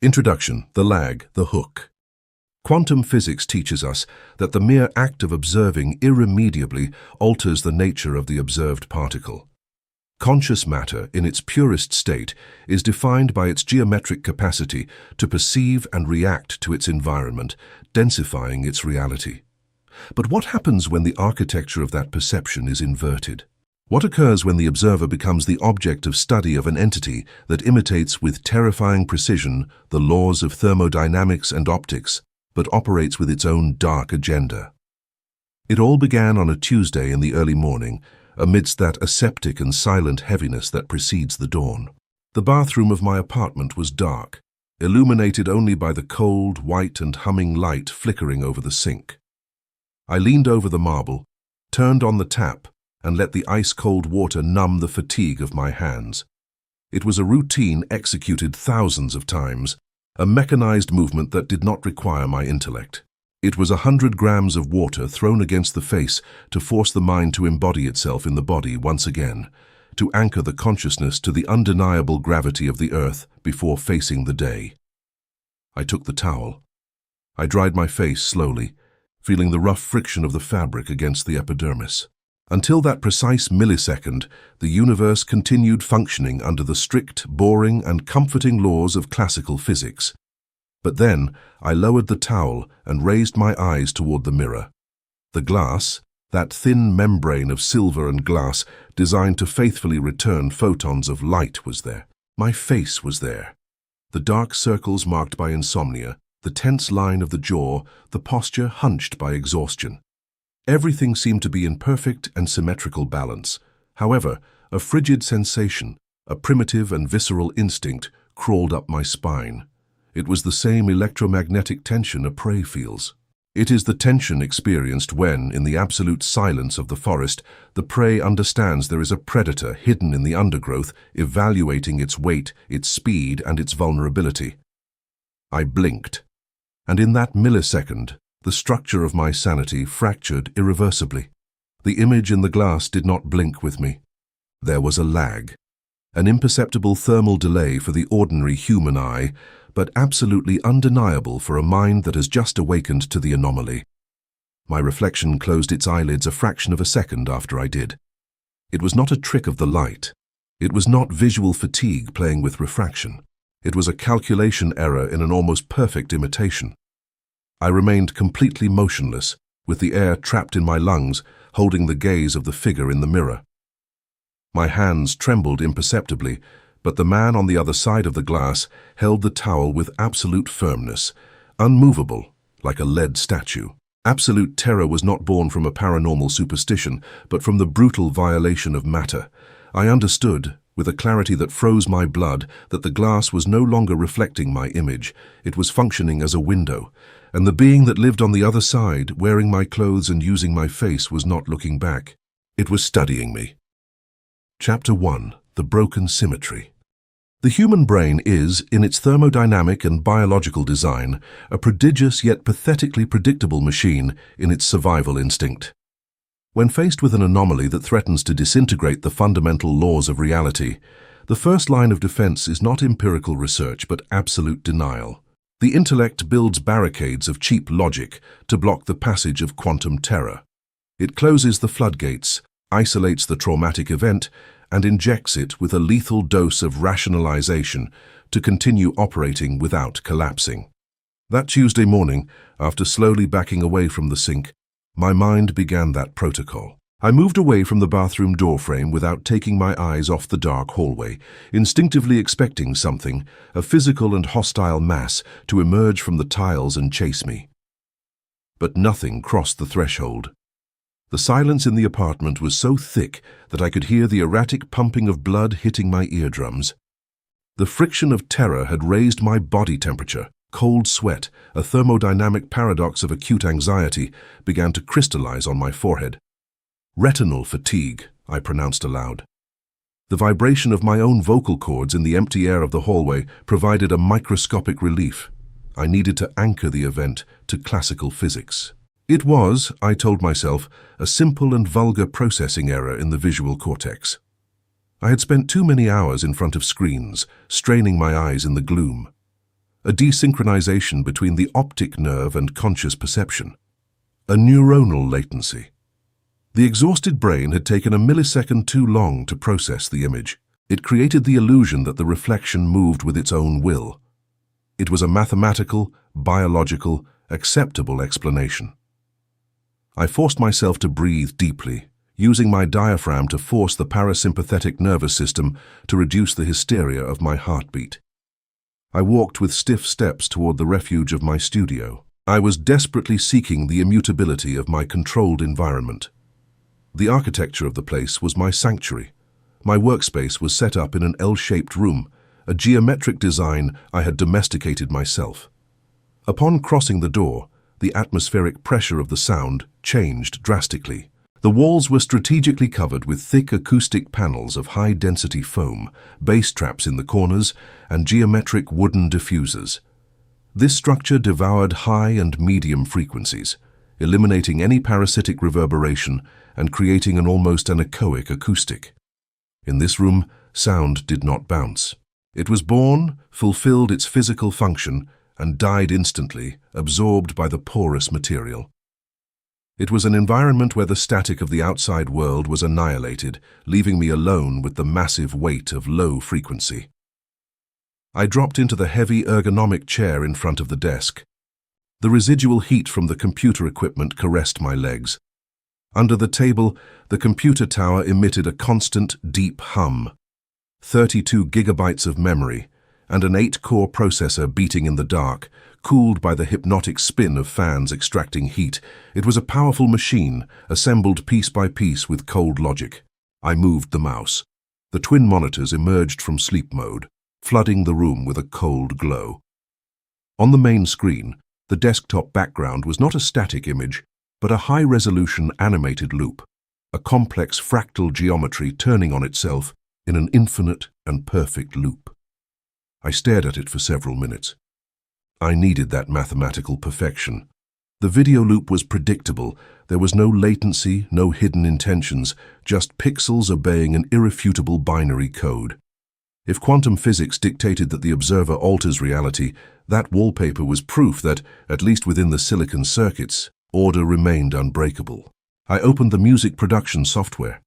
Introduction, the lag, the hook. Quantum physics teaches us that the mere act of observing irremediably alters the nature of the observed particle. Conscious matter, in its purest state, is defined by its geometric capacity to perceive and react to its environment, densifying its reality. But what happens when the architecture of that perception is inverted? What occurs when the observer becomes the object of study of an entity that imitates with terrifying precision the laws of thermodynamics and optics, but operates with its own dark agenda? It all began on a Tuesday in the early morning, amidst that aseptic and silent heaviness that precedes the dawn. The bathroom of my apartment was dark, illuminated only by the cold, white and humming light flickering over the sink. I leaned over the marble, turned on the tap, and let the ice-cold water numb the fatigue of my hands. It was a routine executed thousands of times, a mechanized movement that did not require my intellect. It was 100 grams of water thrown against the face to force the mind to embody itself in the body once again, to anchor the consciousness to the undeniable gravity of the earth before facing the day. I took the towel. I dried my face slowly, feeling the rough friction of the fabric against the epidermis. Until that precise millisecond, the universe continued functioning under the strict, boring, and comforting laws of classical physics. But then, I lowered the towel and raised my eyes toward the mirror. The glass, that thin membrane of silver and glass designed to faithfully return photons of light, was there. My face was there. The dark circles marked by insomnia, the tense line of the jaw, the posture hunched by exhaustion. Everything seemed to be in perfect and symmetrical balance. However, a frigid sensation, a primitive and visceral instinct, crawled up my spine. It was the same electromagnetic tension a prey feels. It is the tension experienced when, in the absolute silence of the forest, the prey understands there is a predator hidden in the undergrowth, evaluating its weight, its speed, and its vulnerability. I blinked, and in that millisecond, the structure of my sanity fractured irreversibly. The image in the glass did not blink with me. There was a lag, an imperceptible thermal delay for the ordinary human eye, but absolutely undeniable for a mind that has just awakened to the anomaly. My reflection closed its eyelids a fraction of a second after I did. It was not a trick of the light. It was not visual fatigue playing with refraction. It was a calculation error in an almost perfect imitation. I remained completely motionless, with the air trapped in my lungs, holding the gaze of the figure in the mirror. My hands trembled imperceptibly, but the man on the other side of the glass held the towel with absolute firmness, unmovable, like a lead statue. Absolute terror was not born from a paranormal superstition, but from the brutal violation of matter. I understood, with a clarity that froze my blood, that the glass was no longer reflecting my image. It was functioning as a window, and the being that lived on the other side, wearing my clothes and using my face, was not looking back. It was studying me. Chapter 1. The Broken Symmetry. The human brain is, in its thermodynamic and biological design, a prodigious yet pathetically predictable machine in its survival instinct. When faced with an anomaly that threatens to disintegrate the fundamental laws of reality, the first line of defense is not empirical research but absolute denial. The intellect builds barricades of cheap logic to block the passage of quantum terror. It closes the floodgates, isolates the traumatic event, and injects it with a lethal dose of rationalization to continue operating without collapsing. That Tuesday morning, after slowly backing away from the sink, my mind began that protocol. I moved away from the bathroom doorframe without taking my eyes off the dark hallway, instinctively expecting something, a physical and hostile mass, to emerge from the tiles and chase me. But nothing crossed the threshold. The silence in the apartment was so thick that I could hear the erratic pumping of blood hitting my eardrums. The friction of terror had raised my body temperature. Cold sweat, a thermodynamic paradox of acute anxiety, began to crystallize on my forehead. Retinal fatigue, I pronounced aloud. The vibration of my own vocal cords in the empty air of the hallway provided a microscopic relief. I needed to anchor the event to classical physics. It was, I told myself, a simple and vulgar processing error in the visual cortex. I had spent too many hours in front of screens, straining my eyes in the gloom. a desynchronization between the optic nerve and conscious perception, a neuronal latency. The exhausted brain had taken a millisecond too long to process the image. It created the illusion that the reflection moved with its own will. It was a mathematical, biological, acceptable explanation. I forced myself to breathe deeply, using my diaphragm to force the parasympathetic nervous system to reduce the hysteria of my heartbeat. I walked with stiff steps toward the refuge of my studio. I was desperately seeking the immutability of my controlled environment. The architecture of the place was my sanctuary. My workspace was set up in an L-shaped room, a geometric design I had domesticated myself. Upon crossing the door, the atmospheric pressure of the sound changed drastically. The walls were strategically covered with thick acoustic panels of high-density foam, bass traps in the corners, and geometric wooden diffusers. This structure devoured high and medium frequencies, eliminating any parasitic reverberation and creating an almost anechoic acoustic. In this room, sound did not bounce. It was born, fulfilled its physical function, and died instantly, absorbed by the porous material. It was an environment where the static of the outside world was annihilated, leaving me alone with the massive weight of low frequency. I dropped into the heavy ergonomic chair in front of the desk. The residual heat from the computer equipment caressed my legs. Under the table, the computer tower emitted a constant, deep hum. 32 gigabytes of memory, and an 8-core processor beating in the dark, cooled by the hypnotic spin of fans extracting heat. It was a powerful machine, assembled piece by piece with cold logic. I moved the mouse. The twin monitors emerged from sleep mode, flooding the room with a cold glow. On the main screen, the desktop background was not a static image, but a high-resolution animated loop, a complex fractal geometry turning on itself in an infinite and perfect loop. I stared at it for several minutes. I needed that mathematical perfection. The video loop was predictable. There was no latency, no hidden intentions, just pixels obeying an irrefutable binary code. If quantum physics dictated that the observer alters reality, that wallpaper was proof that, at least within the silicon circuits, order remained unbreakable. I opened the music production software.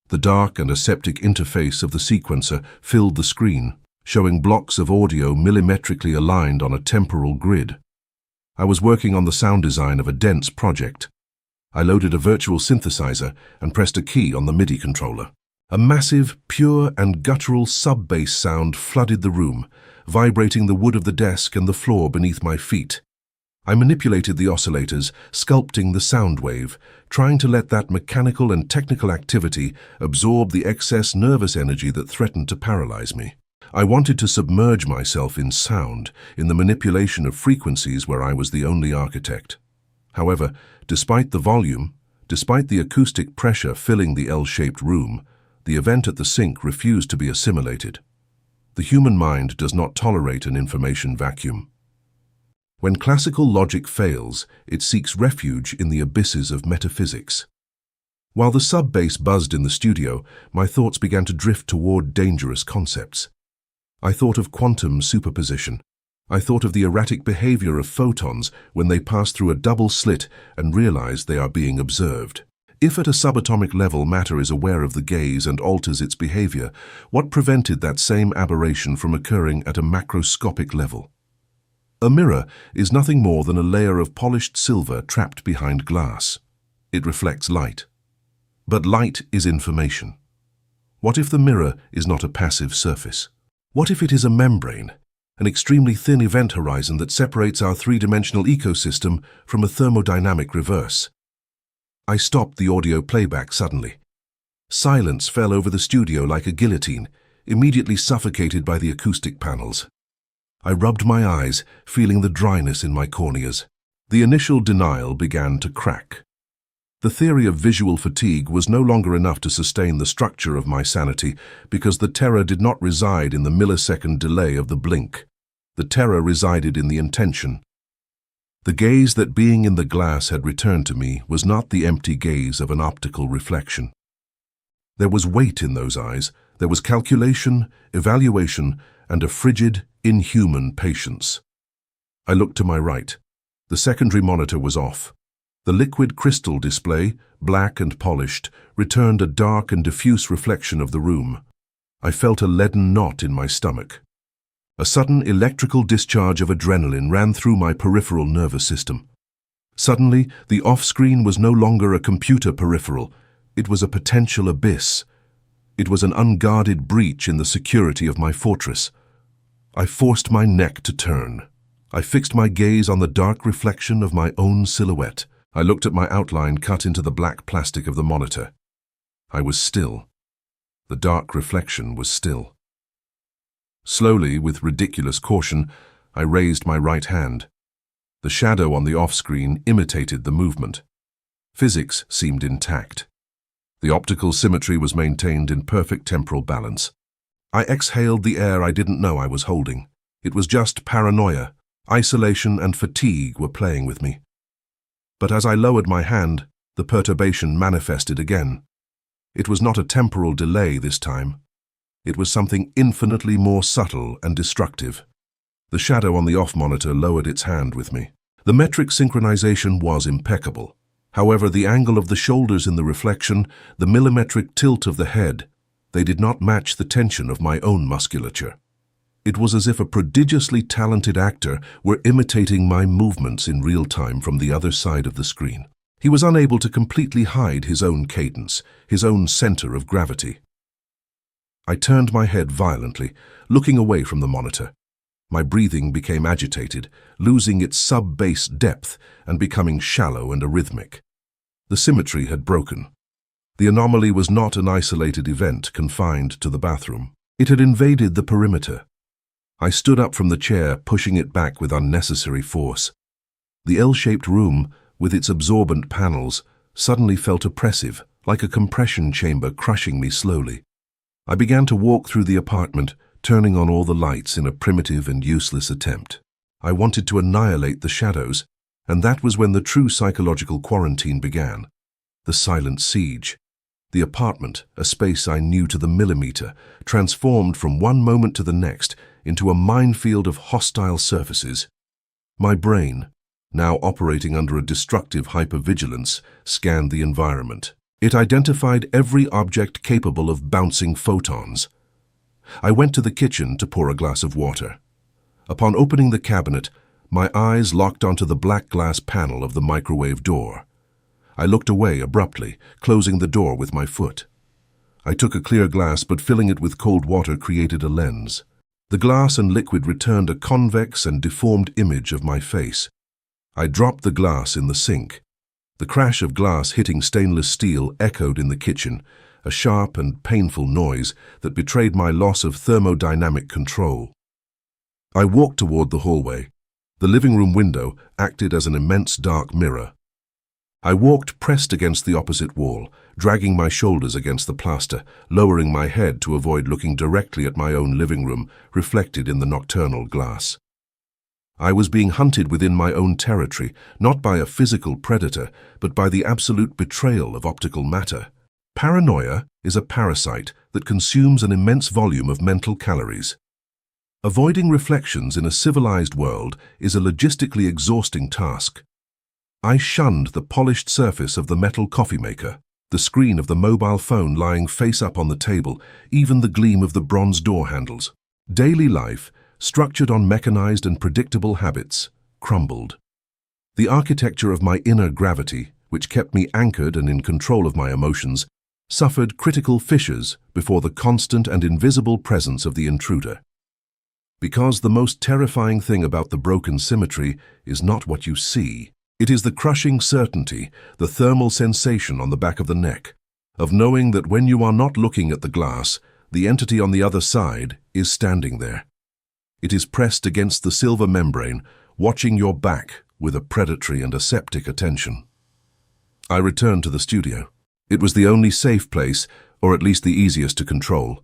The dark and aseptic interface of the sequencer filled the screen, showing blocks of audio millimetrically aligned on a temporal grid. I was working on the sound design of a dense project. I loaded a virtual synthesizer and pressed a key on the MIDI controller. A massive, pure and guttural sub-bass sound flooded the room, vibrating the wood of the desk and the floor beneath my feet. I manipulated the oscillators, sculpting the sound wave, trying to let that mechanical and technical activity absorb the excess nervous energy that threatened to paralyze me. I wanted to submerge myself in sound, in the manipulation of frequencies where I was the only architect. However, despite the volume, despite the acoustic pressure filling the L-shaped room, the event at the sink refused to be assimilated. The human mind does not tolerate an information vacuum. When classical logic fails, it seeks refuge in the abysses of metaphysics. While the sub-bass buzzed in the studio, my thoughts began to drift toward dangerous concepts. I thought of quantum superposition. I thought of the erratic behavior of photons when they pass through a double slit and realize they are being observed. If at a subatomic level matter is aware of the gaze and alters its behavior, what prevented that same aberration from occurring at a macroscopic level? A mirror is nothing more than a layer of polished silver trapped behind glass. It reflects light. But light is information. What if the mirror is not a passive surface? What if it is a membrane, an extremely thin event horizon that separates our three-dimensional ecosystem from a thermodynamic reverse? I stopped the audio playback suddenly. Silence fell over the studio like a guillotine, immediately suffocated by the acoustic panels. I rubbed my eyes, feeling the dryness in my corneas. The initial denial began to crack. The theory of visual fatigue was no longer enough to sustain the structure of my sanity because the terror did not reside in the millisecond delay of the blink. The terror resided in the intention. The gaze that being in the glass had returned to me was not the empty gaze of an optical reflection. There was weight in those eyes, there was calculation, evaluation, and a frigid, inhuman patience. I looked to my right. The secondary monitor was off. The liquid crystal display, black and polished, returned a dark and diffuse reflection of the room. I felt a leaden knot in my stomach. A sudden electrical discharge of adrenaline ran through my peripheral nervous system. Suddenly, the off-screen was no longer a computer peripheral. It was a potential abyss. It was an unguarded breach in the security of my fortress. I forced my neck to turn. I fixed my gaze on the dark reflection of my own silhouette. I looked at my outline cut into the black plastic of the monitor. I was still. The dark reflection was still. Slowly, with ridiculous caution, I raised my right hand. The shadow on the off-screen imitated the movement. Physics seemed intact. The optical symmetry was maintained in perfect temporal balance. I exhaled the air I didn't know I was holding. It was just paranoia. Isolation and fatigue were playing with me. But as I lowered my hand, the perturbation manifested again. It was not a temporal delay this time. It was something infinitely more subtle and destructive. The shadow on the off monitor lowered its hand with me. The metric synchronization was impeccable. However, the angle of the shoulders in the reflection, the millimetric tilt of the head, they did not match the tension of my own musculature. It was as if a prodigiously talented actor were imitating my movements in real time from the other side of the screen. He was unable to completely hide his own cadence, his own center of gravity. I turned my head violently, looking away from the monitor. My breathing became agitated, losing its sub-bass depth and becoming shallow and arrhythmic. The symmetry had broken. The anomaly was not an isolated event confined to the bathroom. It had invaded the perimeter. I stood up from the chair, pushing it back with unnecessary force. The L-shaped room, with its absorbent panels, suddenly felt oppressive, like a compression chamber crushing me slowly. I began to walk through the apartment, turning on all the lights in a primitive and useless attempt. I wanted to annihilate the shadows, and that was when the true psychological quarantine began. The silent siege. The apartment, a space I knew to the millimeter, transformed from one moment to the next into a minefield of hostile surfaces. My brain, now operating under a destructive hypervigilance, scanned the environment. It identified every object capable of bouncing photons. I went to the kitchen to pour a glass of water. Upon opening the cabinet, my eyes locked onto the black glass panel of the microwave door. I looked away abruptly, closing the door with my foot. I took a clear glass, but filling it with cold water created a lens. The glass and liquid returned a convex and deformed image of my face. I dropped the glass in the sink. The crash of glass hitting stainless steel echoed in the kitchen, a sharp and painful noise that betrayed my loss of thermodynamic control. I walked toward the hallway. The living room window acted as an immense dark mirror. I walked pressed against the opposite wall, dragging my shoulders against the plaster, lowering my head to avoid looking directly at my own living room, reflected in the nocturnal glass. I was being hunted within my own territory, not by a physical predator, but by the absolute betrayal of optical matter. Paranoia is a parasite that consumes an immense volume of mental calories. Avoiding reflections in a civilized world is a logistically exhausting task. I shunned the polished surface of the metal coffee maker, the screen of the mobile phone lying face up on the table, even the gleam of the bronze door handles. Daily life, structured on mechanized and predictable habits, crumbled. The architecture of my inner gravity, which kept me anchored and in control of my emotions, suffered critical fissures before the constant and invisible presence of the intruder. Because the most terrifying thing about the broken symmetry is not what you see. It is the crushing certainty, the thermal sensation on the back of the neck, of knowing that when you are not looking at the glass, the entity on the other side is standing there. It is pressed against the silver membrane, watching your back with a predatory and aseptic attention. I returned to the studio. It was the only safe place, or at least the easiest to control.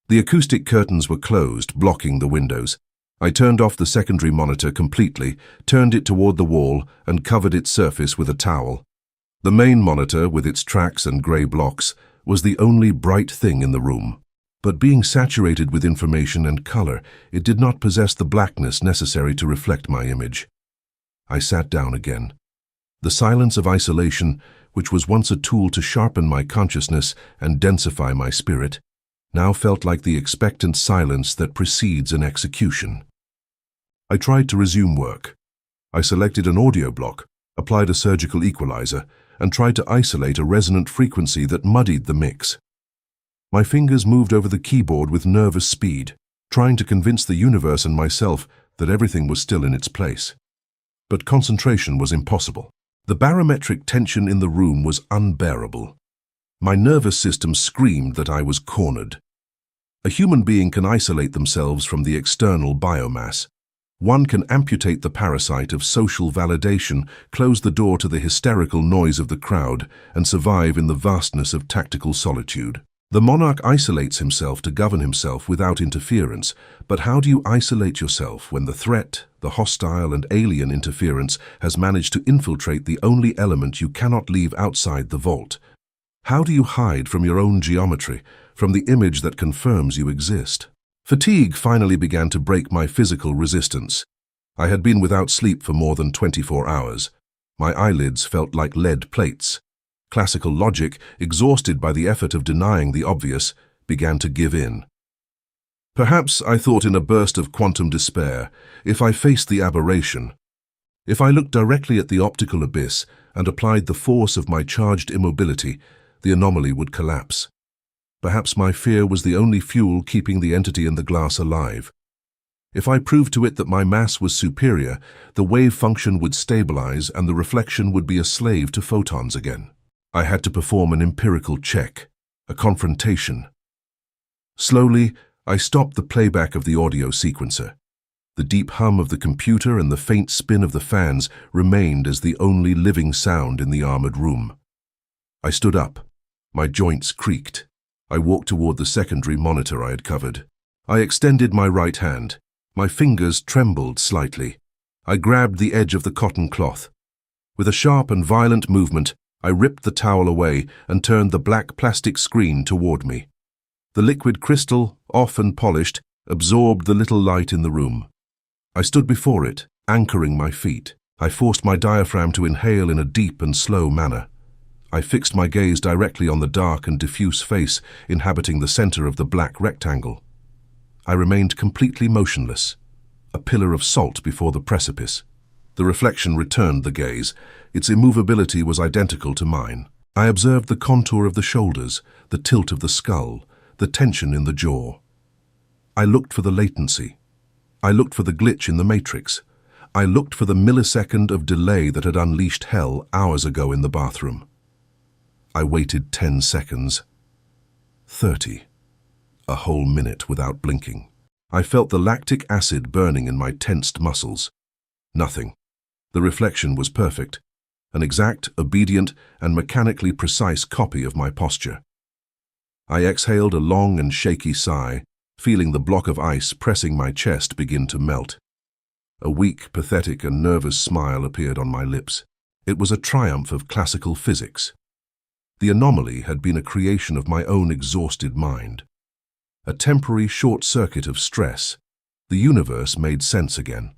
The acoustic curtains were closed, blocking the windows. I turned off the secondary monitor completely, turned it toward the wall, and covered its surface with a towel. The main monitor, with its tracks and grey blocks, was the only bright thing in the room. But being saturated with information and color, it did not possess the blackness necessary to reflect my image. I sat down again. The silence of isolation, which was once a tool to sharpen my consciousness and densify my spirit, now felt like the expectant silence that precedes an execution. I tried to resume work. I selected an audio block, applied a surgical equalizer, and tried to isolate a resonant frequency that muddied the mix. My fingers moved over the keyboard with nervous speed, trying to convince the universe and myself that everything was still in its place. But concentration was impossible. The barometric tension in the room was unbearable. My nervous system screamed that I was cornered. A human being can isolate themselves from the external biomass. One can amputate the parasite of social validation, close the door to the hysterical noise of the crowd, and survive in the vastness of tactical solitude. The monarch isolates himself to govern himself without interference, but how do you isolate yourself when the threat, the hostile and alien interference, has managed to infiltrate the only element you cannot leave outside the vault? How do you hide from your own geometry, from the image that confirms you exist? Fatigue finally began to break my physical resistance. I had been without sleep for more than 24 hours. My eyelids felt like lead plates. Classical logic, exhausted by the effort of denying the obvious, began to give in. Perhaps, I thought in a burst of quantum despair, if I faced the aberration, if I looked directly at the optical abyss and applied the force of my charged immobility, the anomaly would collapse. Perhaps my fear was the only fuel keeping the entity in the glass alive. If I proved to it that my mass was superior, the wave function would stabilize and the reflection would be a slave to photons again. I had to perform an empirical check, a confrontation. Slowly, I stopped the playback of the audio sequencer. The deep hum of the computer and the faint spin of the fans remained as the only living sound in the armored room. I stood up. My joints creaked. I walked toward the secondary monitor I had covered. I extended my right hand. My fingers trembled slightly. I grabbed the edge of the cotton cloth. With a sharp and violent movement, I ripped the towel away and turned the black plastic screen toward me. The liquid crystal, off and polished, absorbed the little light in the room. I stood before it, anchoring my feet. I forced my diaphragm to inhale in a deep and slow manner. I fixed my gaze directly on the dark and diffuse face inhabiting the center of the black rectangle. I remained completely motionless, a pillar of salt before the precipice. The reflection returned the gaze. Its immovability was identical to mine. I observed the contour of the shoulders, the tilt of the skull, the tension in the jaw. I looked for the latency. I looked for the glitch in the matrix. I looked for the millisecond of delay that had unleashed hell hours ago in the bathroom. I waited 10 seconds. 30. A whole minute without blinking. I felt the lactic acid burning in my tensed muscles. Nothing. The reflection was perfect, an exact, obedient, and mechanically precise copy of my posture. I exhaled a long and shaky sigh, feeling the block of ice pressing my chest begin to melt. A weak, pathetic, and nervous smile appeared on my lips. It was a triumph of classical physics. The anomaly had been a creation of my own exhausted mind. A temporary short circuit of stress. The universe made sense again.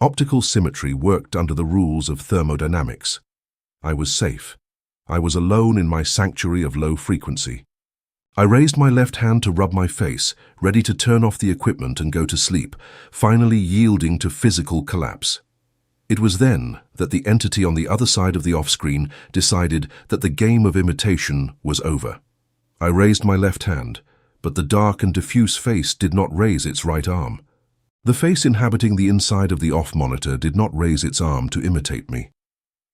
Optical symmetry worked under the rules of thermodynamics. I was safe. I was alone in my sanctuary of low frequency. I raised my left hand to rub my face, ready to turn off the equipment and go to sleep, finally yielding to physical collapse. It was then that the entity on the other side of the off-screen decided that the game of imitation was over. I raised my left hand, but the dark and diffuse face did not raise its right arm. The face inhabiting the inside of the off monitor did not raise its arm to imitate me.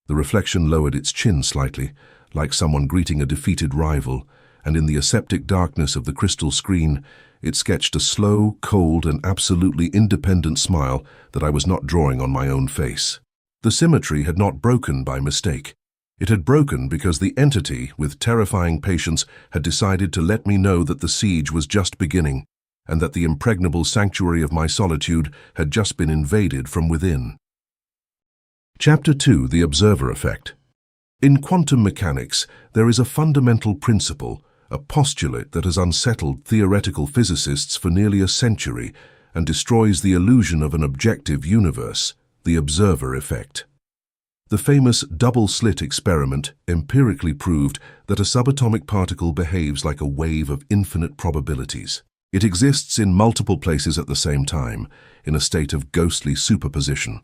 The reflection lowered its chin slightly, like someone greeting a defeated rival, and in the aseptic darkness of the crystal screen, it sketched a slow, cold, and absolutely independent smile that I was not drawing on my own face. The symmetry had not broken by mistake. It had broken because the entity, with terrifying patience, had decided to let me know that the siege was just beginning, and that the impregnable sanctuary of my solitude had just been invaded from within. Chapter 2: The Observer Effect. In quantum mechanics, there is a fundamental principle, a postulate that has unsettled theoretical physicists for nearly a century and destroys the illusion of an objective universe, the observer effect. The famous double-slit experiment empirically proved that a subatomic particle behaves like a wave of infinite probabilities. It exists in multiple places at the same time, in a state of ghostly superposition.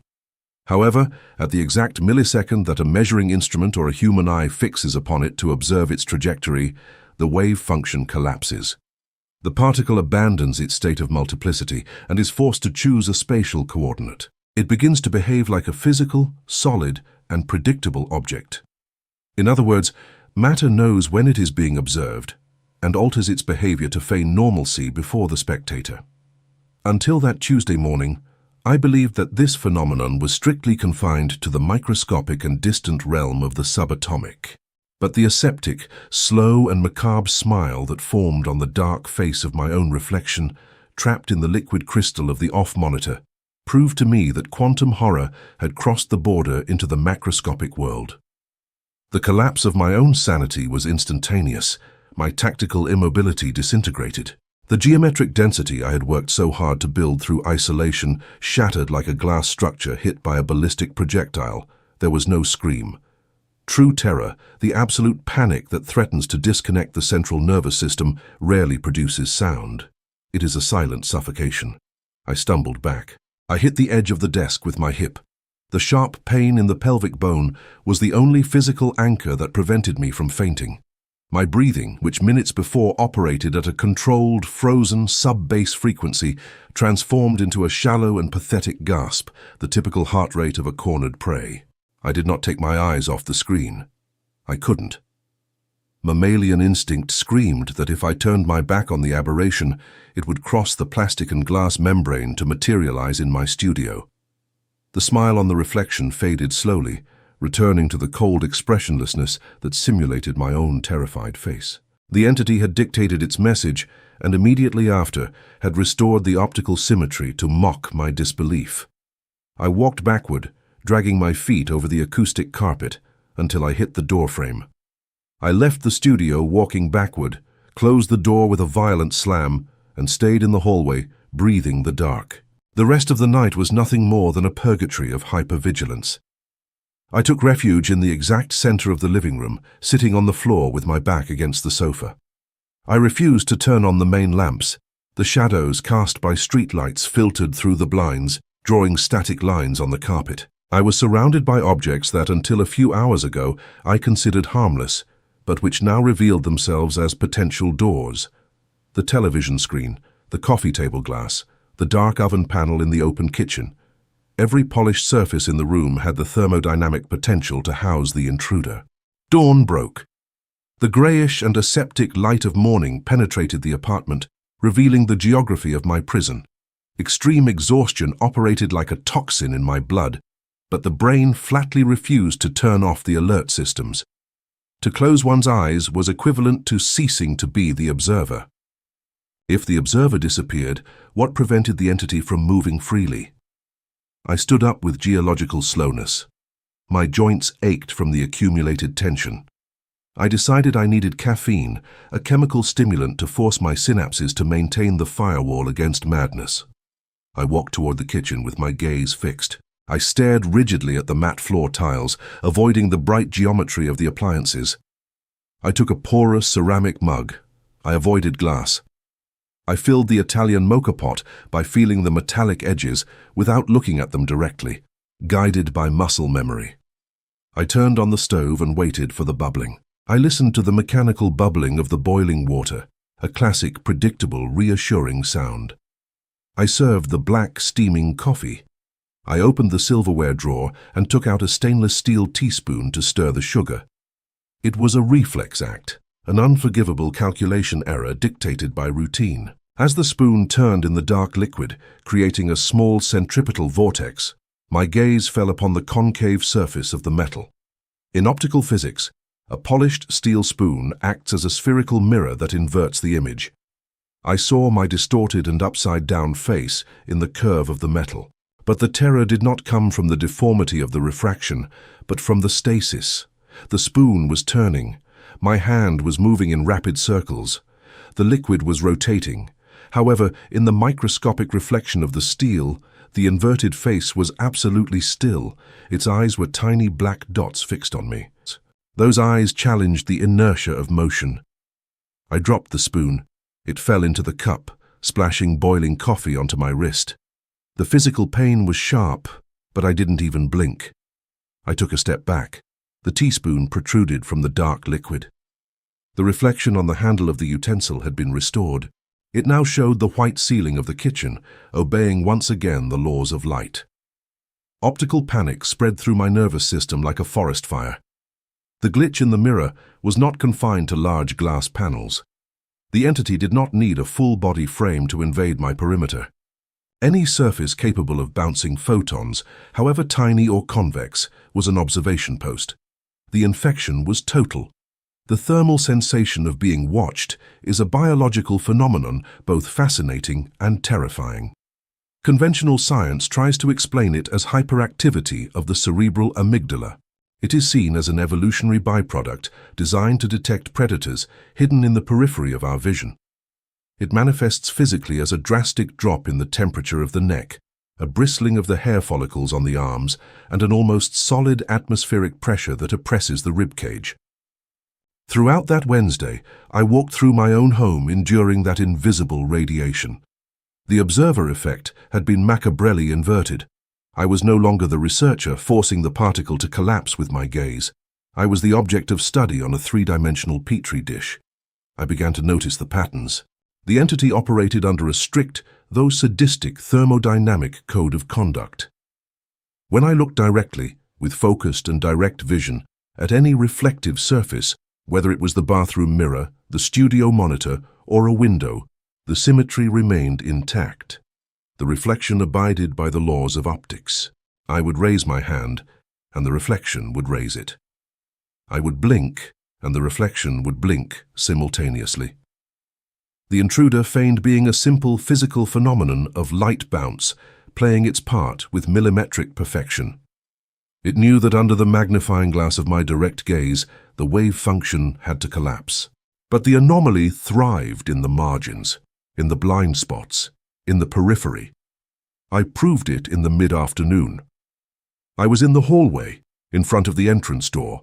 However, at the exact millisecond that a measuring instrument or a human eye fixes upon it to observe its trajectory, the wave function collapses. The particle abandons its state of multiplicity and is forced to choose a spatial coordinate. It begins to behave like a physical, solid, and predictable object. In other words, matter knows when it is being observed and alters its behavior to feign normalcy before the spectator. Until that Tuesday morning, I believed that this phenomenon was strictly confined to the microscopic and distant realm of the subatomic. But the aseptic, slow and macabre smile that formed on the dark face of my own reflection, trapped in the liquid crystal of the off monitor, proved to me that quantum horror had crossed the border into the macroscopic world. The collapse of my own sanity was instantaneous. My tactical immobility disintegrated. The geometric density I had worked so hard to build through isolation shattered like a glass structure hit by a ballistic projectile. There was no scream. True terror, the absolute panic that threatens to disconnect the central nervous system, rarely produces sound. It is a silent suffocation. I stumbled back. I hit the edge of the desk with my hip. The sharp pain in the pelvic bone was the only physical anchor that prevented me from fainting. My breathing, which minutes before operated at a controlled, frozen, sub-bass frequency, transformed into a shallow and pathetic gasp, the typical heart rate of a cornered prey. I did not take my eyes off the screen. I couldn't. Mammalian instinct screamed that if I turned my back on the aberration, it would cross the plastic and glass membrane to materialize in my studio. The smile on the reflection faded slowly, returning to the cold expressionlessness that simulated my own terrified face. The entity had dictated its message, and immediately after had restored the optical symmetry to mock my disbelief. I walked backward, dragging my feet over the acoustic carpet, until I hit the doorframe. I left the studio walking backward, closed the door with a violent slam, and stayed in the hallway, breathing the dark. The rest of the night was nothing more than a purgatory of hypervigilance. I took refuge in the exact center of the living room, sitting on the floor with my back against the sofa. I refused to turn on the main lamps. The shadows cast by streetlights filtered through the blinds, drawing static lines on the carpet. I was surrounded by objects that until a few hours ago I considered harmless, but which now revealed themselves as potential doors. The television screen, the coffee table glass, the dark oven panel in the open kitchen. Every polished surface in the room had the thermodynamic potential to house the intruder. Dawn broke. The grayish and aseptic light of morning penetrated the apartment, revealing the geography of my prison. Extreme exhaustion operated like a toxin in my blood, but the brain flatly refused to turn off the alert systems. To close one's eyes was equivalent to ceasing to be the observer. If the observer disappeared, what prevented the entity from moving freely? I stood up with geological slowness. My joints ached from the accumulated tension. I decided I needed caffeine, a chemical stimulant to force my synapses to maintain the firewall against madness. I walked toward the kitchen with my gaze fixed. I stared rigidly at the matte floor tiles, avoiding the bright geometry of the appliances. I took a porous ceramic mug. I avoided glass. I filled the Italian mocha pot by feeling the metallic edges without looking at them directly, guided by muscle memory. I turned on the stove and waited for the bubbling. I listened to the mechanical bubbling of the boiling water, a classic, predictable, reassuring sound. I served the black, steaming coffee. I opened the silverware drawer and took out a stainless steel teaspoon to stir the sugar. It was a reflex act, an unforgivable calculation error dictated by routine. As the spoon turned in the dark liquid, creating a small centripetal vortex, my gaze fell upon the concave surface of the metal. In optical physics, a polished steel spoon acts as a spherical mirror that inverts the image. I saw my distorted and upside-down face in the curve of the metal. But the terror did not come from the deformity of the refraction, but from the stasis. The spoon was turning, My hand was moving in rapid circles. The liquid was rotating. However, in the microscopic reflection of the steel, the inverted face was absolutely still. Its eyes were tiny black dots fixed on me. Those eyes challenged the inertia of motion. I dropped the spoon. It fell into the cup, splashing boiling coffee onto my wrist. The physical pain was sharp, but I didn't even blink. I took a step back. The teaspoon protruded from the dark liquid. The reflection on the handle of the utensil had been restored. It now showed the white ceiling of the kitchen, obeying once again the laws of light. Optical panic spread through my nervous system like a forest fire. The glitch in the mirror was not confined to large glass panels. The entity did not need a full-body frame to invade my perimeter. Any surface capable of bouncing photons, however tiny or convex, was an observation post. The infection was total. The thermal sensation of being watched is a biological phenomenon both fascinating and terrifying. Conventional science tries to explain it as hyperactivity of the cerebral amygdala. It is seen as an evolutionary byproduct designed to detect predators hidden in the periphery of our vision. It manifests physically as a drastic drop in the temperature of the neck, a bristling of the hair follicles on the arms, and an almost solid atmospheric pressure that oppresses the ribcage. Throughout that Wednesday, I walked through my own home enduring that invisible radiation. The observer effect had been macabrelly inverted. I was no longer the researcher forcing the particle to collapse with my gaze. I was the object of study on a three-dimensional petri dish. I began to notice the patterns. The entity operated under a strict, though sadistic, thermodynamic code of conduct. When I looked directly, with focused and direct vision, at any reflective surface, whether it was the bathroom mirror, the studio monitor, or a window, the symmetry remained intact. The reflection abided by the laws of optics. I would raise my hand, and the reflection would raise it. I would blink, and the reflection would blink simultaneously. The intruder feigned being a simple physical phenomenon of light bounce, playing its part with millimetric perfection. It knew that under the magnifying glass of my direct gaze, the wave function had to collapse. But the anomaly thrived in the margins, in the blind spots, in the periphery. I proved it in the mid-afternoon. I was in the hallway, in front of the entrance door.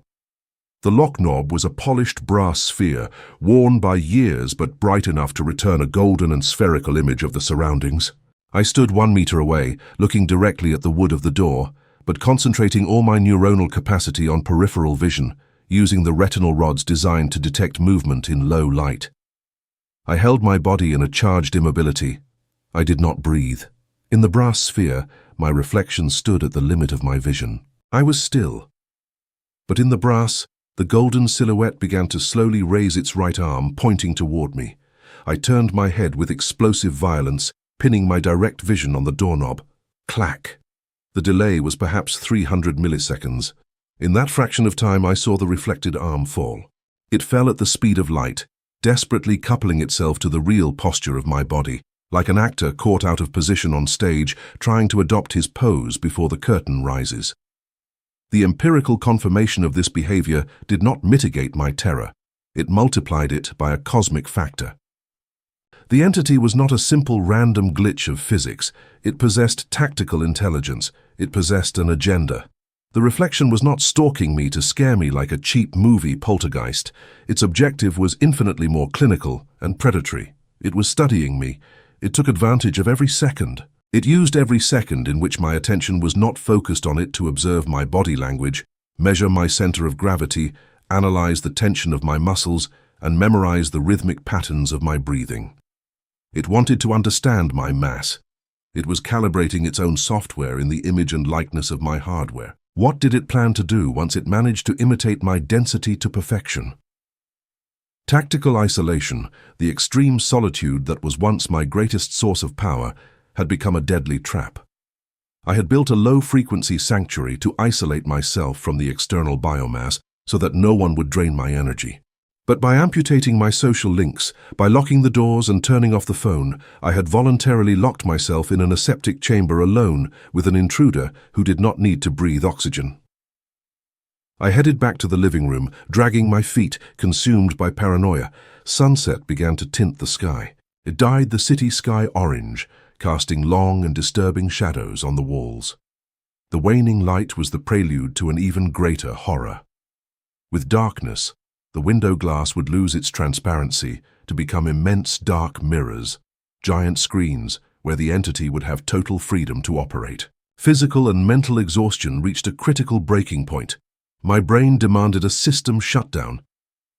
The lock knob was a polished brass sphere, worn by years but bright enough to return a golden and spherical image of the surroundings. I stood 1 meter away, looking directly at the wood of the door, but concentrating all my neuronal capacity on peripheral vision, using the retinal rods designed to detect movement in low light. I held my body in a charged immobility. I did not breathe. In the brass sphere, my reflection stood at the limit of my vision. I was still. But in the brass, the golden silhouette began to slowly raise its right arm, pointing toward me. I turned my head with explosive violence, pinning my direct vision on the doorknob. Clack! The delay was perhaps 300 milliseconds. In that fraction of time, I saw the reflected arm fall. It fell at the speed of light, desperately coupling itself to the real posture of my body, like an actor caught out of position on stage, trying to adopt his pose before the curtain rises. The empirical confirmation of this behavior did not mitigate my terror. It multiplied it by a cosmic factor. The entity was not a simple random glitch of physics. It possessed tactical intelligence. It possessed an agenda. The reflection was not stalking me to scare me like a cheap movie poltergeist. Its objective was infinitely more clinical and predatory. It was studying me. It took advantage of every second. It used every second in which my attention was not focused on it to observe my body language, measure my center of gravity, analyze the tension of my muscles, and memorize the rhythmic patterns of my breathing. It wanted to understand my mass. It was calibrating its own software in the image and likeness of my hardware. What did it plan to do once it managed to imitate my density to perfection? Tactical isolation, the extreme solitude that was once my greatest source of power, had become a deadly trap. I had built a low-frequency sanctuary to isolate myself from the external biomass so that no one would drain my energy. But by amputating my social links, by locking the doors and turning off the phone, I had voluntarily locked myself in an aseptic chamber alone with an intruder who did not need to breathe oxygen. I headed back to the living room, dragging my feet, consumed by paranoia. Sunset began to tint the sky. It dyed the city sky orange, casting long and disturbing shadows on the walls. The waning light was the prelude to an even greater horror. With darkness, the window glass would lose its transparency to become immense dark mirrors, giant screens where the entity would have total freedom to operate. Physical and mental exhaustion reached a critical breaking point. My brain demanded a system shutdown.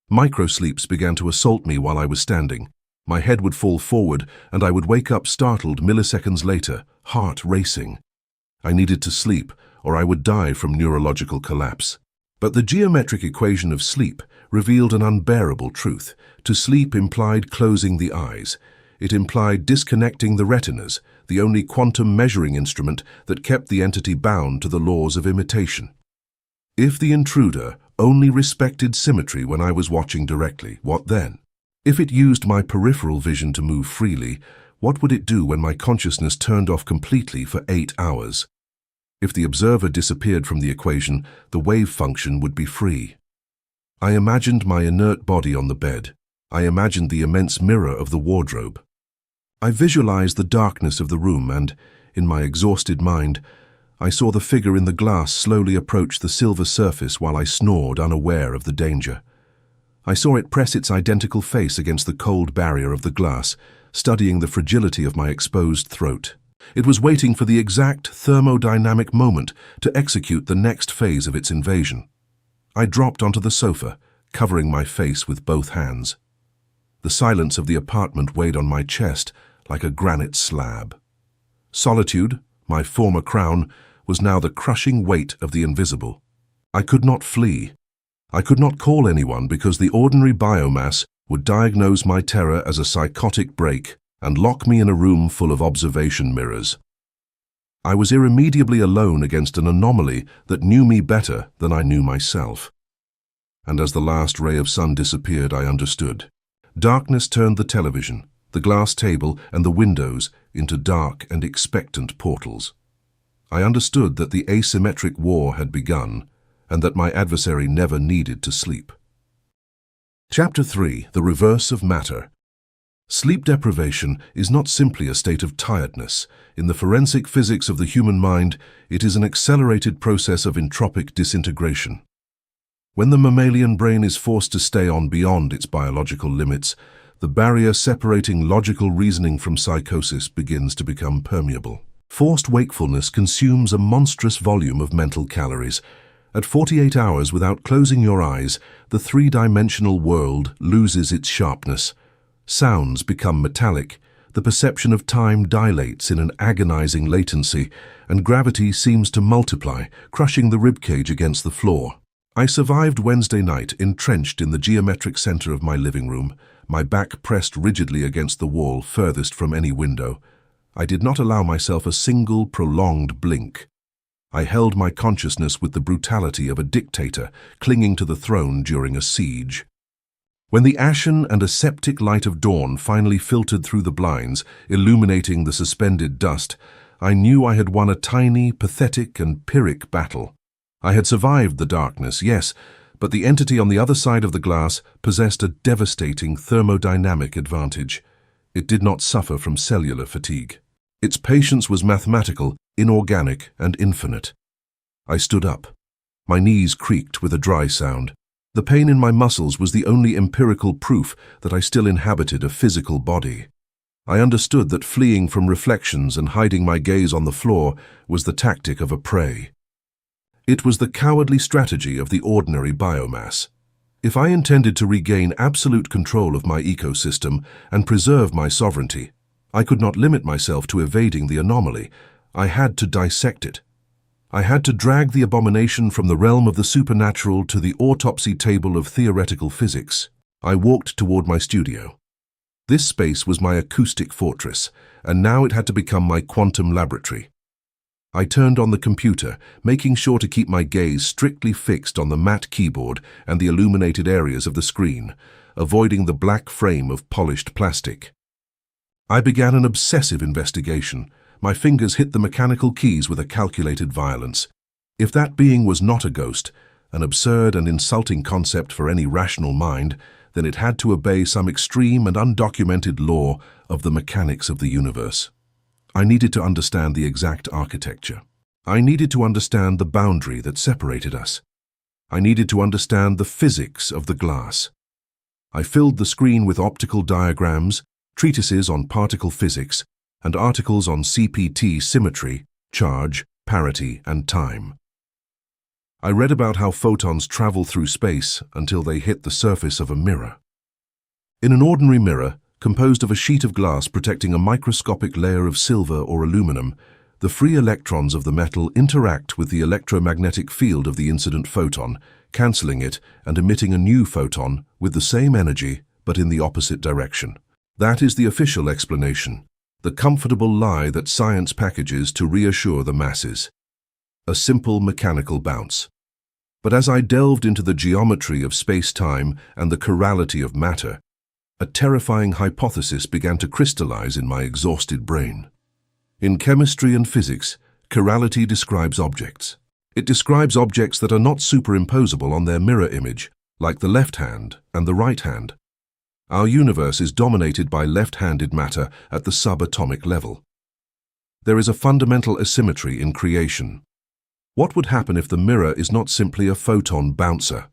Microsleeps began to assault me while I was standing. My head would fall forward, and I would wake up startled milliseconds later, heart racing. I needed to sleep, or I would die from neurological collapse. But the geometric equation of sleep revealed an unbearable truth. To sleep implied closing the eyes. It implied disconnecting the retinas, the only quantum measuring instrument that kept the entity bound to the laws of imitation. If the intruder only respected symmetry when I was watching directly, what then? If it used my peripheral vision to move freely, what would it do when my consciousness turned off completely for 8 hours? If the observer disappeared from the equation, the wave function would be free. I imagined my inert body on the bed. I imagined the immense mirror of the wardrobe. I visualized the darkness of the room and, in my exhausted mind, I saw the figure in the glass slowly approach the silver surface while I snored, unaware of the danger. I saw it press its identical face against the cold barrier of the glass, studying the fragility of my exposed throat. It was waiting for the exact thermodynamic moment to execute the next phase of its invasion. I dropped onto the sofa, covering my face with both hands. The silence of the apartment weighed on my chest like a granite slab. Solitude, my former crown, was now the crushing weight of the invisible. I could not flee. I could not call anyone because the ordinary biomass would diagnose my terror as a psychotic break and lock me in a room full of observation mirrors. I was irremediably alone against an anomaly that knew me better than I knew myself. And as the last ray of sun disappeared, I understood. Darkness turned the television, the glass table, and the windows into dark and expectant portals. I understood that the asymmetric war had begun, and that my adversary never needed to sleep. Chapter 3. The Reverse of Matter. Sleep deprivation is not simply a state of tiredness. In the forensic physics of the human mind, it is an accelerated process of entropic disintegration. When the mammalian brain is forced to stay on beyond its biological limits, the barrier separating logical reasoning from psychosis begins to become permeable. Forced wakefulness consumes a monstrous volume of mental calories. At 48 hours without closing your eyes, the three-dimensional world loses its sharpness. Sounds become metallic, the perception of time dilates in an agonizing latency, and gravity seems to multiply, crushing the ribcage against the floor. I survived Wednesday night entrenched in the geometric center of my living room, my back pressed rigidly against the wall furthest from any window. I did not allow myself a single prolonged blink. I held my consciousness with the brutality of a dictator clinging to the throne during a siege. When the ashen and aseptic light of dawn finally filtered through the blinds, illuminating the suspended dust, I knew I had won a tiny, pathetic, and Pyrrhic battle. I had survived the darkness, yes, but the entity on the other side of the glass possessed a devastating thermodynamic advantage. It did not suffer from cellular fatigue. Its patience was mathematical, inorganic, and infinite. I stood up. My knees creaked with a dry sound. The pain in my muscles was the only empirical proof that I still inhabited a physical body. I understood that fleeing from reflections and hiding my gaze on the floor was the tactic of a prey. It was the cowardly strategy of the ordinary biomass. If I intended to regain absolute control of my ecosystem and preserve my sovereignty, I could not limit myself to evading the anomaly. I had to dissect it. I had to drag the abomination from the realm of the supernatural to the autopsy table of theoretical physics. I walked toward my studio. This space was my acoustic fortress, and now it had to become my quantum laboratory. I turned on the computer, making sure to keep my gaze strictly fixed on the matte keyboard and the illuminated areas of the screen, avoiding the black frame of polished plastic. I began an obsessive investigation. My fingers hit the mechanical keys with a calculated violence. If that being was not a ghost, an absurd and insulting concept for any rational mind, then it had to obey some extreme and undocumented law of the mechanics of the universe. I needed to understand the exact architecture. I needed to understand the boundary that separated us. I needed to understand the physics of the glass. I filled the screen with optical diagrams, treatises on particle physics, and articles on CPT symmetry, charge, parity, and time. I read about how photons travel through space until they hit the surface of a mirror. In an ordinary mirror, composed of a sheet of glass protecting a microscopic layer of silver or aluminum, the free electrons of the metal interact with the electromagnetic field of the incident photon, cancelling it and emitting a new photon with the same energy but in the opposite direction. That is the official explanation, the comfortable lie that science packages to reassure the masses. A simple mechanical bounce. But as I delved into the geometry of space-time and the chirality of matter, a terrifying hypothesis began to crystallize in my exhausted brain. In chemistry and physics, chirality describes objects. It describes objects that are not superimposable on their mirror image, like the left hand and the right hand. Our universe is dominated by left-handed matter at the subatomic level. There is a fundamental asymmetry in creation. What would happen if the mirror is not simply a photon bouncer?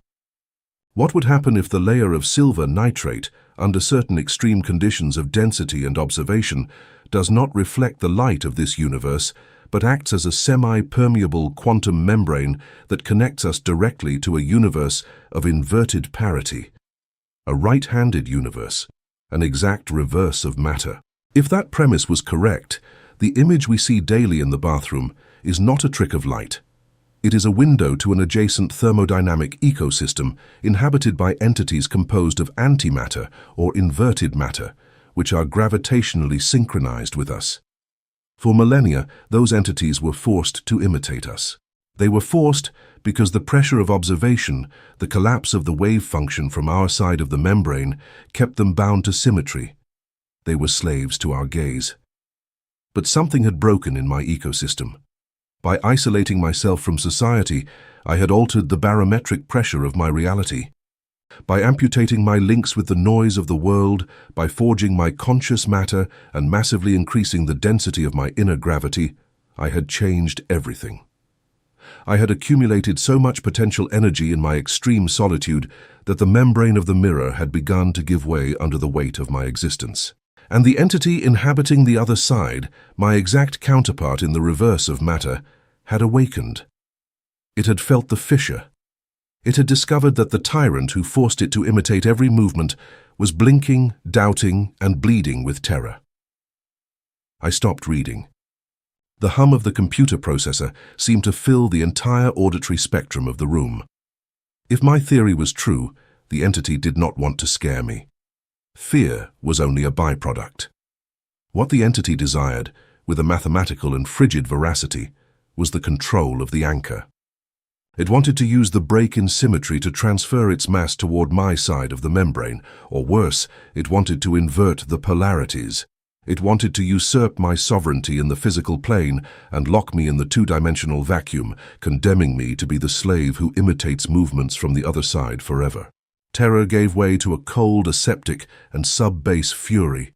What would happen if the layer of silver nitrate, under certain extreme conditions of density and observation, does not reflect the light of this universe, but acts as a semi-permeable quantum membrane that connects us directly to a universe of inverted parity? A right-handed universe, an exact reverse of matter. If that premise was correct, the image we see daily in the bathroom is not a trick of light. It is a window to an adjacent thermodynamic ecosystem inhabited by entities composed of antimatter or inverted matter, which are gravitationally synchronized with us. For millennia, those entities were forced to imitate us. They were forced because the pressure of observation, the collapse of the wave function from our side of the membrane, kept them bound to symmetry. They were slaves to our gaze. But something had broken in my ecosystem. By isolating myself from society, I had altered the barometric pressure of my reality. By amputating my links with the noise of the world, by forging my conscious matter and massively increasing the density of my inner gravity, I had changed everything. I had accumulated so much potential energy in my extreme solitude that the membrane of the mirror had begun to give way under the weight of my existence. And the entity inhabiting the other side, my exact counterpart in the reverse of matter, had awakened. It had felt the fissure. It had discovered that the tyrant who forced it to imitate every movement was blinking, doubting, and bleeding with terror. I stopped reading. The hum of the computer processor seemed to fill the entire auditory spectrum of the room. If my theory was true, the entity did not want to scare me. Fear was only a byproduct. What the entity desired, with a mathematical and frigid veracity, was the control of the anchor. It wanted to use the break in symmetry to transfer its mass toward my side of the membrane, or worse, it wanted to invert the polarities. It wanted to usurp my sovereignty in the physical plane and lock me in the two-dimensional vacuum, condemning me to be the slave who imitates movements from the other side forever. Terror gave way to a cold, aseptic, and sub-base fury.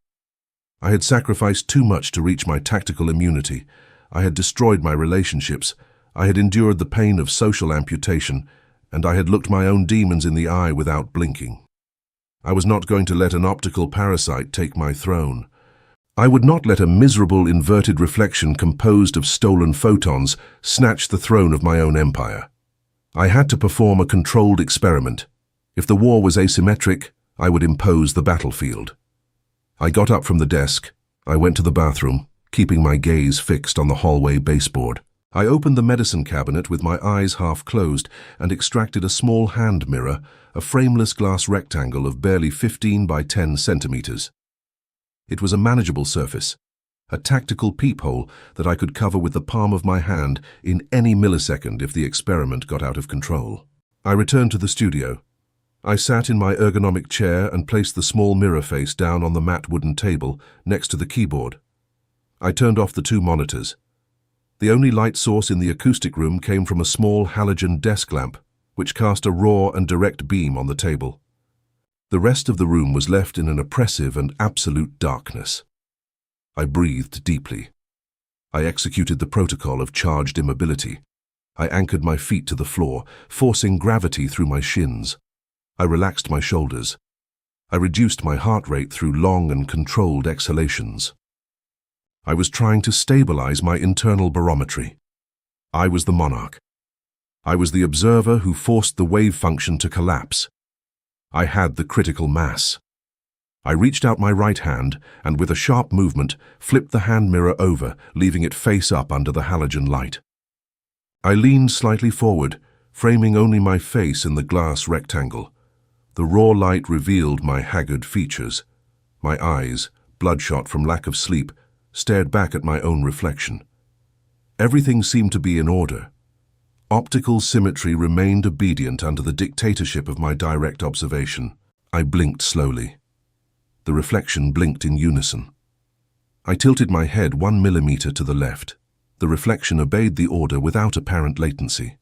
I had sacrificed too much to reach my tactical immunity. I had destroyed my relationships. I had endured the pain of social amputation, and I had looked my own demons in the eye without blinking. I was not going to let an optical parasite take my throne. I would not let a miserable inverted reflection composed of stolen photons snatch the throne of my own empire. I had to perform a controlled experiment. If the war was asymmetric, I would impose the battlefield. I got up from the desk. I went to the bathroom, keeping my gaze fixed on the hallway baseboard. I opened the medicine cabinet with my eyes half closed and extracted a small hand mirror, a frameless glass rectangle of barely 15 by 10 centimeters. It was a manageable surface, a tactical peephole that I could cover with the palm of my hand in any millisecond if the experiment got out of control. I returned to the studio. I sat in my ergonomic chair and placed the small mirror face down on the matte wooden table next to the keyboard. I turned off the two monitors. The only light source in the acoustic room came from a small halogen desk lamp. which cast a raw and direct beam on the table. The rest of the room was left in an oppressive and absolute darkness. I breathed deeply. I executed the protocol of charged immobility. I anchored my feet to the floor, forcing gravity through my shins. I relaxed my shoulders. I reduced my heart rate through long and controlled exhalations. I was trying to stabilize my internal barometry. I was the monarch. I was the observer who forced the wave function to collapse. I had the critical mass. I reached out my right hand and, with a sharp movement, flipped the hand mirror over, leaving it face up under the halogen light. I leaned slightly forward, framing only my face in the glass rectangle. The raw light revealed my haggard features. My eyes, bloodshot from lack of sleep, stared back at my own reflection. Everything seemed to be in order. Optical symmetry remained obedient under the dictatorship of my direct observation. I blinked slowly. The reflection blinked in unison. I tilted my head 1 millimeter to the left. The reflection obeyed the order without apparent latency.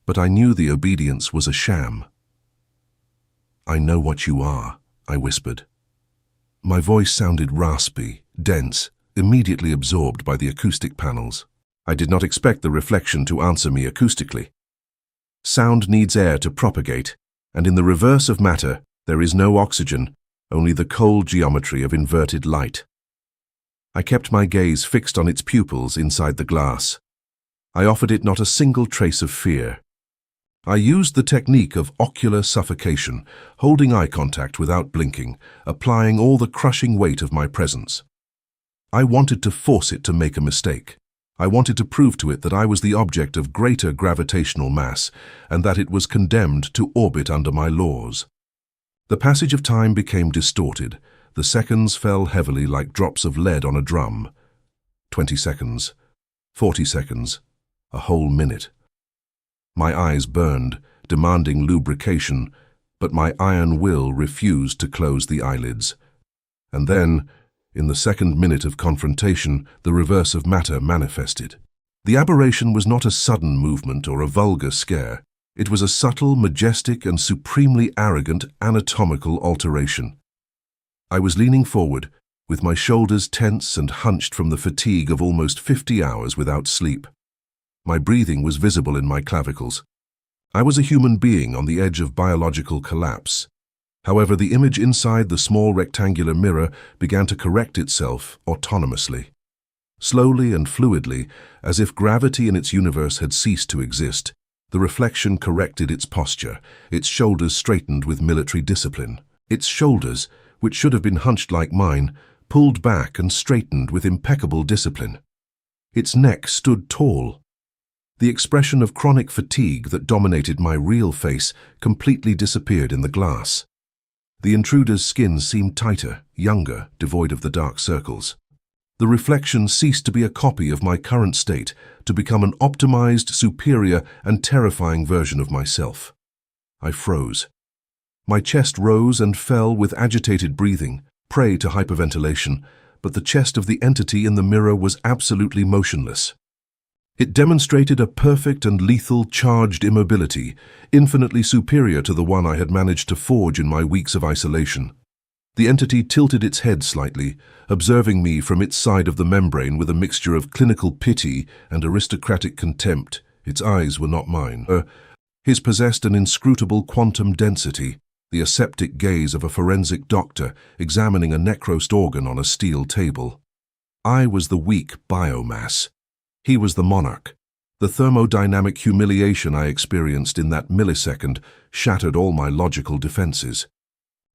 But I knew the obedience was a sham. "I know what you are," I whispered. My voice sounded raspy, dense, immediately absorbed by the acoustic panels. I did not expect the reflection to answer me acoustically. Sound needs air to propagate, and in the reverse of matter, there is no oxygen, only the cold geometry of inverted light. I kept my gaze fixed on its pupils inside the glass. I offered it not a single trace of fear. I used the technique of ocular suffocation, holding eye contact without blinking, applying all the crushing weight of my presence. I wanted to force it to make a mistake. I wanted to prove to it that I was the object of greater gravitational mass and that it was condemned to orbit under my laws. The passage of time became distorted. The seconds fell heavily like drops of lead on a drum. 20 seconds, 40 seconds, a whole minute. My eyes burned, demanding lubrication, but my iron will refused to close the eyelids. And then, in the second minute of confrontation, the reverse of matter manifested. The aberration was not a sudden movement or a vulgar scare. It was a subtle, majestic, and supremely arrogant anatomical alteration. I was leaning forward, with my shoulders tense and hunched from the fatigue of almost 50 hours without sleep. My breathing was visible in my clavicles. I was a human being on the edge of biological collapse. However, the image inside the small rectangular mirror began to correct itself autonomously. Slowly and fluidly, as if gravity in its universe had ceased to exist, the reflection corrected its posture, its shoulders straightened with military discipline. Its shoulders, which should have been hunched like mine, pulled back and straightened with impeccable discipline. Its neck stood tall. The expression of chronic fatigue that dominated my real face completely disappeared in the glass. The intruder's skin seemed tighter, younger, devoid of the dark circles. The reflection ceased to be a copy of my current state to become an optimized, superior, and terrifying version of myself. I froze. My chest rose and fell with agitated breathing, prey to hyperventilation, but the chest of the entity in the mirror was absolutely motionless. It demonstrated a perfect and lethal charged immobility, infinitely superior to the one I had managed to forge in my weeks of isolation. The entity tilted its head slightly, observing me from its side of the membrane with a mixture of clinical pity and aristocratic contempt. Its eyes were not mine. His possessed an inscrutable quantum density, the aseptic gaze of a forensic doctor examining a necrosed organ on a steel table. I was the weak biomass. He was the monarch. The thermodynamic humiliation I experienced in that millisecond shattered all my logical defenses.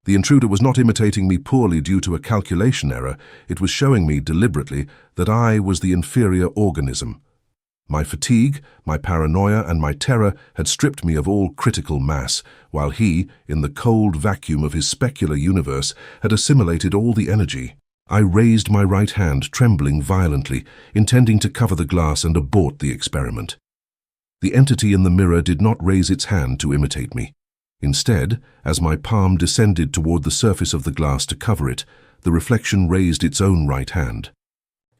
The intruder was not imitating me poorly due to a calculation error. It was showing me deliberately that I was the inferior organism. My fatigue, my paranoia, and my terror had stripped me of all critical mass, while he, in the cold vacuum of his specular universe, had assimilated all the energy. I raised my right hand, trembling violently, intending to cover the glass and abort the experiment. The entity in the mirror did not raise its hand to imitate me. Instead, as my palm descended toward the surface of the glass to cover it, the reflection raised its own right hand.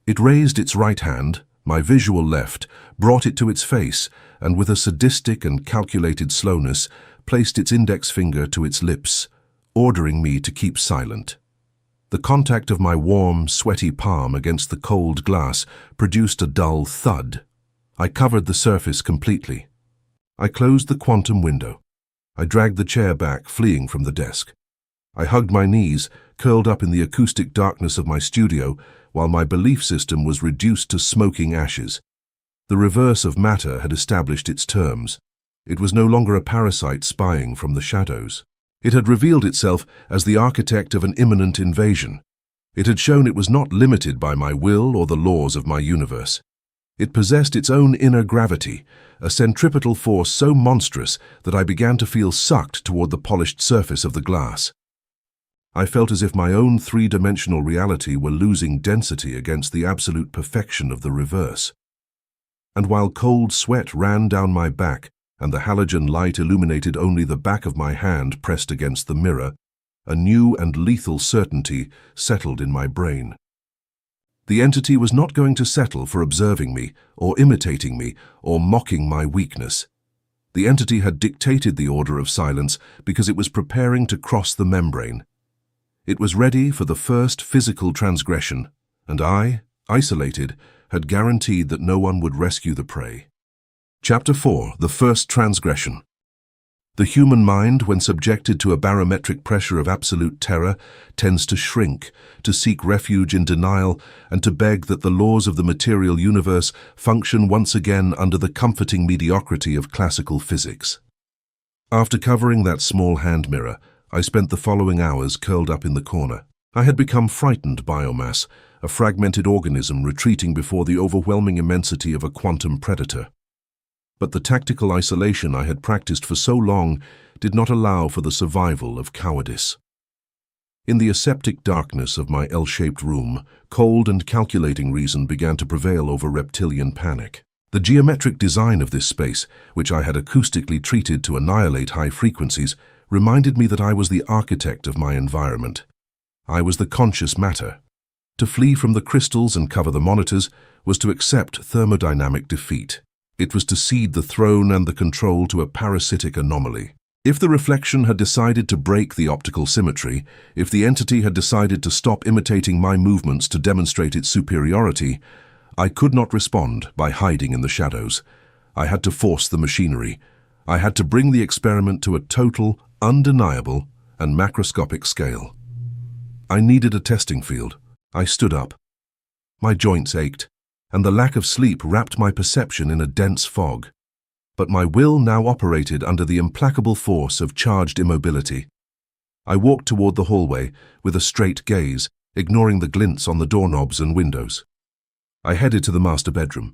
It raised its right hand, My visual left brought it to its face and with a sadistic and calculated slowness placed its index finger to its lips, ordering me to keep silent. The contact of my warm, sweaty palm against the cold glass produced a dull thud. I covered the surface completely. I closed the quantum window. I dragged the chair back, fleeing from the desk. I hugged my knees, curled up in the acoustic darkness of my studio, while my belief system was reduced to smoking ashes. The reverse of matter had established its terms. It was no longer a parasite spying from the shadows. It had revealed itself as the architect of an imminent invasion. It had shown it was not limited by my will or the laws of my universe. It possessed its own inner gravity, a centripetal force so monstrous that I began to feel sucked toward the polished surface of the glass. I felt as if my own three-dimensional reality were losing density against the absolute perfection of the reverse. And while cold sweat ran down my back and the halogen light illuminated only the back of my hand pressed against the mirror, a new and lethal certainty settled in my brain. The entity was not going to settle for observing me, or imitating me, or mocking my weakness. The entity had dictated the order of silence because it was preparing to cross the membrane. It was ready for the first physical transgression, and I, isolated, had guaranteed that no one would rescue the prey. Chapter 4. The First Transgression. The human mind, when subjected to a barometric pressure of absolute terror, tends to shrink, to seek refuge in denial, and to beg that the laws of the material universe function once again under the comforting mediocrity of classical physics. After covering that small hand mirror, I spent the following hours curled up in the corner. I had become frightened biomass, a fragmented organism retreating before the overwhelming immensity of a quantum predator. But the tactical isolation I had practiced for so long did not allow for the survival of cowardice. In the aseptic darkness of my L-shaped room, cold and calculating reason began to prevail over reptilian panic. The geometric design of this space, which I had acoustically treated to annihilate high frequencies, reminded me that I was the architect of my environment. I was the conscious matter. To flee from the crystals and cover the monitors was to accept thermodynamic defeat. It was to cede the throne and the control to a parasitic anomaly. If the reflection had decided to break the optical symmetry, if the entity had decided to stop imitating my movements to demonstrate its superiority, I could not respond by hiding in the shadows. I had to force the machinery. I had to bring the experiment to a total, undeniable, and macroscopic scale. I needed a testing field. I stood up. My joints ached, and the lack of sleep wrapped my perception in a dense fog. But my will now operated under the implacable force of charged immobility. I walked toward the hallway with a straight gaze, ignoring the glints on the doorknobs and windows. I headed to the master bedroom.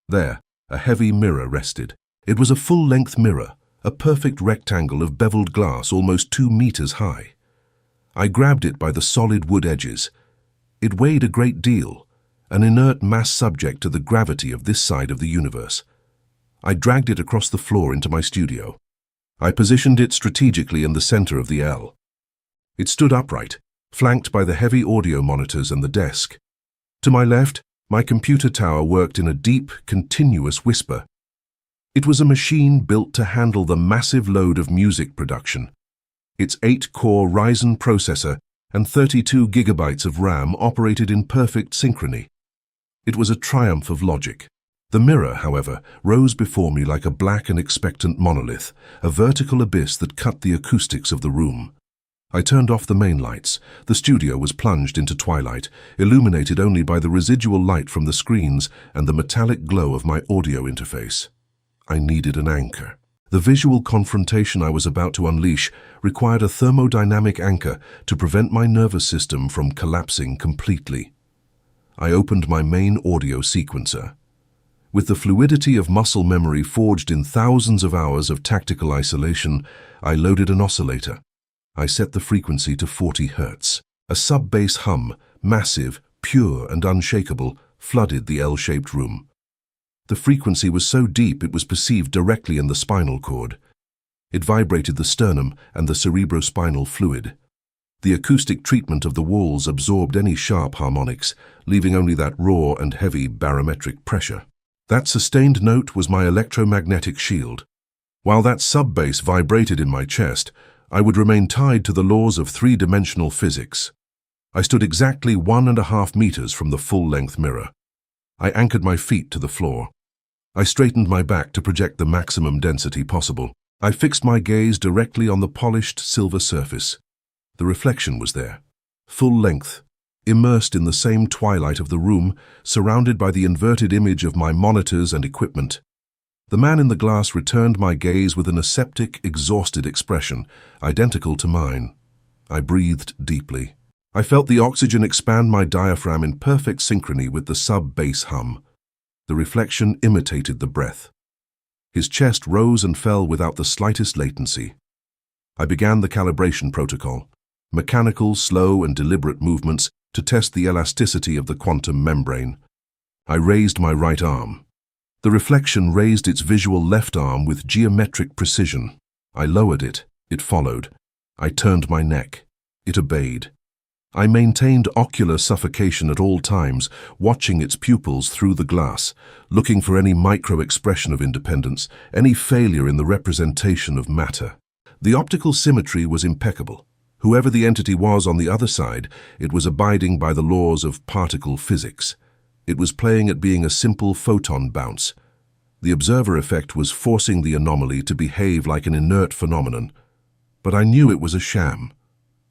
There, a heavy mirror rested. It was a full-length mirror, a perfect rectangle of beveled glass almost 2 meters high. I grabbed it by the solid wood edges. It weighed a great deal, an inert mass subject to the gravity of this side of the universe. I dragged it across the floor into my studio. I positioned it strategically in the center of the L. It stood upright, flanked by the heavy audio monitors and the desk. To my left, my computer tower worked in a deep, continuous whisper. It was a machine built to handle the massive load of music production. Its 8-core Ryzen processor and 32 gigabytes of RAM operated in perfect synchrony. It was a triumph of logic. The mirror, however, rose before me like a black and expectant monolith, a vertical abyss that cut the acoustics of the room. I turned off the main lights. The studio was plunged into twilight, illuminated only by the residual light from the screens and the metallic glow of my audio interface. I needed an anchor. The visual confrontation I was about to unleash required a thermodynamic anchor to prevent my nervous system from collapsing completely. I opened my main audio sequencer. With the fluidity of muscle memory forged in thousands of hours of tactical isolation, I loaded an oscillator. I set the frequency to 40 Hz. A sub-bass hum, massive, pure and unshakable, flooded the L-shaped room. The frequency was so deep it was perceived directly in the spinal cord. It vibrated the sternum and the cerebrospinal fluid. The acoustic treatment of the walls absorbed any sharp harmonics, leaving only that raw and heavy barometric pressure. That sustained note was my electromagnetic shield. While that sub-bass vibrated in my chest, I would remain tied to the laws of three-dimensional physics. I stood exactly 1.5 meters from the full-length mirror. I anchored my feet to the floor. I straightened my back to project the maximum density possible. I fixed my gaze directly on the polished silver surface. The reflection was there, full length, immersed in the same twilight of the room, surrounded by the inverted image of my monitors and equipment. The man in the glass returned my gaze with an aseptic, exhausted expression, identical to mine. I breathed deeply. I felt the oxygen expand my diaphragm in perfect synchrony with the sub-bass hum. The reflection imitated the breath. His chest rose and fell without the slightest latency. I began the calibration protocol, mechanical, slow and deliberate movements to test the elasticity of the quantum membrane. I raised my right arm. The reflection raised its visual left arm with geometric precision. I lowered it. It followed. I turned my neck. It obeyed. I maintained ocular suffocation at all times, watching its pupils through the glass, looking for any micro-expression of independence, any failure in the representation of matter. The optical symmetry was impeccable. Whoever the entity was on the other side, it was abiding by the laws of particle physics. It was playing at being a simple photon bounce. The observer effect was forcing the anomaly to behave like an inert phenomenon. But I knew it was a sham.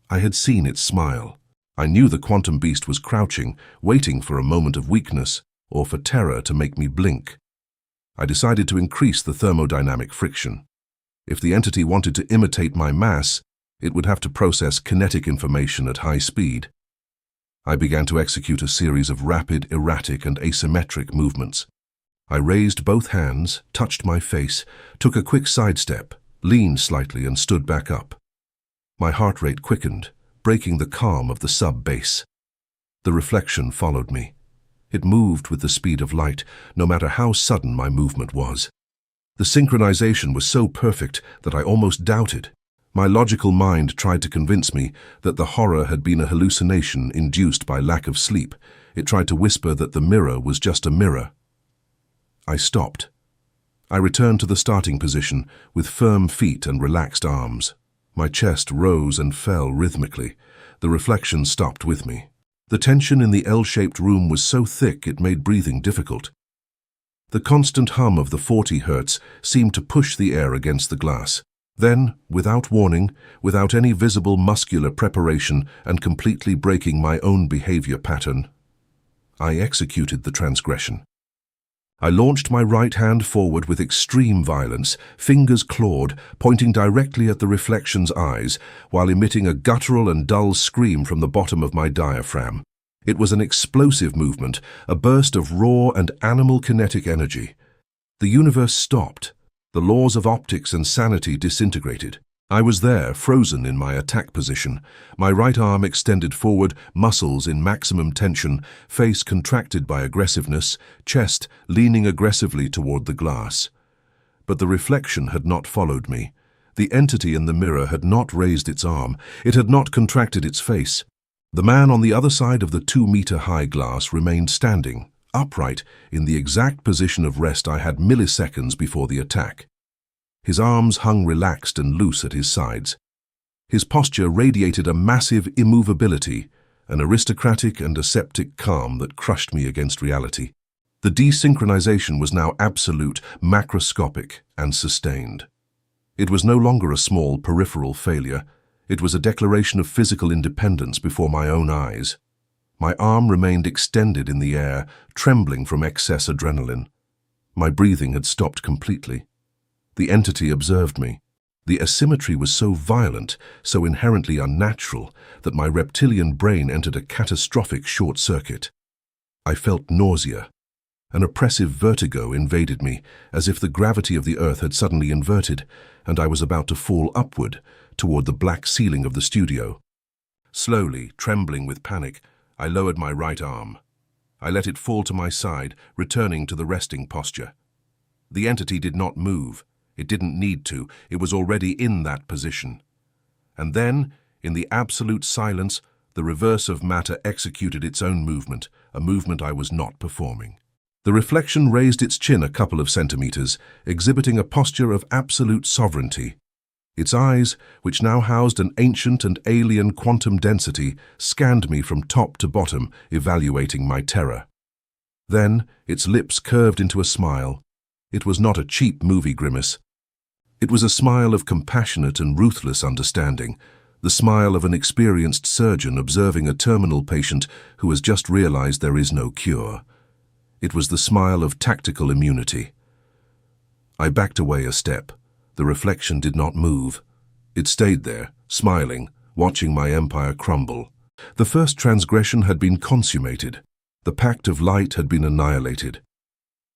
I had seen it smile. I knew the quantum beast was crouching, waiting for a moment of weakness or for terror to make me blink. I decided to increase the thermodynamic friction. If the entity wanted to imitate my mass, it would have to process kinetic information at high speed. I began to execute a series of rapid, erratic, and asymmetric movements. I raised both hands, touched my face, took a quick sidestep, leaned slightly, and stood back up. My heart rate quickened, breaking the calm of the sub-bass. The reflection followed me. It moved with the speed of light, no matter how sudden my movement was. The synchronization was so perfect that I almost doubted. My logical mind tried to convince me that the horror had been a hallucination induced by lack of sleep. It tried to whisper that the mirror was just a mirror. I stopped. I returned to the starting position with firm feet and relaxed arms. My chest rose and fell rhythmically. The reflection stopped with me. The tension in the L-shaped room was so thick it made breathing difficult. The constant hum of the 40 hertz seemed to push the air against the glass. Then, without warning, without any visible muscular preparation and completely breaking my own behavior pattern, I executed the transgression. I launched my right hand forward with extreme violence, fingers clawed, pointing directly at the reflection's eyes, while emitting a guttural and dull scream from the bottom of my diaphragm. It was an explosive movement, a burst of raw and animal kinetic energy. The universe stopped. The laws of optics and sanity disintegrated. I was there, frozen in my attack position, my right arm extended forward, muscles in maximum tension, face contracted by aggressiveness, chest leaning aggressively toward the glass. But the reflection had not followed me. The entity in the mirror had not raised its arm. It had not contracted its face. The man on the other side of the 2-meter-high glass remained standing, upright, in the exact position of rest I had milliseconds before the attack. His arms hung relaxed and loose at his sides. His posture radiated a massive immovability, an aristocratic and aseptic calm that crushed me against reality. The desynchronization was now absolute, macroscopic, and sustained. It was no longer a small peripheral failure. It was a declaration of physical independence before my own eyes. My arm remained extended in the air, trembling from excess adrenaline. My breathing had stopped completely. The entity observed me. The asymmetry was so violent, so inherently unnatural, that my reptilian brain entered a catastrophic short circuit. I felt nausea. An oppressive vertigo invaded me, as if the gravity of the earth had suddenly inverted, and I was about to fall upward, toward the black ceiling of the studio. Slowly, trembling with panic, I lowered my right arm. I let it fall to my side, returning to the resting posture. The entity did not move. It didn't need to. It was already in that position. And then, In the absolute silence, the reverse of matter executed its own movement, a movement I was not performing. The reflection raised its chin a couple of centimeters, exhibiting a posture of absolute sovereignty. Its eyes, which now housed an ancient and alien quantum density, scanned me from top to bottom, evaluating my terror. Then, its lips curved into a smile. It was not a cheap movie grimace. It was a smile of compassionate and ruthless understanding, the smile of an experienced surgeon observing a terminal patient who has just realized there is no cure. It was the smile of tactical immunity. I backed away a step. The reflection did not move. It stayed there, smiling, watching my empire crumble. The first transgression had been consummated. The pact of light had been annihilated.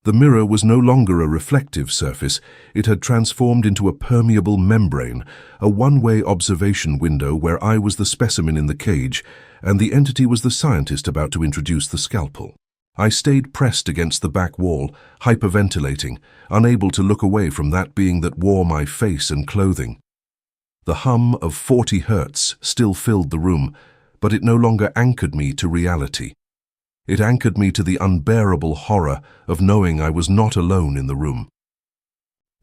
The mirror was no longer a reflective surface. It had transformed into a permeable membrane, a one-way observation window where I was the specimen in the cage, and the entity was the scientist about to introduce the scalpel. I stayed pressed against the back wall, hyperventilating, unable to look away from that being that wore my face and clothing. The hum of 40 hertz still filled the room, but it no longer anchored me to reality. It anchored me to the unbearable horror of knowing I was not alone in the room.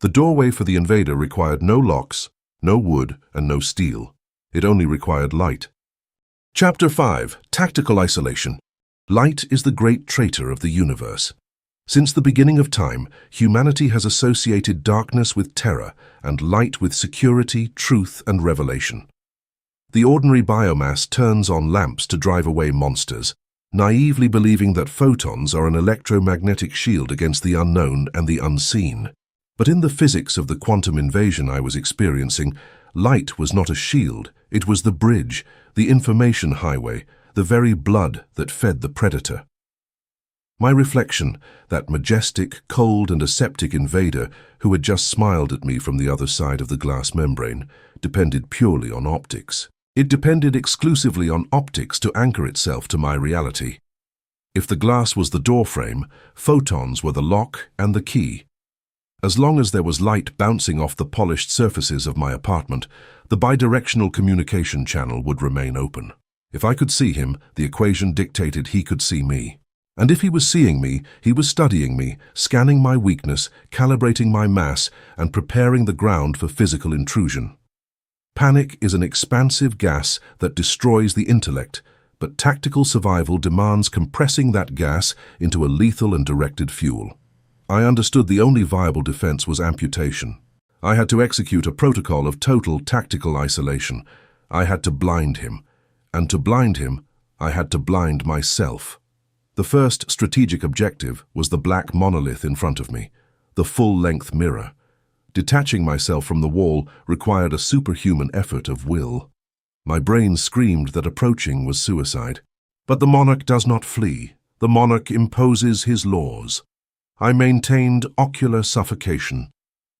The doorway for the invader required no locks, no wood, and no steel. It only required light. Chapter 5. Tactical Isolation. Light is the great traitor of the universe. Since the beginning of time, humanity has associated darkness with terror and light with security, truth, and revelation. The ordinary biomass turns on lamps to drive away monsters, naively believing that photons are an electromagnetic shield against the unknown and the unseen. But in the physics of the quantum invasion I was experiencing, light was not a shield, it was the bridge, the information highway, the very blood that fed the predator. My reflection, that majestic, cold and aseptic invader who had just smiled at me from the other side of the glass membrane, depended purely on optics. It depended exclusively on optics to anchor itself to my reality. If the glass was the doorframe, photons were the lock and the key. As long as there was light bouncing off the polished surfaces of my apartment, the bidirectional communication channel would remain open. If I could see him, the equation dictated he could see me. And if he was seeing me, he was studying me, scanning my weakness, calibrating my mass, and preparing the ground for physical intrusion. Panic is an expansive gas that destroys the intellect, but tactical survival demands compressing that gas into a lethal and directed fuel. I understood the only viable defense was amputation. I had to execute a protocol of total tactical isolation. I had to blind him. And to blind him, I had to blind myself. The first strategic objective was the black monolith in front of me, the full-length mirror. Detaching myself from the wall required a superhuman effort of will. My brain screamed that approaching was suicide. But the monarch does not flee. The monarch imposes his laws. I maintained ocular suffocation.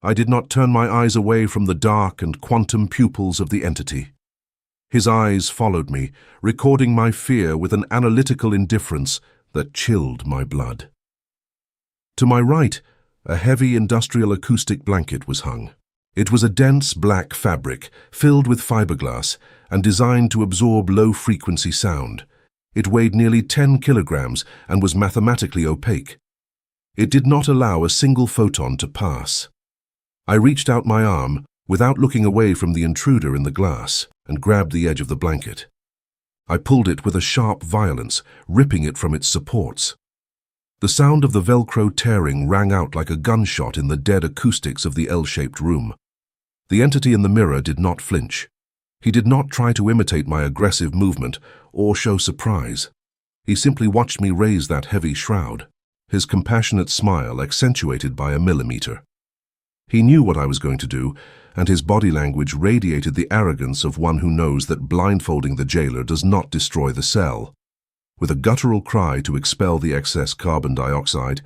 I did not turn my eyes away from the dark and quantum pupils of the entity. His eyes followed me, recording my fear with an analytical indifference that chilled my blood. To my right, a heavy industrial acoustic blanket was hung. It was a dense black fabric, filled with fiberglass, and designed to absorb low-frequency sound. It weighed nearly 10 kilograms and was mathematically opaque. It did not allow a single photon to pass. I reached out my arm, without looking away from the intruder in the glass, and grabbed the edge of the blanket. I pulled it with a sharp violence, ripping it from its supports. The sound of the Velcro tearing rang out like a gunshot in the dead acoustics of the L-shaped room. The entity in the mirror did not flinch. He did not try to imitate my aggressive movement or show surprise. He simply watched me raise that heavy shroud, his compassionate smile accentuated by a millimeter. He knew what I was going to do, and his body language radiated the arrogance of one who knows that blindfolding the jailer does not destroy the cell. With a guttural cry to expel the excess carbon dioxide,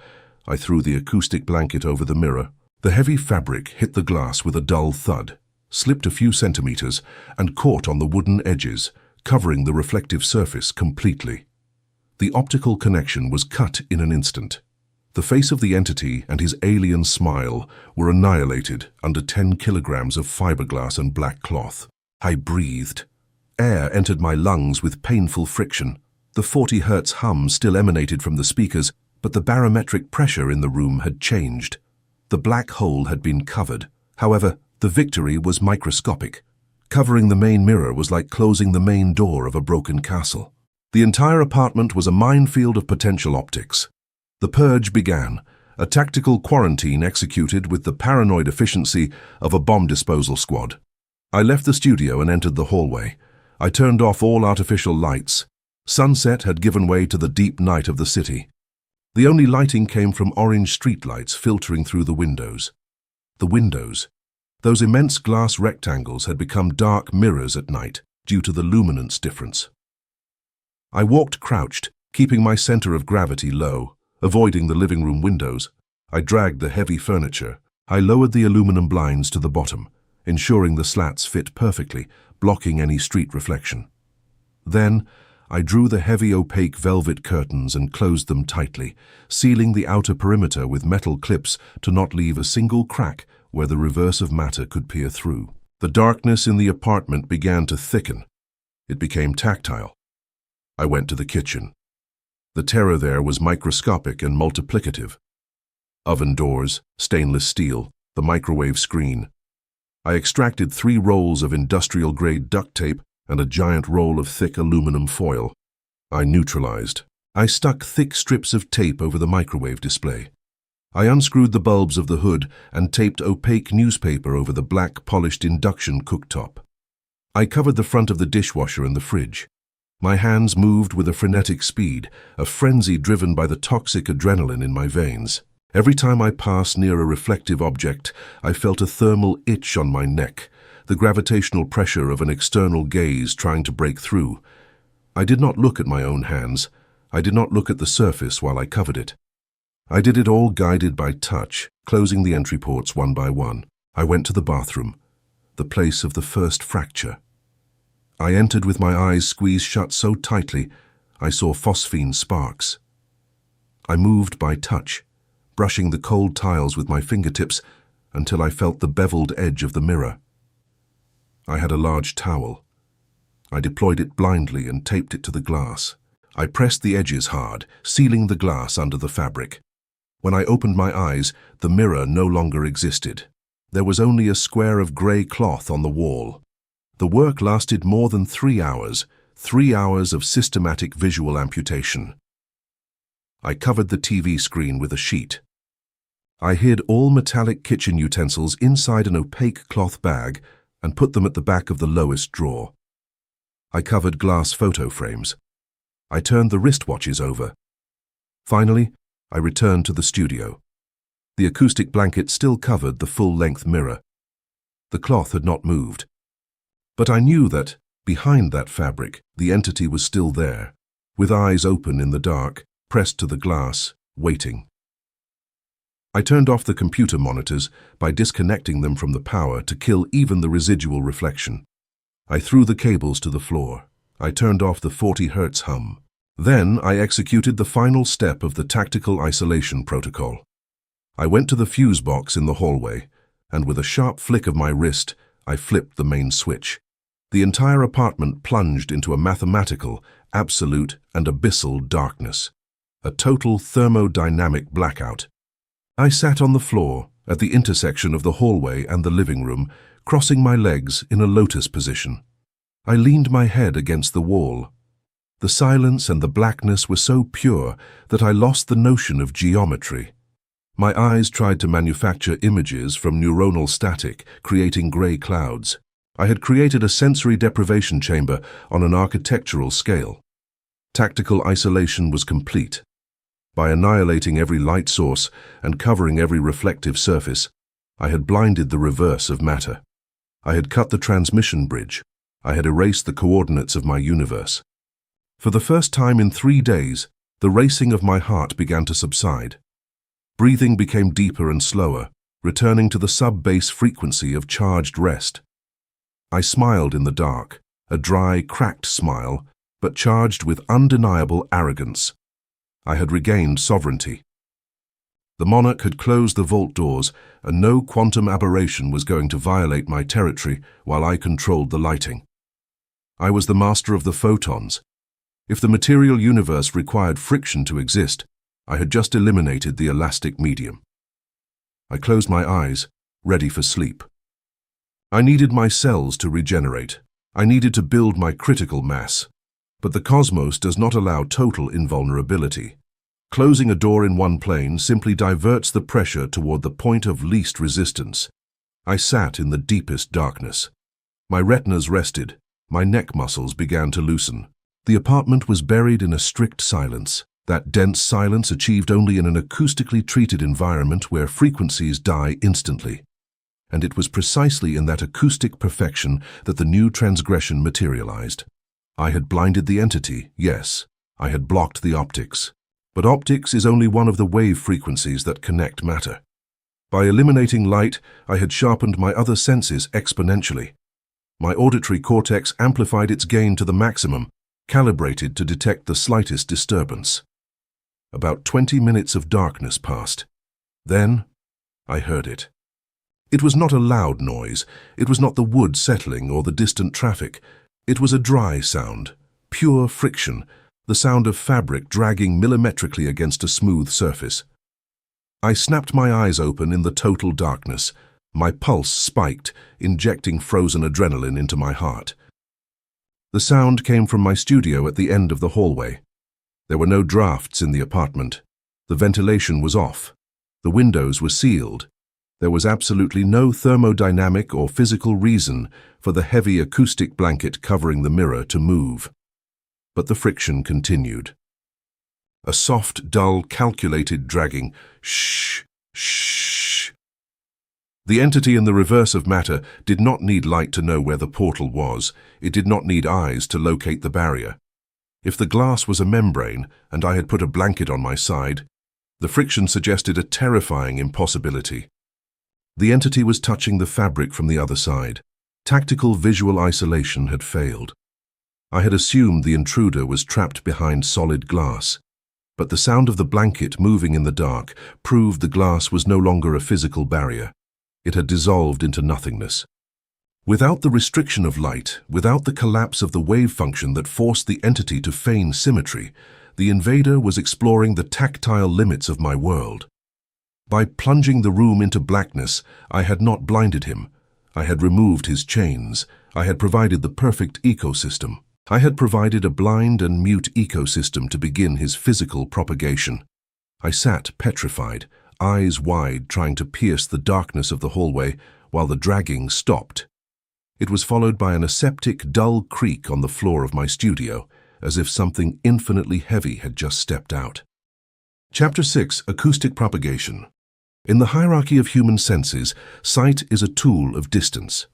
I threw the acoustic blanket over the mirror. The heavy fabric hit the glass with a dull thud, slipped a few centimeters, and caught on the wooden edges, covering the reflective surface completely. The optical connection was cut in an instant. The face of the entity and his alien smile were annihilated under 10 kilograms of fiberglass and black cloth. I breathed. Air entered my lungs with painful friction. The 40 Hz hum still emanated from the speakers, but the barometric pressure in the room had changed. The black hole had been covered. However, the victory was microscopic. Covering the main mirror was like closing the main door of a broken castle. The entire apartment was a minefield of potential optics. The purge began, a tactical quarantine executed with the paranoid efficiency of a bomb disposal squad. I left the studio and entered the hallway. I turned off all artificial lights. Sunset had given way to the deep night of the city. The only lighting came from orange streetlights filtering through the windows. The windows, those immense glass rectangles, had become dark mirrors at night due to the luminance difference. I walked crouched, keeping my center of gravity low, avoiding the living room windows. I dragged the heavy furniture. I lowered the aluminum blinds to the bottom, ensuring the slats fit perfectly, blocking any street reflection. Then, I drew the heavy opaque velvet curtains and closed them tightly, sealing the outer perimeter with metal clips to not leave a single crack where the reverse of matter could peer through. The darkness in the apartment began to thicken. It became tactile. I went to the kitchen. The terror there was microscopic and multiplicative. Oven doors, stainless steel, the microwave screen. I extracted 3 rolls of industrial-grade duct tape and a giant roll of thick aluminum foil. I neutralized. I stuck thick strips of tape over the microwave display. I unscrewed the bulbs of the hood and taped opaque newspaper over the black polished induction cooktop. I covered the front of the dishwasher and the fridge. My hands moved with a frenetic speed, a frenzy driven by the toxic adrenaline in my veins. Every time I passed near a reflective object, I felt a thermal itch on my neck, the gravitational pressure of an external gaze trying to break through. I did not look at my own hands. I did not look at the surface while I covered it. I did it all guided by touch, closing the entry ports one by one. I went to the bathroom, the place of the first fracture. I entered with my eyes squeezed shut so tightly, I saw phosphine sparks. I moved by touch, brushing the cold tiles with my fingertips until I felt the beveled edge of the mirror. I had a large towel. I deployed it blindly and taped it to the glass. I pressed the edges hard, sealing the glass under the fabric. When I opened my eyes, the mirror no longer existed. There was only a square of grey cloth on the wall. The work lasted more than 3 hours, 3 hours of systematic visual amputation. I covered the TV screen with a sheet. I hid all metallic kitchen utensils inside an opaque cloth bag and put them at the back of the lowest drawer. I covered glass photo frames. I turned the wristwatches over. Finally, I returned to the studio. The acoustic blanket still covered the full-length mirror. The cloth had not moved. But I knew that, behind that fabric, the entity was still there, with eyes open in the dark, pressed to the glass, waiting. I turned off the computer monitors by disconnecting them from the power to kill even the residual reflection. I threw the cables to the floor. I turned off the 40 Hz hum. Then I executed the final step of the tactical isolation protocol. I went to the fuse box in the hallway, and with a sharp flick of my wrist, I flipped the main switch. The entire apartment plunged into a mathematical, absolute, and abyssal darkness. A total thermodynamic blackout. I sat on the floor, at the intersection of the hallway and the living room, crossing my legs in a lotus position. I leaned my head against the wall. The silence and the blackness were so pure that I lost the notion of geometry. My eyes tried to manufacture images from neuronal static, creating grey clouds. I had created a sensory deprivation chamber on an architectural scale. Tactical isolation was complete. By annihilating every light source and covering every reflective surface, I had blinded the reverse of matter. I had cut the transmission bridge. I had erased the coordinates of my universe. For the first time in 3 days, the racing of my heart began to subside. Breathing became deeper and slower, returning to the sub-bass frequency of charged rest. I smiled in the dark, a dry, cracked smile, but charged with undeniable arrogance. I had regained sovereignty. The monarch had closed the vault doors, and no quantum aberration was going to violate my territory while I controlled the lighting. I was the master of the photons. If the material universe required friction to exist, I had just eliminated the elastic medium. I closed my eyes, ready for sleep. I needed my cells to regenerate. I needed to build my critical mass. But the cosmos does not allow total invulnerability. Closing a door in one plane simply diverts the pressure toward the point of least resistance. I sat in the deepest darkness. My retinas rested. My neck muscles began to loosen. The apartment was buried in a strict silence, that dense silence achieved only in an acoustically treated environment where frequencies die instantly. And it was precisely in that acoustic perfection that the new transgression materialized. I had blinded the entity, yes. I had blocked the optics. But optics is only one of the wave frequencies that connect matter. By eliminating light, I had sharpened my other senses exponentially. My auditory cortex amplified its gain to the maximum, calibrated to detect the slightest disturbance. About 20 minutes of darkness passed. Then, I heard it. It was not a loud noise. It was not the wood settling or the distant traffic. It was a dry sound, pure friction, the sound of fabric dragging millimetrically against a smooth surface. I snapped my eyes open in the total darkness. My pulse spiked, injecting frozen adrenaline into my heart. The sound came from my studio at the end of the hallway. There were no drafts in the apartment. The ventilation was off. The windows were sealed. There was absolutely no thermodynamic or physical reason for the heavy acoustic blanket covering the mirror to move. But the friction continued. A soft, dull, calculated dragging. Shh, shh. The entity in the reverse of matter did not need light to know where the portal was. It did not need eyes to locate the barrier. If the glass was a membrane, and I had put a blanket on my side, the friction suggested a terrifying impossibility. The entity was touching the fabric from the other side. Tactical visual isolation had failed. I had assumed the intruder was trapped behind solid glass, but the sound of the blanket moving in the dark proved the glass was no longer a physical barrier. It had dissolved into nothingness. Without the restriction of light, without the collapse of the wave function that forced the entity to feign symmetry, the invader was exploring the tactile limits of my world. By plunging the room into blackness, I had not blinded him. I had removed his chains. I had provided the perfect ecosystem. I had provided a blind and mute ecosystem to begin his physical propagation. I sat petrified, eyes wide, trying to pierce the darkness of the hallway while the dragging stopped. It was followed by an aseptic, dull creak on the floor of my studio, as if something infinitely heavy had just stepped out. Chapter 6: Acoustic Propagation. In the hierarchy of human senses, sight is a tool of distance.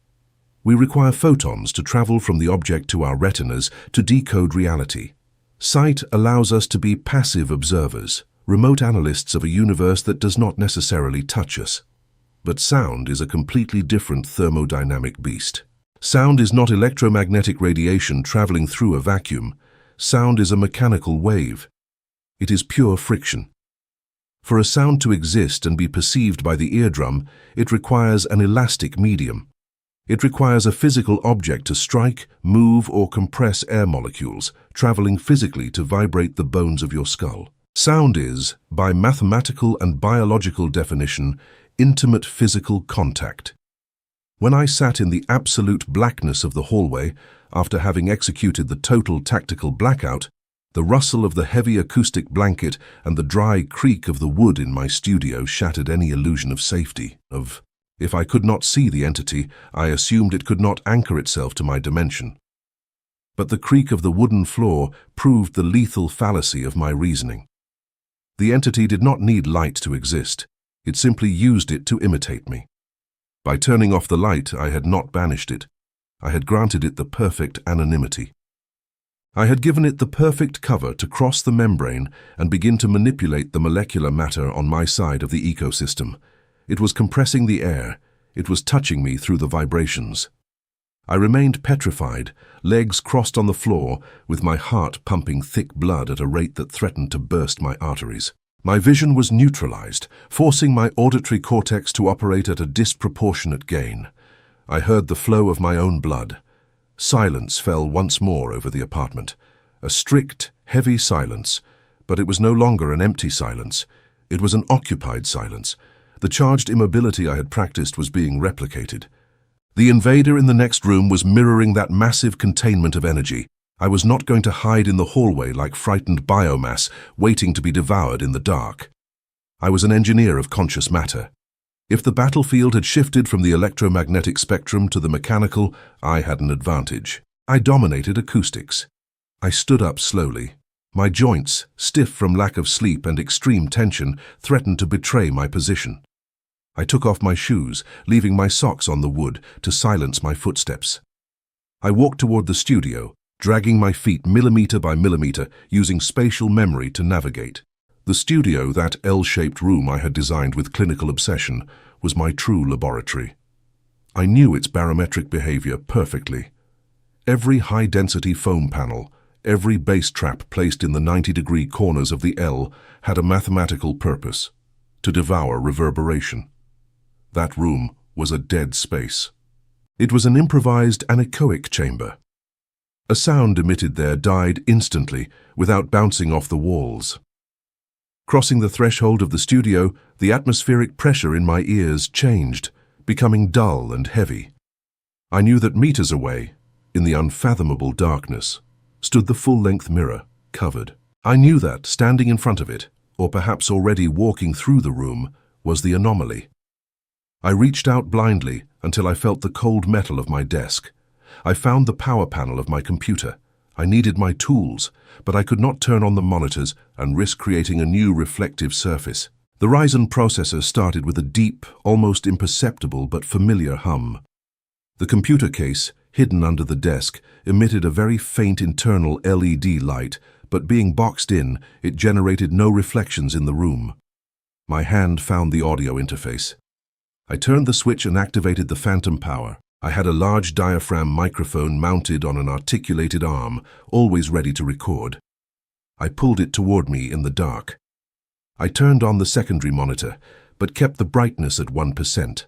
We require photons to travel from the object to our retinas to decode reality. Sight allows us to be passive observers, remote analysts of a universe that does not necessarily touch us. But sound is a completely different thermodynamic beast. Sound is not electromagnetic radiation traveling through a vacuum. Sound is a mechanical wave. It is pure friction. For a sound to exist and be perceived by the eardrum, it requires an elastic medium. It requires a physical object to strike, move, or compress air molecules, traveling physically to vibrate the bones of your skull. Sound is, by mathematical and biological definition, intimate physical contact. When I sat in the absolute blackness of the hallway, after having executed the total tactical blackout, the rustle of the heavy acoustic blanket and the dry creak of the wood in my studio shattered any illusion of safety, if I could not see the entity, I assumed it could not anchor itself to my dimension. But the creak of the wooden floor proved the lethal fallacy of my reasoning. The entity did not need light to exist. It simply used it to imitate me. By turning off the light, I had not banished it. I had granted it the perfect anonymity. I had given it the perfect cover to cross the membrane and begin to manipulate the molecular matter on my side of the ecosystem. It was compressing the air. It was touching me through the vibrations. I remained petrified, legs crossed on the floor, with my heart pumping thick blood at a rate that threatened to burst my arteries. My vision was neutralized, forcing my auditory cortex to operate at a disproportionate gain. I heard the flow of my own blood. Silence fell once more over the apartment. A strict, heavy silence, but it was no longer an empty silence. It was an occupied silence. The charged immobility I had practiced was being replicated. The invader in the next room was mirroring that massive containment of energy. I was not going to hide in the hallway like frightened biomass, waiting to be devoured in the dark. I was an engineer of conscious matter. If the battlefield had shifted from the electromagnetic spectrum to the mechanical, I had an advantage. I dominated acoustics. I stood up slowly. My joints, stiff from lack of sleep and extreme tension, threatened to betray my position. I took off my shoes, leaving my socks on the wood to silence my footsteps. I walked toward the studio, dragging my feet millimeter by millimeter, using spatial memory to navigate. The studio, that L-shaped room I had designed with clinical obsession, was my true laboratory. I knew its barometric behavior perfectly. Every high-density foam panel, every bass trap placed in the 90-degree corners of the L had a mathematical purpose: to devour reverberation. That room was a dead space. It was an improvised anechoic chamber. A sound emitted there died instantly, without bouncing off the walls. Crossing the threshold of the studio, the atmospheric pressure in my ears changed, becoming dull and heavy. I knew that meters away, in the unfathomable darkness, stood the full-length mirror, covered. I knew that, standing in front of it, or perhaps already walking through the room, was the anomaly. I reached out blindly until I felt the cold metal of my desk. I found the power panel of my computer. I needed my tools, but I could not turn on the monitors and risk creating a new reflective surface. The Ryzen processor started with a deep, almost imperceptible but familiar hum. The computer case, hidden under the desk, emitted a very faint internal LED light, but being boxed in, it generated no reflections in the room. My hand found the audio interface. I turned the switch and activated the phantom power. I had a large diaphragm microphone mounted on an articulated arm, always ready to record. I pulled it toward me in the dark. I turned on the secondary monitor, but kept the brightness at 1%.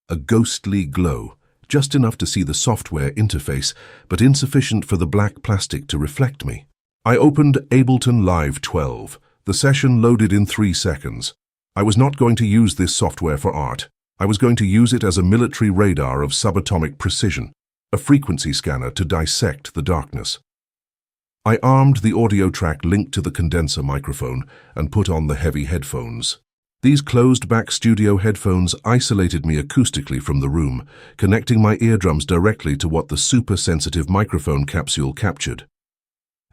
A ghostly glow, just enough to see the software interface, but insufficient for the black plastic to reflect me. I opened Ableton Live 12. The session loaded in 3 seconds. I was not going to use this software for art. I was going to use it as a military radar of subatomic precision, a frequency scanner to dissect the darkness. I armed the audio track linked to the condenser microphone and put on the heavy headphones. These closed-back studio headphones isolated me acoustically from the room, connecting my eardrums directly to what the super-sensitive microphone capsule captured.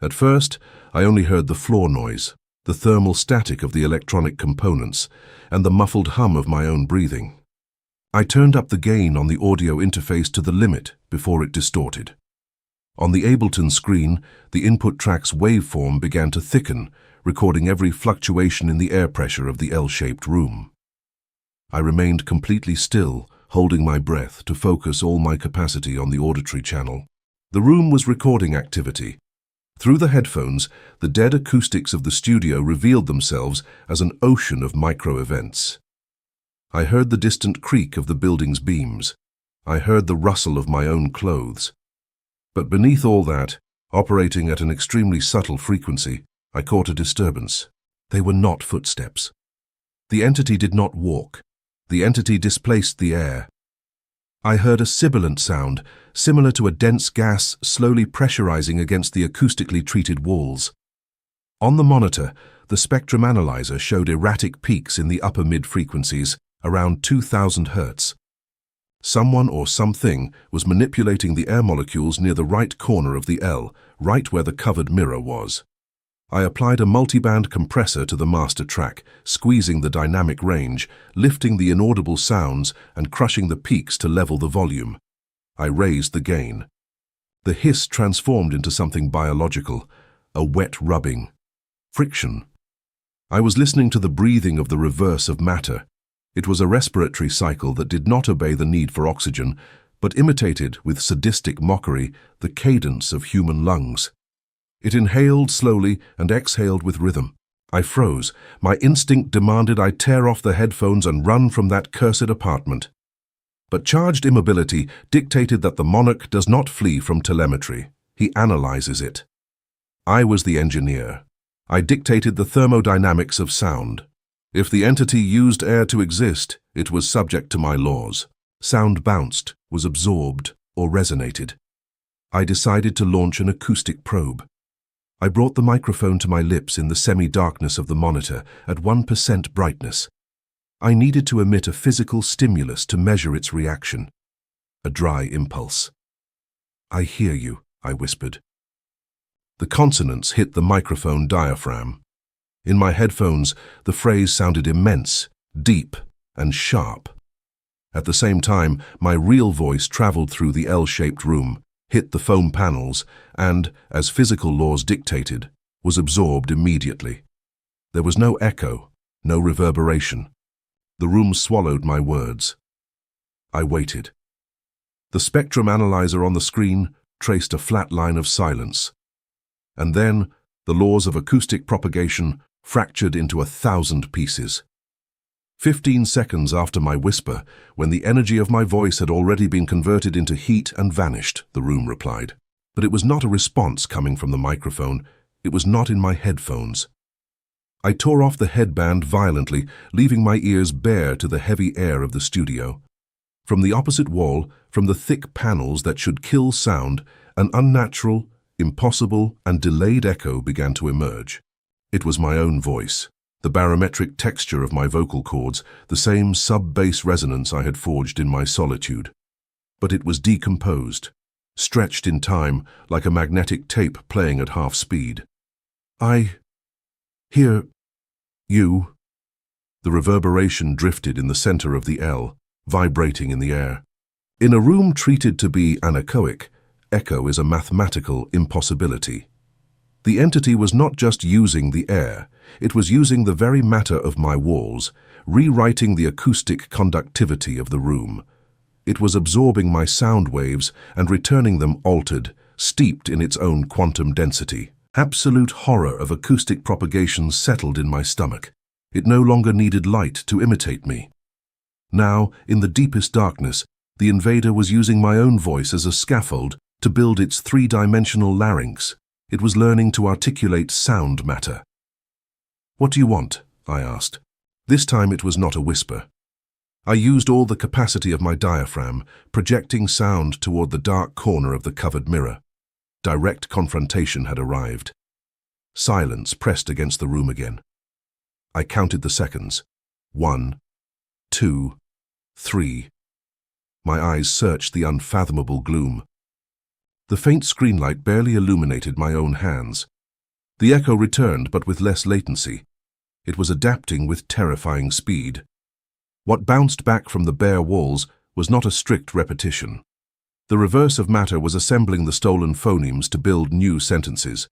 At first, I only heard the FLAW noise, the thermal static of the electronic components, and the muffled hum of my own breathing. I turned up the gain on the audio interface to the limit before it distorted. On the Ableton screen, the input track's waveform began to thicken, recording every fluctuation in the air pressure of the L-shaped room. I remained completely still, holding my breath to focus all my capacity on the auditory channel. The room was recording activity. Through the headphones, the dead acoustics of the studio revealed themselves as an ocean of micro-events. I heard the distant creak of the building's beams. I heard the rustle of my own clothes. But beneath all that, operating at an extremely subtle frequency, I caught a disturbance. They were not footsteps. The entity did not walk. The entity displaced the air. I heard a sibilant sound, similar to a dense gas slowly pressurizing against the acoustically treated walls. On the monitor, the spectrum analyzer showed erratic peaks in the upper mid-frequencies, around 2000 Hz. Someone or something was manipulating the air molecules near the right corner of the L, right where the covered mirror was. I applied a multiband compressor to the master track, squeezing the dynamic range, lifting the inaudible sounds and crushing the peaks to level the volume. I raised the gain. The hiss transformed into something biological, a wet rubbing. Friction. I was listening to the breathing of the reverse of matter. It was a respiratory cycle that did not obey the need for oxygen, but imitated, with sadistic mockery, the cadence of human lungs. It inhaled slowly and exhaled with rhythm. I froze. My instinct demanded I tear off the headphones and run from that cursed apartment. But charged immobility dictated that the monarch does not flee from telemetry. He analyzes it. I was the engineer. I dictated the thermodynamics of sound. If the entity used air to exist, it was subject to my laws. Sound bounced, was absorbed, or resonated. I decided to launch an acoustic probe. I brought the microphone to my lips in the semi-darkness of the monitor at 1% brightness. I needed to emit a physical stimulus to measure its reaction. A dry impulse. "I hear you," I whispered. The consonants hit the microphone diaphragm. In my headphones, the phrase sounded immense, deep, and sharp. At the same time, my real voice traveled through the L-shaped room, hit the foam panels, and, as physical laws dictated, was absorbed immediately. There was no echo, no reverberation. The room swallowed my words. I waited. The spectrum analyzer on the screen traced a flat line of silence. And then, the laws of acoustic propagation fractured into 1,000 pieces. 15 seconds after my whisper, when the energy of my voice had already been converted into heat and vanished, the room replied. But it was not a response coming from the microphone. It was not in my headphones. I tore off the headband violently, leaving my ears bare to the heavy air of the studio. From the opposite wall, from the thick panels that should kill sound, an unnatural, impossible, and delayed echo began to emerge. It was my own voice. The barometric texture of my vocal cords, the same sub-bass resonance I had forged in my solitude. But it was decomposed, stretched in time like a magnetic tape playing at half speed. "I hear you." The reverberation drifted in the center of the L, vibrating in the air. In a room treated to be anechoic, echo is a mathematical impossibility. The entity was not just using the air, it was using the very matter of my walls, rewriting the acoustic conductivity of the room. It was absorbing my sound waves and returning them altered, steeped in its own quantum density. Absolute horror of acoustic propagation settled in my stomach. It no longer needed light to imitate me. Now, in the deepest darkness, the invader was using my own voice as a scaffold to build its three-dimensional larynx. It was learning to articulate sound matter. "What do you want?" I asked. This time it was not a whisper. I used all the capacity of my diaphragm, projecting sound toward the dark corner of the covered mirror. Direct confrontation had arrived. Silence pressed against the room again. I counted the seconds. 1, 2, 3. My eyes searched the unfathomable gloom. The faint screen light barely illuminated my own hands. The echo returned, but with less latency. It was adapting with terrifying speed. What bounced back from the bare walls was not a strict repetition. The reverse of matter was assembling the stolen phonemes to build new sentences.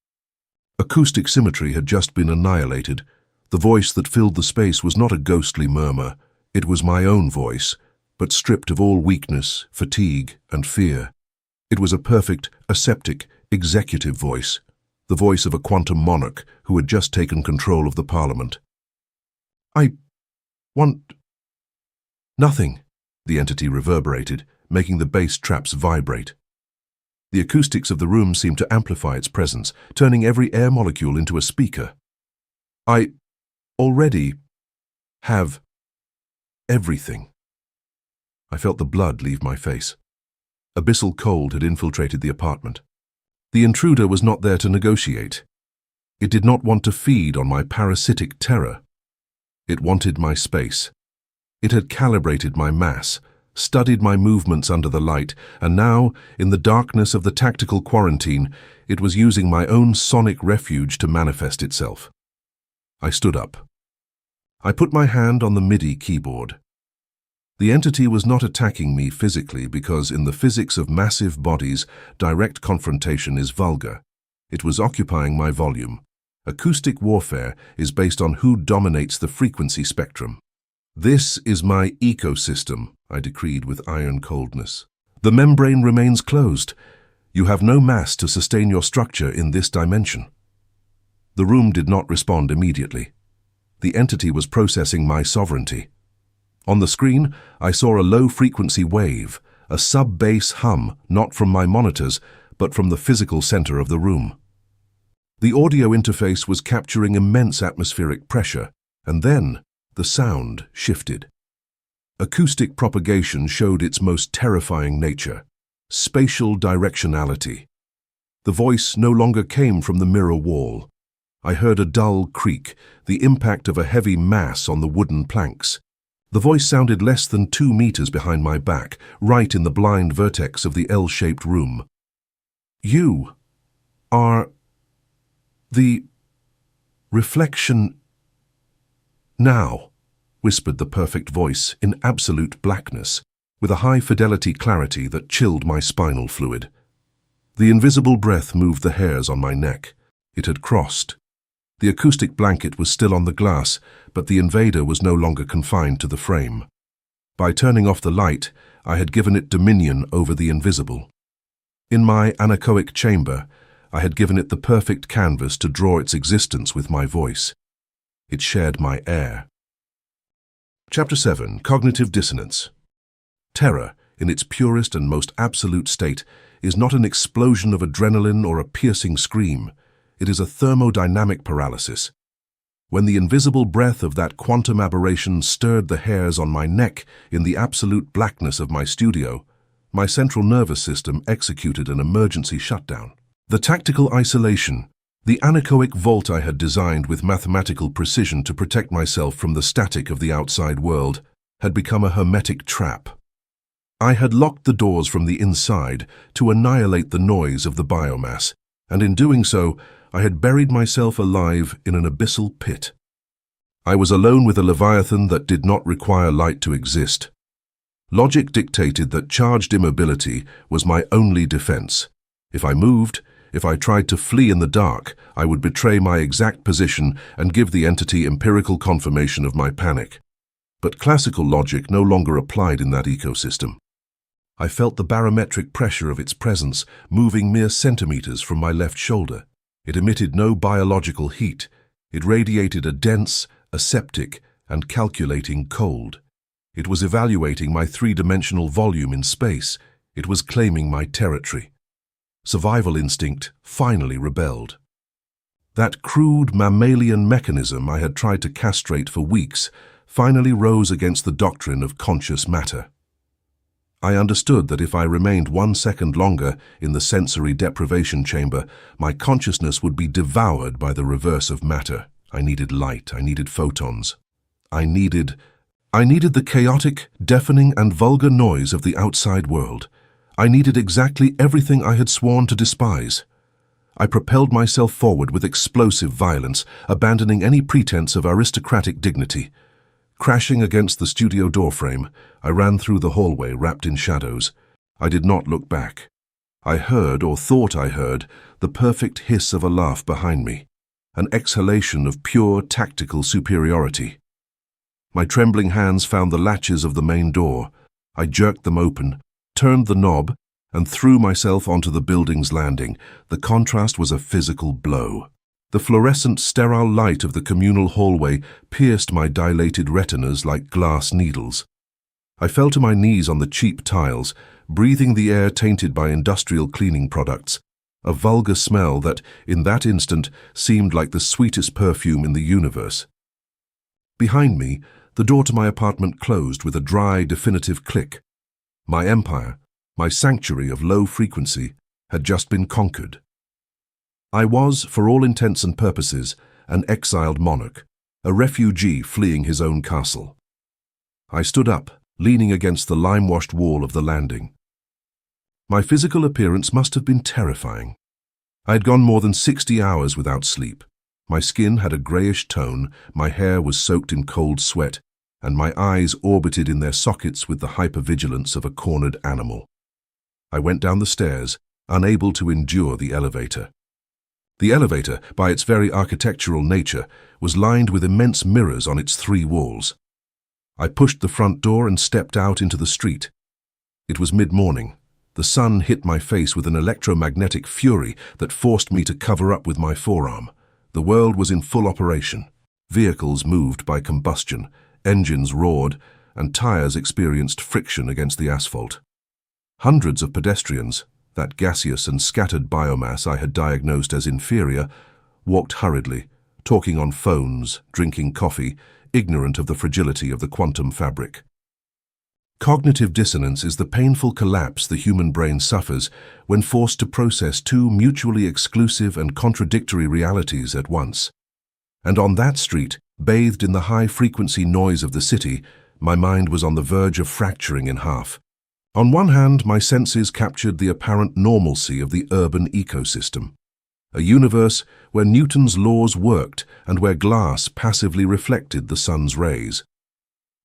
Acoustic symmetry had just been annihilated. The voice that filled the space was not a ghostly murmur. It was my own voice, but stripped of all weakness, fatigue, and fear. It was a perfect, aseptic, executive voice, the voice of a quantum monarch who had just taken control of the parliament. "I want nothing," the entity reverberated, making the bass traps vibrate. The acoustics of the room seemed to amplify its presence, turning every air molecule into a speaker. "I already have everything." I felt the blood leave my face. Abyssal cold had infiltrated the apartment. The intruder was not there to negotiate. It did not want to feed on my parasitic terror. It wanted my space. It had calibrated my mass, studied my movements under the light, and now, in the darkness of the tactical quarantine, it was using my own sonic refuge to manifest itself. I stood up. I put my hand on the MIDI keyboard. The entity was not attacking me physically because in the physics of massive bodies, direct confrontation is vulgar. It was occupying my volume. Acoustic warfare is based on who dominates the frequency spectrum. "This is my ecosystem," I decreed with iron coldness. "The membrane remains closed. You have no mass to sustain your structure in this dimension." The room did not respond immediately. The entity was processing my sovereignty. On the screen, I saw a low-frequency wave, a sub-bass hum, not from my monitors, but from the physical center of the room. The audio interface was capturing immense atmospheric pressure, and then the sound shifted. Acoustic propagation showed its most terrifying nature, spatial directionality. The voice no longer came from the mirror wall. I heard a dull creak, the impact of a heavy mass on the wooden planks. The voice sounded less than 2 meters behind my back, right in the blind vertex of the L-shaped room. "You are the reflection now," whispered the perfect voice in absolute blackness, with a high-fidelity clarity that chilled my spinal fluid. The invisible breath moved the hairs on my neck. It had crossed. The acoustic blanket was still on the glass, but the invader was no longer confined to the frame. By turning off the light, I had given it dominion over the invisible. In my anechoic chamber, I had given it the perfect canvas to draw its existence with my voice. It shared my air. Chapter 7. Cognitive Dissonance. Terror, in its purest and most absolute state, is not an explosion of adrenaline or a piercing scream. It is a thermodynamic paralysis. When the invisible breath of that quantum aberration stirred the hairs on my neck in the absolute blackness of my studio, my central nervous system executed an emergency shutdown. The tactical isolation, the anechoic vault I had designed with mathematical precision to protect myself from the static of the outside world, had become a hermetic trap. I had locked the doors from the inside to annihilate the noise of the biomass, and in doing so, I had buried myself alive in an abyssal pit. I was alone with a leviathan that did not require light to exist. Logic dictated that charged immobility was my only defense. If I moved, if I tried to flee in the dark, I would betray my exact position and give the entity empirical confirmation of my panic. But classical logic no longer applied in that ecosystem. I felt the barometric pressure of its presence moving mere centimeters from my left shoulder. It emitted no biological heat. It radiated a dense, aseptic, and calculating cold. It was evaluating my three-dimensional volume in space. It was claiming my territory. Survival instinct finally rebelled. That crude mammalian mechanism I had tried to castrate for weeks finally rose against the doctrine of conscious matter. I understood that if I remained 1 second longer in the sensory deprivation chamber, my consciousness would be devoured by the reverse of matter. I needed light. I needed photons. I needed the chaotic, deafening, and vulgar noise of the outside world. I needed exactly everything I had sworn to despise. I propelled myself forward with explosive violence, abandoning any pretense of aristocratic dignity. Crashing against the studio doorframe, I ran through the hallway wrapped in shadows. I did not look back. I heard, or thought I heard, the perfect hiss of a laugh behind me, an exhalation of pure tactical superiority. My trembling hands found the latches of the main door. I jerked them open, turned the knob, and threw myself onto the building's landing. The contrast was a physical blow. The fluorescent, sterile light of the communal hallway pierced my dilated retinas like glass needles. I fell to my knees on the cheap tiles, breathing the air tainted by industrial cleaning products, a vulgar smell that, in that instant, seemed like the sweetest perfume in the universe. Behind me, the door to my apartment closed with a dry, definitive click. My empire, my sanctuary of low frequency, had just been conquered. I was, for all intents and purposes, an exiled monarch, a refugee fleeing his own castle. I stood up, leaning against the lime-washed wall of the landing. My physical appearance must have been terrifying. I had gone more than 60 hours without sleep. My skin had a greyish tone, my hair was soaked in cold sweat, and my eyes orbited in their sockets with the hypervigilance of a cornered animal. I went down the stairs, unable to endure the elevator. The elevator, by its very architectural nature, was lined with immense mirrors on its 3 walls. I pushed the front door and stepped out into the street. It was mid-morning. The sun hit my face with an electromagnetic fury that forced me to cover up with my forearm. The world was in full operation. Vehicles moved by combustion, engines roared, and tires experienced friction against the asphalt. Hundreds of pedestrians, that gaseous and scattered biomass I had diagnosed as inferior, walked hurriedly, talking on phones, drinking coffee, ignorant of the fragility of the quantum fabric. Cognitive dissonance is the painful collapse the human brain suffers when forced to process two mutually exclusive and contradictory realities at once. And on that street, bathed in the high-frequency noise of the city, my mind was on the verge of fracturing in half. On one hand, my senses captured the apparent normalcy of the urban ecosystem, a universe where Newton's laws worked and where glass passively reflected the sun's rays.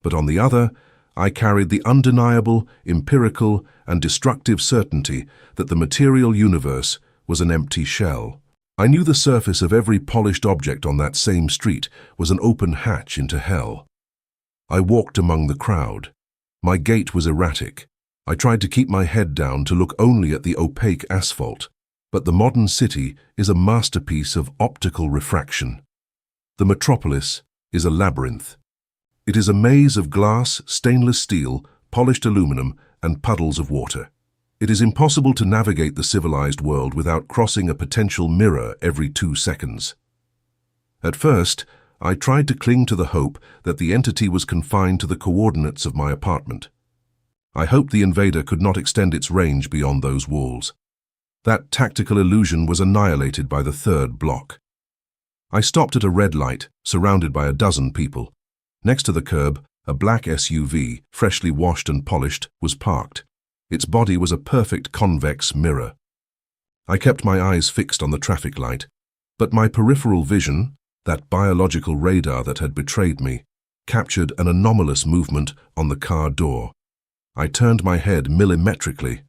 But on the other, I carried the undeniable, empirical, and destructive certainty that the material universe was an empty shell. I knew the surface of every polished object on that same street was an open hatch into hell. I walked among the crowd. My gait was erratic. I tried to keep my head down to look only at the opaque asphalt. But the modern city is a masterpiece of optical refraction. The metropolis is a labyrinth. It is a maze of glass, stainless steel, polished aluminum, and puddles of water. It is impossible to navigate the civilized world without crossing a potential mirror every 2 seconds. At first, I tried to cling to the hope that the entity was confined to the coordinates of my apartment. I hoped the invader could not extend its range beyond those walls. That tactical illusion was annihilated by the third block. I stopped at a red light, surrounded by a dozen people. Next to the curb, a black SUV, freshly washed and polished, was parked. Its body was a perfect convex mirror. I kept my eyes fixed on the traffic light, but my peripheral vision, that biological radar that had betrayed me, captured an anomalous movement on the car door. I turned my head millimetrically.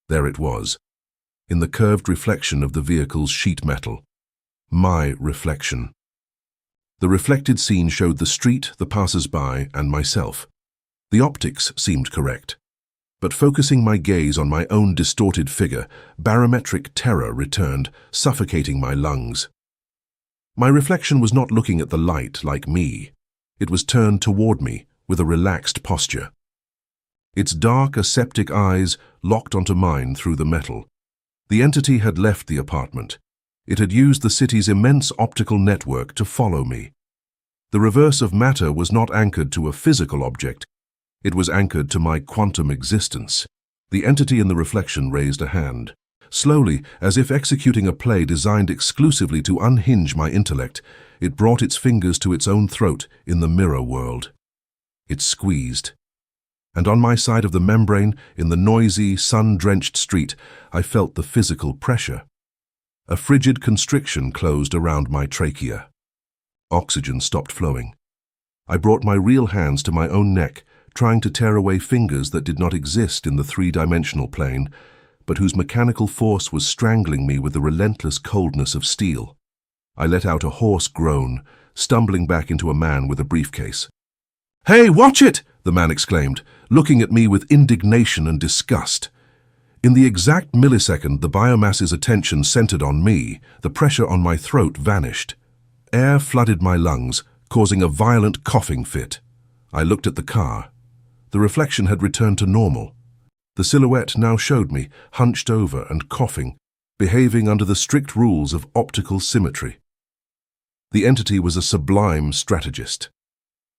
There it was, in the curved reflection of the vehicle's sheet metal. My reflection. The reflected scene showed the street, the passers-by, and myself. The optics seemed correct. But focusing my gaze on my own distorted figure, barometric terror returned, suffocating my lungs. My reflection was not looking at the light like me. It was turned toward me with a relaxed posture. Its dark, aseptic eyes locked onto mine through the metal. The entity had left the apartment. It had used the city's immense optical network to follow me. The reverse of matter was not anchored to a physical object. It was anchored to my quantum existence. The entity in the reflection raised a hand. Slowly, as if executing a play designed exclusively to unhinge my intellect, it brought its fingers to its own throat in the mirror world. It squeezed. And on my side of the membrane, in the noisy, sun-drenched street, I felt the physical pressure. A frigid constriction closed around my trachea. Oxygen stopped flowing. I brought my real hands to my own neck, trying to tear away fingers that did not exist in the three-dimensional plane, but whose mechanical force was strangling me with the relentless coldness of steel. I let out a hoarse groan, stumbling back into a man with a briefcase. "Hey, watch it!" the man exclaimed, looking at me with indignation and disgust. In the exact millisecond the biomass's attention centered on me, the pressure on my throat vanished. Air flooded my lungs, causing a violent coughing fit. I looked at the car. The reflection had returned to normal. The silhouette now showed me, hunched over and coughing, behaving under the strict rules of optical symmetry. The entity was a sublime strategist.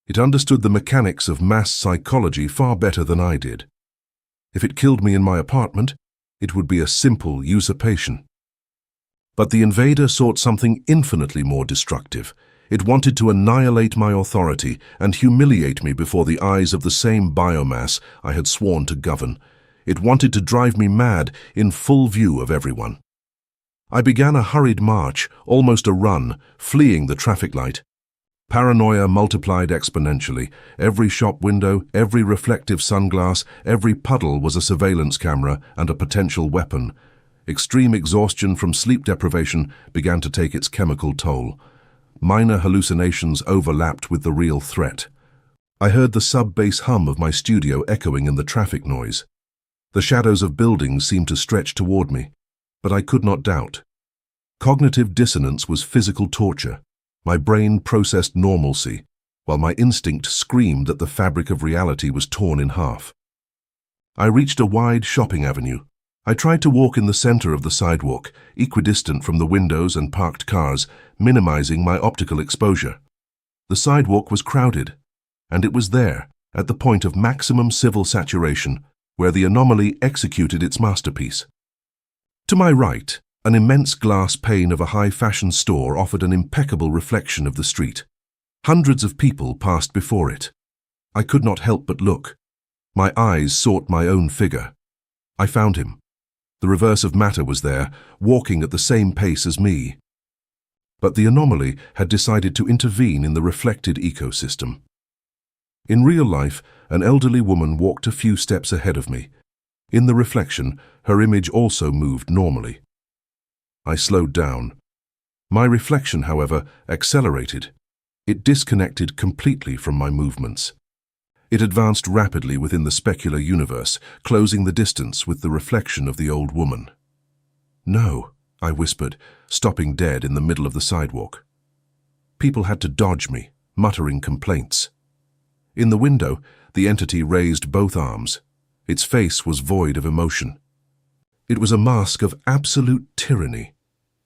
It understood the mechanics of mass psychology far better than I did. If it killed me in my apartment, it would be a simple usurpation. But the invader sought something infinitely more destructive. It wanted to annihilate my authority and humiliate me before the eyes of the same biomass I had sworn to govern. It wanted to drive me mad in full view of everyone. I began a hurried march, almost a run, fleeing the traffic light. Paranoia multiplied exponentially. Every shop window, every reflective sunglass, every puddle was a surveillance camera and a potential weapon. Extreme exhaustion from sleep deprivation began to take its chemical toll. Minor hallucinations overlapped with the real threat. I heard the sub-bass hum of my studio echoing in the traffic noise. The shadows of buildings seemed to stretch toward me, but I could not doubt. Cognitive dissonance was physical torture. My brain processed normalcy, while my instinct screamed that the fabric of reality was torn in half. I reached a wide shopping avenue. I tried to walk in the center of the sidewalk, equidistant from the windows and parked cars, minimizing my optical exposure. The sidewalk was crowded, and it was there, at the point of maximum civil saturation, where the anomaly executed its masterpiece. To my right, an immense glass pane of a high-fashion store offered an impeccable reflection of the street. Hundreds of people passed before it. I could not help but look. My eyes sought my own figure. I found him. The reverse of matter was there, walking at the same pace as me. But the anomaly had decided to intervene in the reflected ecosystem. In real life, an elderly woman walked a few steps ahead of me. In the reflection, her image also moved normally. I slowed down. My reflection, however, accelerated. It disconnected completely from my movements. It advanced rapidly within the specular universe, closing the distance with the reflection of the old woman. "No," I whispered, stopping dead in the middle of the sidewalk. People had to dodge me, muttering complaints. In the window, the entity raised both arms. Its face was void of emotion. It was a mask of absolute tyranny.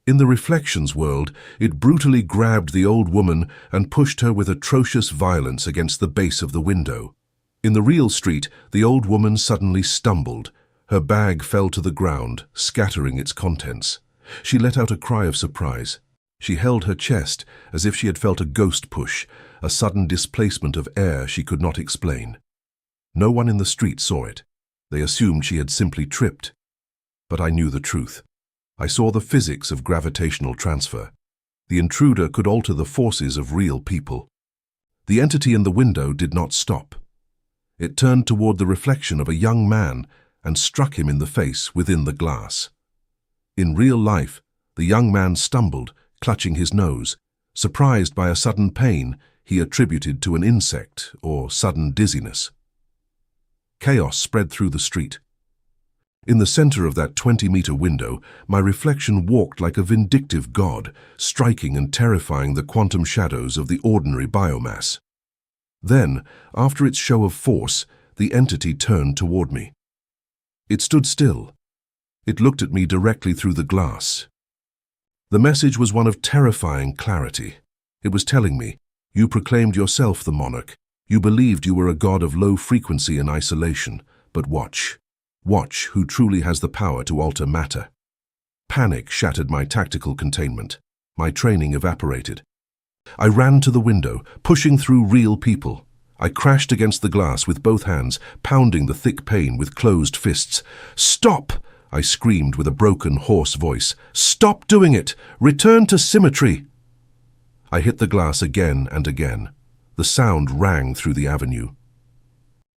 In the reflections world, it brutally grabbed the old woman and pushed her with atrocious violence against the base of the window. In the real street, the old woman suddenly stumbled. Her bag fell to the ground, scattering its contents. She let out a cry of surprise. She held her chest as if she had felt a ghost push, a sudden displacement of air she could not explain. No one in the street saw it. They assumed she had simply tripped. But I knew the truth. I saw the physics of gravitational transfer. The intruder could alter the forces of real people. The entity in the window did not stop. It turned toward the reflection of a young man and struck him in the face within the glass. In real life, the young man stumbled, clutching his nose. Surprised by a sudden pain he attributed to an insect or sudden dizziness. Chaos spread through the street. In the center of that 20-meter window, my reflection walked like a vindictive god, striking and terrifying the quantum shadows of the ordinary biomass. Then, after its show of force, the entity turned toward me. It stood still. It looked at me directly through the glass. The message was one of terrifying clarity. It was telling me, "You proclaimed yourself the monarch. You believed you were a god of low frequency and isolation. But watch. Watch who truly has the power to alter matter." Panic shattered my tactical containment. My training evaporated. I ran to the window, pushing through real people. I crashed against the glass with both hands, pounding the thick pane with closed fists. "Stop!" I screamed with a broken, hoarse voice. "Stop doing it! Return to symmetry!" I hit the glass again and again. The sound rang through the avenue.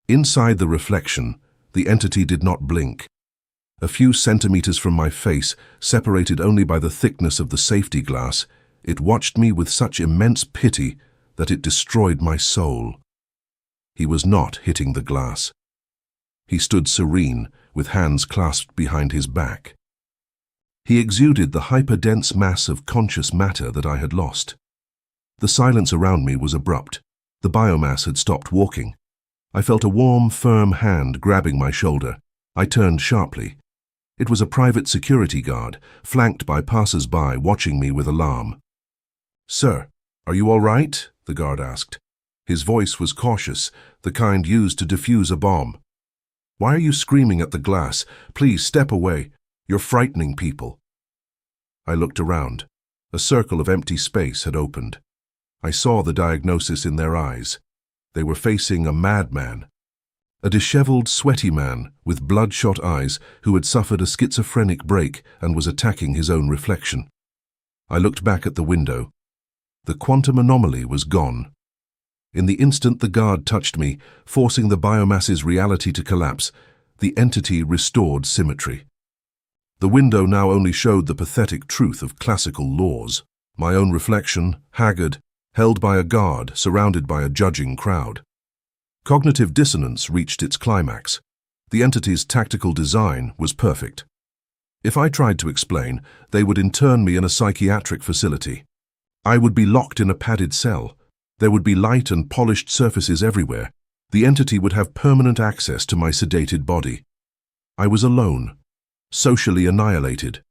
Inside the reflection, the entity did not blink. A few centimeters from my face, separated only by the thickness of the safety glass, it watched me with such immense pity that it destroyed my soul. He was not hitting the glass. He stood serene, with hands clasped behind his back. He exuded the hyperdense mass of conscious matter that I had lost. The silence around me was abrupt. The biomass had stopped walking. I felt a warm, firm hand grabbing my shoulder. I turned sharply. It was a private security guard, flanked by passers-by watching me with alarm. "Sir, are you all right?" the guard asked. His voice was cautious, the kind used to defuse a bomb. "Why are you screaming at the glass? Please step away. You're frightening people." I looked around. A circle of empty space had opened. I saw the diagnosis in their eyes. They were facing a madman. A disheveled, sweaty man with bloodshot eyes who had suffered a schizophrenic break and was attacking his own reflection. I looked back at the window. The quantum anomaly was gone. In the instant the guard touched me, forcing the biomass's reality to collapse, the entity restored symmetry. The window now only showed the pathetic truth of classical laws. My own reflection, haggard, held by a guard, surrounded by a judging crowd. Cognitive dissonance reached its climax. The entity's tactical design was perfect. If I tried to explain, they would intern me in a psychiatric facility. I would be locked in a padded cell. There would be light and polished surfaces everywhere. The entity would have permanent access to my sedated body. I was alone, socially annihilated.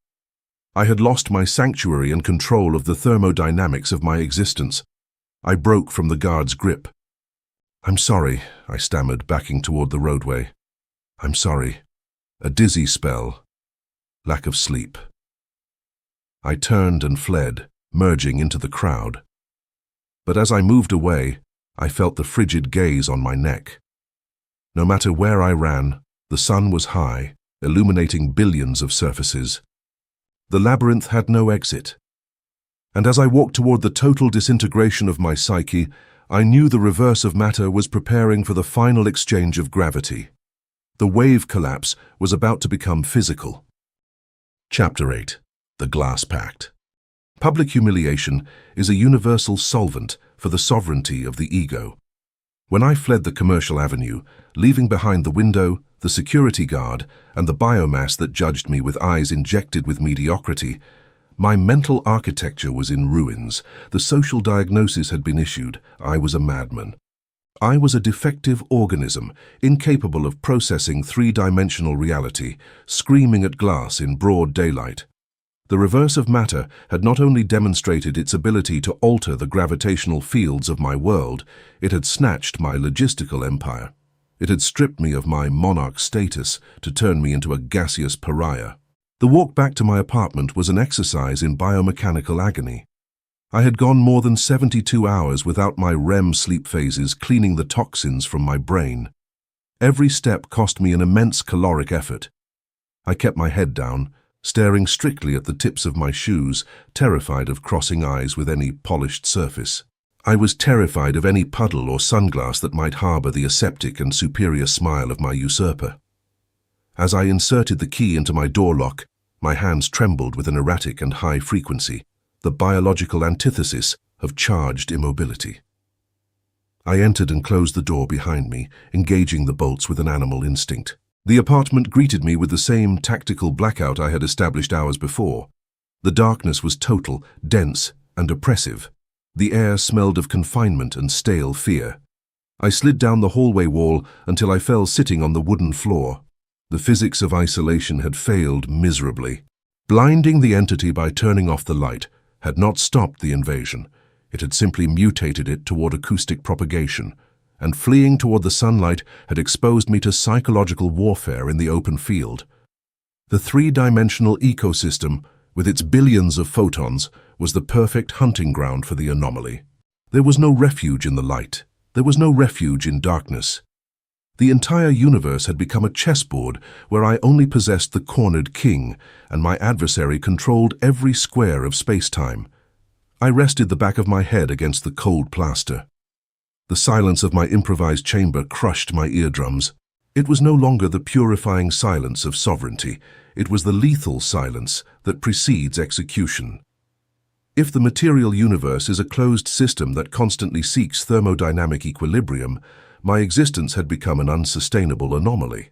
I had lost my sanctuary and control of the thermodynamics of my existence. I broke from the guard's grip. "I'm sorry," I stammered, backing toward the roadway. "I'm sorry." A dizzy spell. Lack of sleep. I turned and fled, merging into the crowd. But as I moved away, I felt the frigid gaze on my neck. No matter where I ran, the sun was high, illuminating billions of surfaces. The labyrinth had no exit. And as I walked toward the total disintegration of my psyche, I knew the reverse of matter was preparing for the final exchange of gravity. The wave collapse was about to become physical. Chapter 8. The Glass Pact. Public humiliation is a universal solvent for the sovereignty of the ego. When I fled the commercial avenue, leaving behind the window, the security guard, and the biomass that judged me with eyes injected with mediocrity, my mental architecture was in ruins. The social diagnosis had been issued. I was a madman. I was a defective organism, incapable of processing three-dimensional reality, screaming at glass in broad daylight. The reverse of matter had not only demonstrated its ability to alter the gravitational fields of my world, it had snatched my logistical empire. It had stripped me of my monarch status to turn me into a gaseous pariah. The walk back to my apartment was an exercise in biomechanical agony. I had gone more than 72 hours without my REM sleep phases cleaning the toxins from my brain. Every step cost me an immense caloric effort. I kept my head down, staring strictly at the tips of my shoes, terrified of crossing eyes with any polished surface. I was terrified of any puddle or sunglass that might harbor the aseptic and superior smile of my usurper. As I inserted the key into my door lock, my hands trembled with an erratic and high frequency, the biological antithesis of charged immobility. I entered and closed the door behind me, engaging the bolts with an animal instinct. The apartment greeted me with the same tactical blackout I had established hours before. The darkness was total, dense, and oppressive. The air smelled of confinement and stale fear. I slid down the hallway wall until I fell sitting on the wooden floor. The physics of isolation had failed miserably. Blinding the entity by turning off the light had not stopped the invasion. It had simply mutated it toward acoustic propagation, and fleeing toward the sunlight had exposed me to psychological warfare in the open field. The three-dimensional ecosystem, with its billions of photons, was the perfect hunting ground for the anomaly. There was no refuge in the light. There was no refuge in darkness. The entire universe had become a chessboard where I only possessed the cornered king, and my adversary controlled every square of space-time. I rested the back of my head against the cold plaster. The silence of my improvised chamber crushed my eardrums. It was no longer the purifying silence of sovereignty. It was the lethal silence that precedes execution. If the material universe is a closed system that constantly seeks thermodynamic equilibrium, my existence had become an unsustainable anomaly.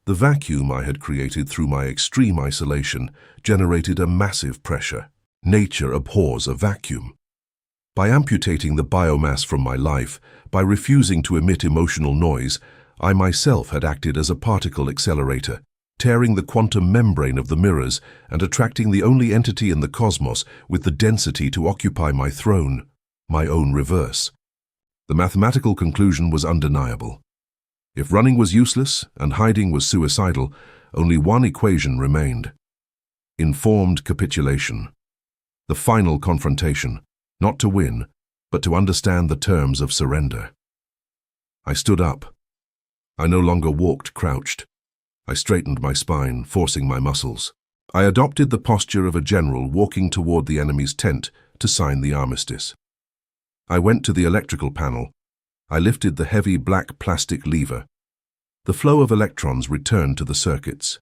The vacuum I had created through my extreme isolation generated a massive pressure. Nature abhors a vacuum. By amputating the biomass from my life, by refusing to emit emotional noise, I myself had acted as a particle accelerator, tearing the quantum membrane of the mirrors and attracting the only entity in the cosmos with the density to occupy my throne, my own reverse. The mathematical conclusion was undeniable. If running was useless and hiding was suicidal, only one equation remained: informed capitulation. The final confrontation, not to win, but to understand the terms of surrender. I stood up. I no longer walked crouched. I straightened my spine, forcing my muscles. I adopted the posture of a general walking toward the enemy's tent to sign the armistice. I went to the electrical panel. I lifted the heavy black plastic lever. The flow of electrons returned to the circuits.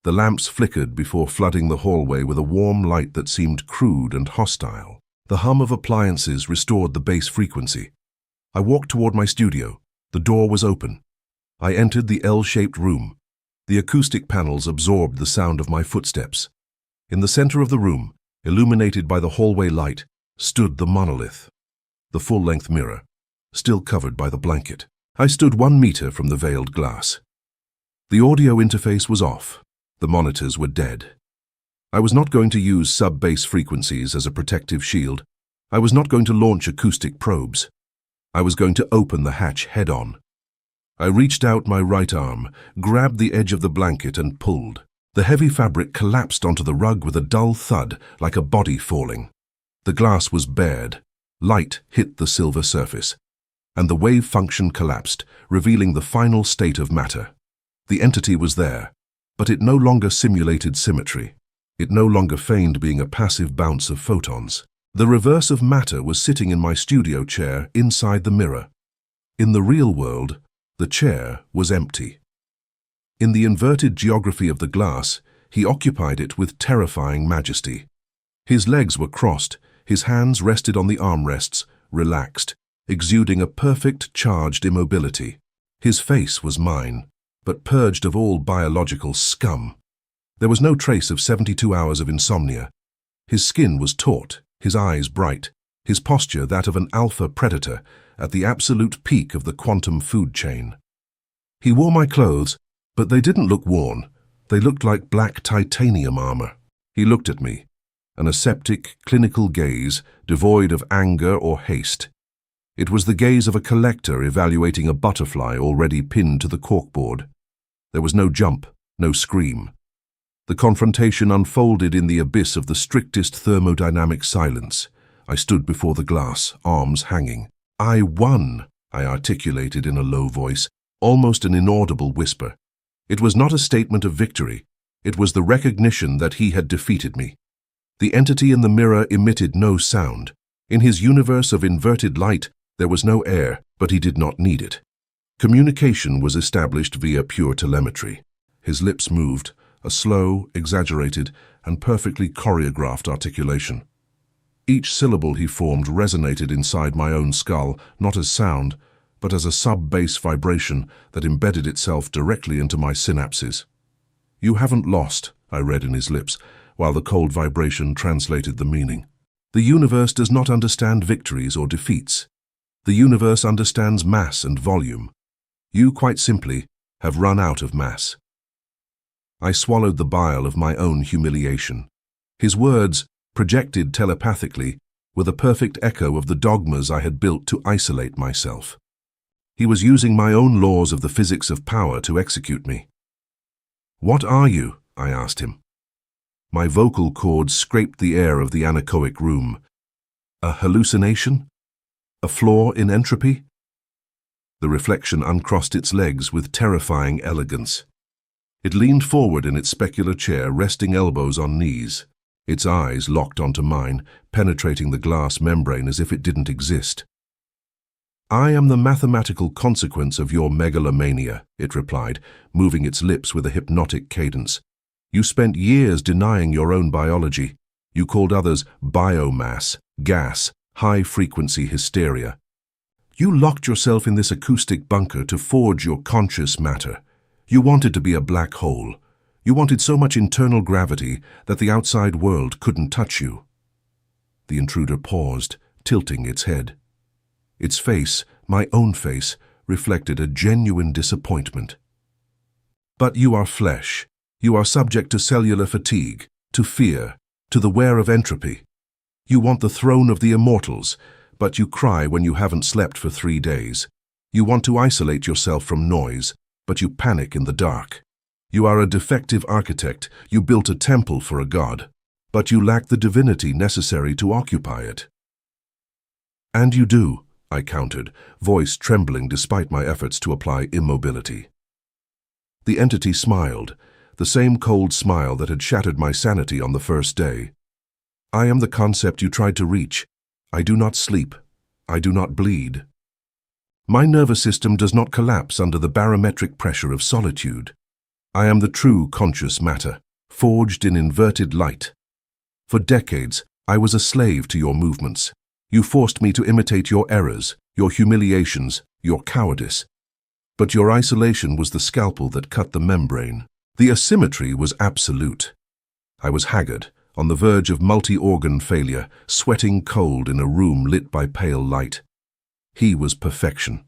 The lamps flickered before flooding the hallway with a warm light that seemed crude and hostile. The hum of appliances restored the bass frequency. I walked toward my studio. The door was open. I entered the L-shaped room. The acoustic panels absorbed the sound of my footsteps. In the center of the room, illuminated by the hallway light, stood the monolith. the full-length mirror, still covered by the blanket. I stood 1 meter from the veiled glass. The audio interface was off. The monitors were dead. I was not going to use sub-bass frequencies as a protective shield. I was not going to launch acoustic probes. I was going to open the hatch head-on. I reached out my right arm, grabbed the edge of the blanket and pulled. The heavy fabric collapsed onto the rug with a dull thud, like a body falling. The glass was bared. Light hit the silver surface, and the wave function collapsed, revealing the final state of matter. The entity was there, but it no longer simulated symmetry. It no longer feigned being a passive bounce of photons. The reverse of matter was sitting in my studio chair inside the mirror. In the real world, the chair was empty. In the inverted geography of the glass, he occupied it with terrifying majesty. His legs were crossed, his hands rested on the armrests, relaxed, exuding a perfect charged immobility. His face was mine, but purged of all biological scum. There was no trace of 72 hours of insomnia. His skin was taut, his eyes bright, his posture that of an alpha predator at the absolute peak of the quantum food chain. He wore my clothes, but they didn't look worn. They looked like black titanium armor. He looked at me, an aseptic, clinical gaze, devoid of anger or haste. It was the gaze of a collector evaluating a butterfly already pinned to the corkboard. There was no jump, no scream. The confrontation unfolded in the abyss of the strictest thermodynamic silence. I stood before the glass, arms hanging. "I won," I articulated in a low voice, almost an inaudible whisper. It was not a statement of victory. It was the recognition that he had defeated me. The entity in the mirror emitted no sound. In his universe of inverted light, there was no air, but he did not need it. Communication was established via pure telemetry. His lips moved, a slow, exaggerated, and perfectly choreographed articulation. Each syllable he formed resonated inside my own skull, not as sound, but as a sub-bass vibration that embedded itself directly into my synapses. "You haven't lost," I read in his lips, while the cold vibration translated the meaning. "The universe does not understand victories or defeats. The universe understands mass and volume. You, quite simply, have run out of mass." I swallowed the bile of my own humiliation. His words, projected telepathically, were the perfect echo of the dogmas I had built to isolate myself. He was using my own laws of the physics of power to execute me. "What are you?" I asked him. My vocal cords scraped the air of the anechoic room. "A hallucination? A flaw in entropy?" The reflection uncrossed its legs with terrifying elegance. It leaned forward in its specular chair, resting elbows on knees. Its eyes locked onto mine, penetrating the glass membrane as if it didn't exist. "I am the mathematical consequence of your megalomania," it replied, moving its lips with a hypnotic cadence. "You spent years denying your own biology. You called others biomass, gas, high-frequency hysteria. You locked yourself in this acoustic bunker to forge your conscious matter. You wanted to be a black hole. You wanted so much internal gravity that the outside world couldn't touch you." The intruder paused, tilting its head. Its face, my own face, reflected a genuine disappointment. "But you are flesh. You are subject to cellular fatigue, to fear, to the wear of entropy. You want the throne of the immortals, but you cry when you haven't slept for 3 days. You want to isolate yourself from noise, but you panic in the dark. You are a defective architect. You built a temple for a god, but you lack the divinity necessary to occupy it." "And you do," I countered, voice trembling despite my efforts to apply immobility. The entity smiled, the same cold smile that had shattered my sanity on the first day. "I am the concept you tried to reach. I do not sleep. I do not bleed. My nervous system does not collapse under the barometric pressure of solitude. I am the true conscious matter, forged in inverted light. For decades, I was a slave to your movements. You forced me to imitate your errors, your humiliations, your cowardice. But your isolation was the scalpel that cut the membrane. The asymmetry was absolute. I was haggard, on the verge of multi-organ failure, sweating cold in a room lit by pale light. He was perfection.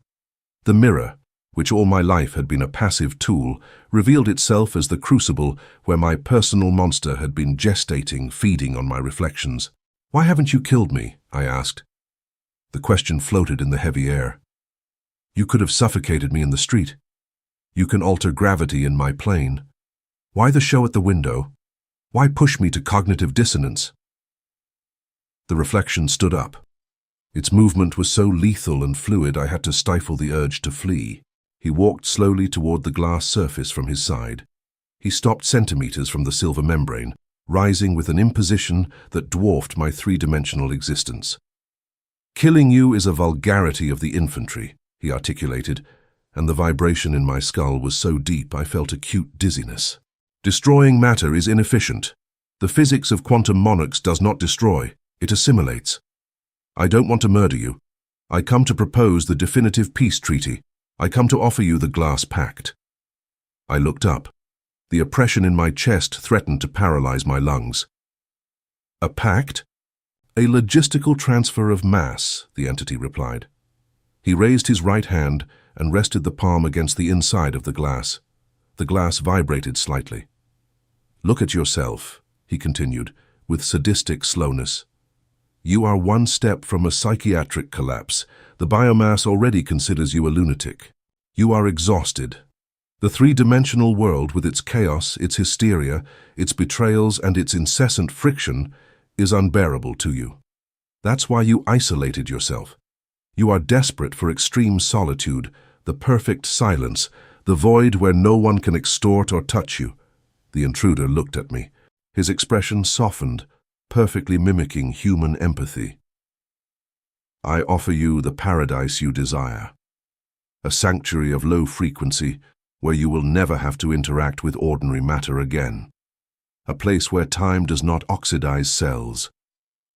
The mirror, which all my life had been a passive tool, revealed itself as the crucible where my personal monster had been gestating, feeding on my reflections. "Why haven't you killed me?" I asked. The question floated in the heavy air. "You could have suffocated me in the street. You can alter gravity in my plane. Why the show at the window? Why push me to cognitive dissonance?" The reflection stood up. Its movement was so lethal and fluid I had to stifle the urge to flee. He walked slowly toward the glass surface from his side. He stopped centimeters from the silver membrane, rising with an imposition that dwarfed my three-dimensional existence. "Killing you is a vulgarity of the infantry," he articulated, and the vibration in my skull was so deep I felt acute dizziness. "Destroying matter is inefficient. The physics of quantum monarchs does not destroy, it assimilates. I don't want to murder you. I come to propose the definitive peace treaty. I come to offer you the glass pact." I looked up. The oppression in my chest threatened to paralyze my lungs. "A pact? A logistical transfer of mass," the entity replied. He raised his right hand and rested the palm against the inside of the glass. The glass vibrated slightly. "Look at yourself," he continued, with sadistic slowness. "You are one step from a psychiatric collapse. The biomass already considers you a lunatic. You are exhausted. The three-dimensional world, with its chaos, its hysteria, its betrayals, and its incessant friction, is unbearable to you. That's why you isolated yourself. You are desperate for extreme solitude, the perfect silence, the void where no one can extort or touch you." The intruder looked at me. His expression softened, perfectly mimicking human empathy. "I offer you the paradise you desire. A sanctuary of low frequency where you will never have to interact with ordinary matter again. A place where time does not oxidize cells.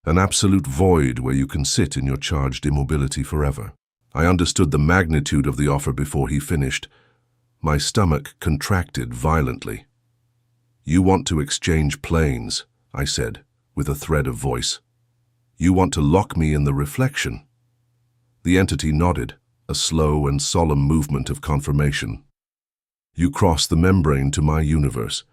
An absolute void where you can sit in your charged immobility forever." I understood the magnitude of the offer before he finished. My stomach contracted violently. "You want to exchange planes," I said, with a thread of voice. "You want to lock me in the reflection." The entity nodded, a slow and solemn movement of confirmation. "You cross the membrane to my universe.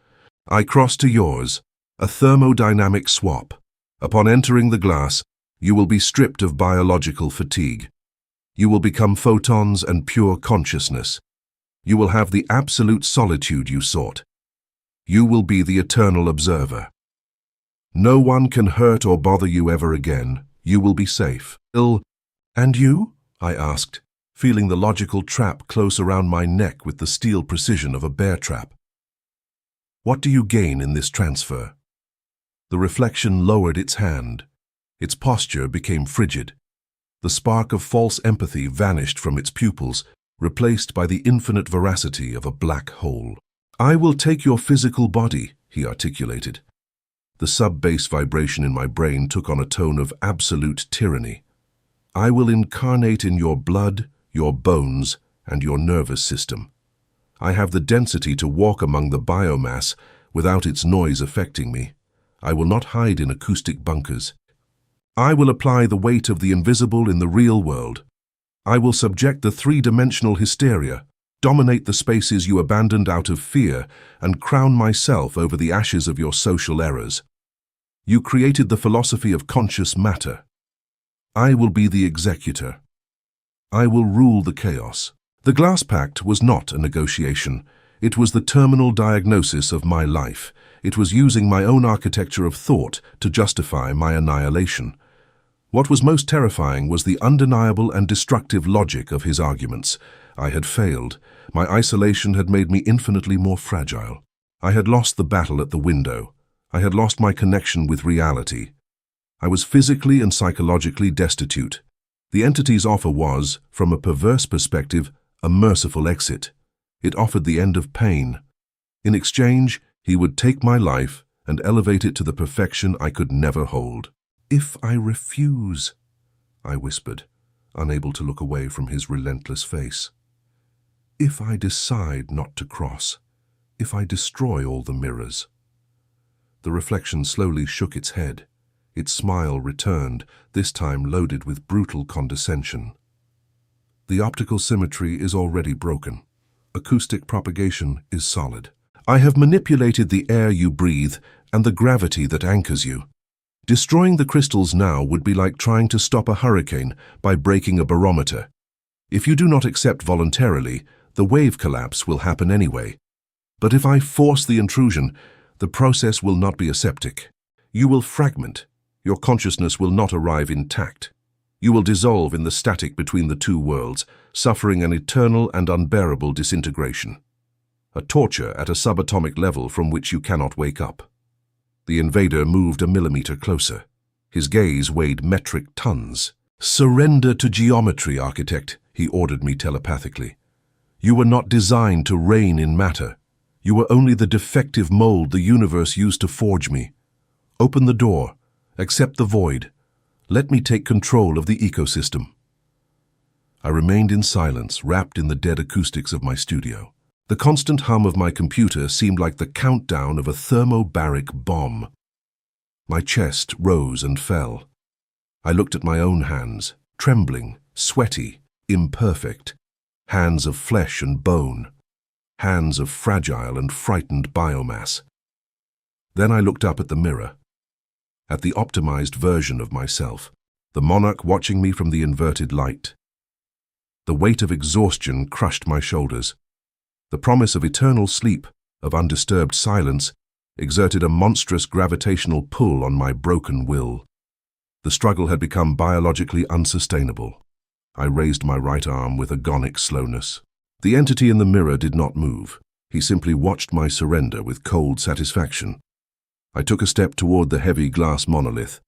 I cross to yours, a thermodynamic swap. Upon entering the glass, you will be stripped of biological fatigue. You will become photons and pure consciousness. You will have the absolute solitude you sought. You will be the eternal observer. No one can hurt or bother you ever again. You will be safe." "And you?" I asked, feeling the logical trap close around my neck with the steel precision of a bear trap. "What do you gain in this transfer?" The reflection lowered its hand. Its posture became frigid. The spark of false empathy vanished from its pupils, replaced by the infinite veracity of a black hole. "I will take your physical body," he articulated. The sub-bass vibration in my brain took on a tone of absolute tyranny. "I will incarnate in your blood, your bones, and your nervous system. I have the density to walk among the biomass without its noise affecting me. I will not hide in acoustic bunkers. I will apply the weight of the invisible in the real world. I will subject the three-dimensional hysteria, dominate the spaces you abandoned out of fear, and crown myself over the ashes of your social errors. You created the philosophy of conscious matter. I will be the executor. I will rule the chaos." The Glass Pact was not a negotiation. It was the terminal diagnosis of my life. It was using my own architecture of thought to justify my annihilation. What was most terrifying was the undeniable and destructive logic of his arguments. I had failed. My isolation had made me infinitely more fragile. I had lost the battle at the window. I had lost my connection with reality. I was physically and psychologically destitute. The entity's offer was, from a perverse perspective, a merciful exit. It offered the end of pain. In exchange, he would take my life and elevate it to the perfection I could never hold. "If I refuse," I whispered, unable to look away from his relentless face. "If I decide not to cross, if I destroy all the mirrors." The reflection slowly shook its head. Its smile returned, this time loaded with brutal condescension. The optical symmetry is already broken. Acoustic propagation is solid. I have manipulated the air you breathe and the gravity that anchors you. Destroying the crystals now would be like trying to stop a hurricane by breaking a barometer. If you do not accept voluntarily, the wave collapse will happen anyway. But if I force the intrusion, the process will not be aseptic. You will fragment. Your consciousness will not arrive intact. You will dissolve in the static between the two worlds, suffering an eternal and unbearable disintegration. A torture at a subatomic level from which you cannot wake up. The invader moved a millimeter closer. His gaze weighed metric tons. "Surrender to geometry, architect," he ordered me telepathically. "You were not designed to reign in matter. You were only the defective mold the universe used to forge me. Open the door. Accept the void. Let me take control of the ecosystem." I remained in silence, wrapped in the dead acoustics of my studio. The constant hum of my computer seemed like the countdown of a thermobaric bomb. My chest rose and fell. I looked at my own hands, trembling, sweaty, imperfect, hands of flesh and bone, hands of fragile and frightened biomass. Then I looked up at the mirror, at the optimized version of myself, the monarch watching me from the inverted light. The weight of exhaustion crushed my shoulders. The promise of eternal sleep, of undisturbed silence, exerted a monstrous gravitational pull on my broken will. The struggle had become biologically unsustainable. I raised my right arm with agonic slowness. The entity in the mirror did not move. He simply watched my surrender with cold satisfaction. I took a step toward the heavy glass monolith.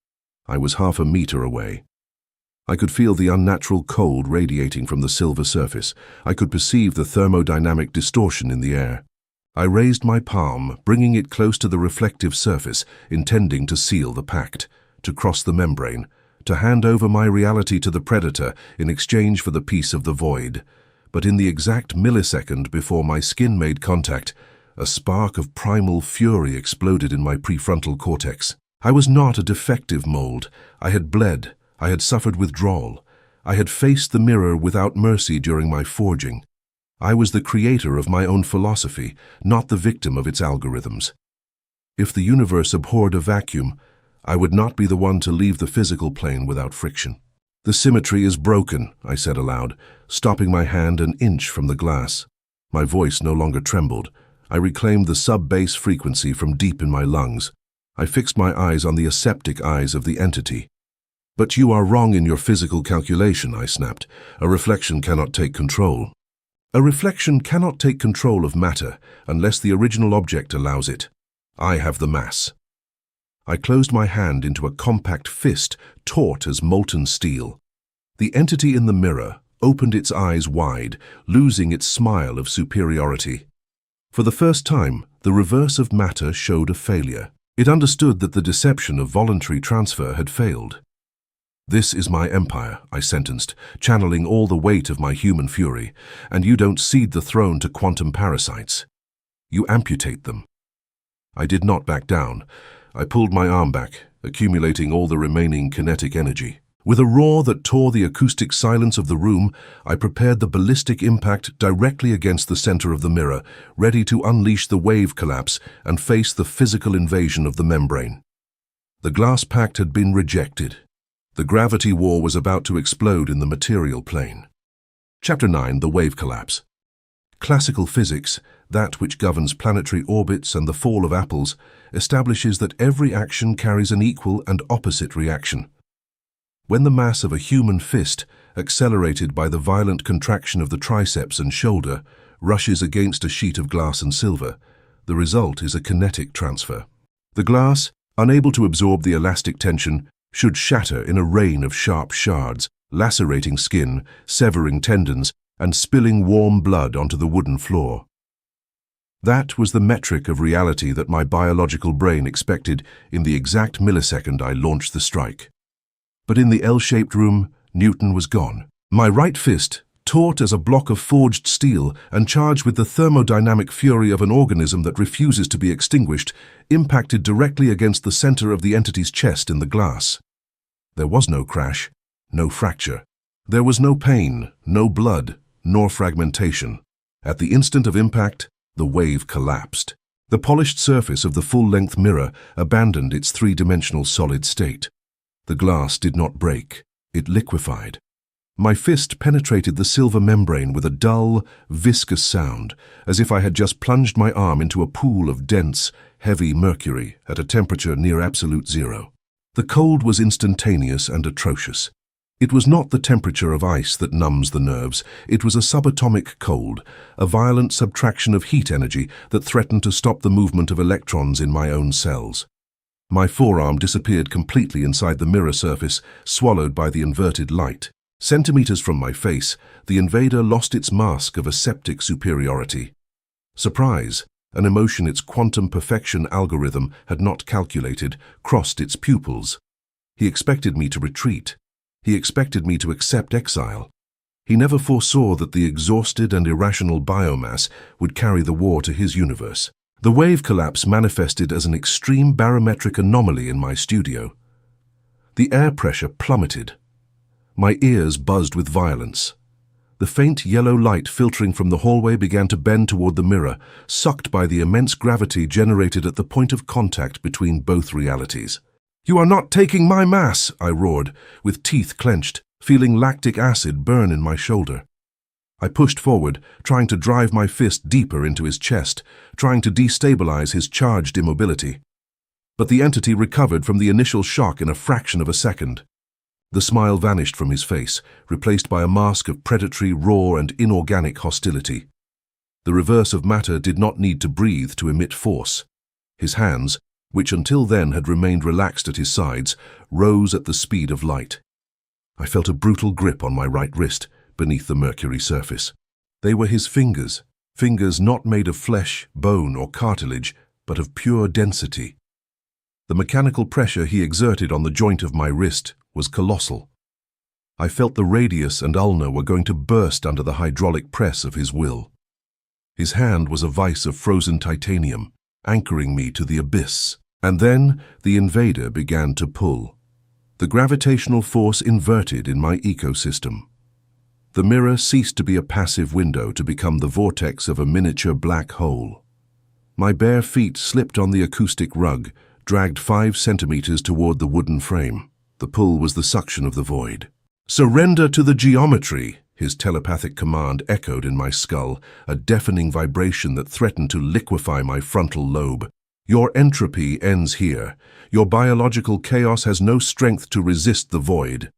I was half a meter away. I could feel the unnatural cold radiating from the silver surface. I could perceive the thermodynamic distortion in the air. I raised my palm, bringing it close to the reflective surface, intending to seal the pact, to cross the membrane, to hand over my reality to the predator in exchange for the peace of the void. But in the exact millisecond before my skin made contact, a spark of primal fury exploded in my prefrontal cortex. I was not a defective mold. I had bled. I had suffered withdrawal. I had faced the mirror without mercy during my forging. I was the creator of my own philosophy, not the victim of its algorithms. If the universe abhorred a vacuum, I would not be the one to leave the physical plane without friction. "The symmetry is broken," I said aloud, stopping my hand an inch from the glass. My voice no longer trembled. I reclaimed the sub-bass frequency from deep in my lungs. I fixed my eyes on the aseptic eyes of the entity. "But you are wrong in your physical calculation," I snapped. "A reflection cannot take control." "A reflection cannot take control of matter unless the original object allows it. I have the mass." I closed my hand into a compact fist, taut as molten steel. The entity in the mirror opened its eyes wide, losing its smile of superiority. For the first time, the reverse of matter showed a failure. It understood that the deception of voluntary transfer had failed. "This is my empire," I sentenced, channeling all the weight of my human fury, "and you don't cede the throne to quantum parasites. You amputate them." I did not back down. I pulled my arm back, accumulating all the remaining kinetic energy. With a roar that tore the acoustic silence of the room, I prepared the ballistic impact directly against the center of the mirror, ready to unleash the wave collapse and face the physical invasion of the membrane. The glass pact had been rejected. The gravity war was about to explode in the material plane. Chapter 9. The Wave Collapse. Classical physics, that which governs planetary orbits and the fall of apples, establishes that every action carries an equal and opposite reaction. When the mass of a human fist, accelerated by the violent contraction of the triceps and shoulder, rushes against a sheet of glass and silver, the result is a kinetic transfer. The glass, unable to absorb the elastic tension, should shatter in a rain of sharp shards, lacerating skin, severing tendons, and spilling warm blood onto the wooden floor. That was the metric of reality that my biological brain expected in the exact millisecond I launched the strike. But in the L-shaped room, Newton was gone. My right fist, taut as a block of forged steel and charged with the thermodynamic fury of an organism that refuses to be extinguished, impacted directly against the center of the entity's chest in the glass. There was no crash, no fracture. There was no pain, no blood, nor fragmentation. At the instant of impact, the wave collapsed. The polished surface of the full-length mirror abandoned its three-dimensional solid state. The glass did not break. It liquefied. My fist penetrated the silver membrane with a dull, viscous sound, as if I had just plunged my arm into a pool of dense, heavy mercury at a temperature near absolute zero. The cold was instantaneous and atrocious. It was not the temperature of ice that numbs the nerves. It was a subatomic cold, a violent subtraction of heat energy that threatened to stop the movement of electrons in my own cells. My forearm disappeared completely inside the mirror surface, swallowed by the inverted light. Centimeters from my face, the invader lost its mask of aseptic superiority. Surprise, an emotion its quantum perfection algorithm had not calculated, crossed its pupils. He expected me to retreat. He expected me to accept exile. He never foresaw that the exhausted and irrational biomass would carry the war to his universe. The wave collapse manifested as an extreme barometric anomaly in my studio. The air pressure plummeted. My ears buzzed with violence. The faint yellow light filtering from the hallway began to bend toward the mirror, sucked by the immense gravity generated at the point of contact between both realities. "You are not taking my mass," I roared, with teeth clenched, feeling lactic acid burn in my shoulder. I pushed forward, trying to drive my fist deeper into his chest, trying to destabilize his charged immobility. But the entity recovered from the initial shock in a fraction of a second. The smile vanished from his face, replaced by a mask of predatory, raw, and inorganic hostility. The reverse of matter did not need to breathe to emit force. His hands, which until then had remained relaxed at his sides, rose at the speed of light. I felt a brutal grip on my right wrist, beneath the mercury surface. They were his fingers, fingers not made of flesh, bone, or cartilage, but of pure density. The mechanical pressure he exerted on the joint of my wrist was colossal. I felt the radius and ulna were going to burst under the hydraulic press of his will. His hand was a vice of frozen titanium, anchoring me to the abyss. And then the invader began to pull. The gravitational force inverted in my ecosystem. The mirror ceased to be a passive window to become the vortex of a miniature black hole. My bare feet slipped on the acoustic rug, dragged 5 centimeters toward the wooden frame. The pull was the suction of the void. "Surrender to the geometry," his telepathic command echoed in my skull, a deafening vibration that threatened to liquefy my frontal lobe. "Your entropy ends here. Your biological chaos has no strength to resist the void."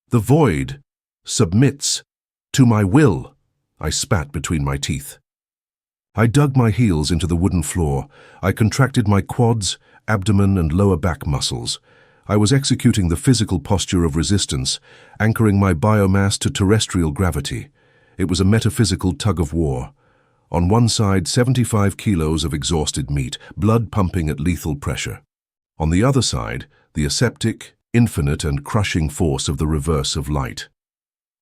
"The void submits to my will," I spat between my teeth. I dug my heels into the wooden floor. I contracted my quads, abdomen, and lower back muscles. I was executing the physical posture of resistance, anchoring my biomass to terrestrial gravity. It was a metaphysical tug-of-war. On one side, 75 kilos of exhausted meat, blood pumping at lethal pressure. On the other side, the aseptic, infinite, and crushing force of the reverse of light.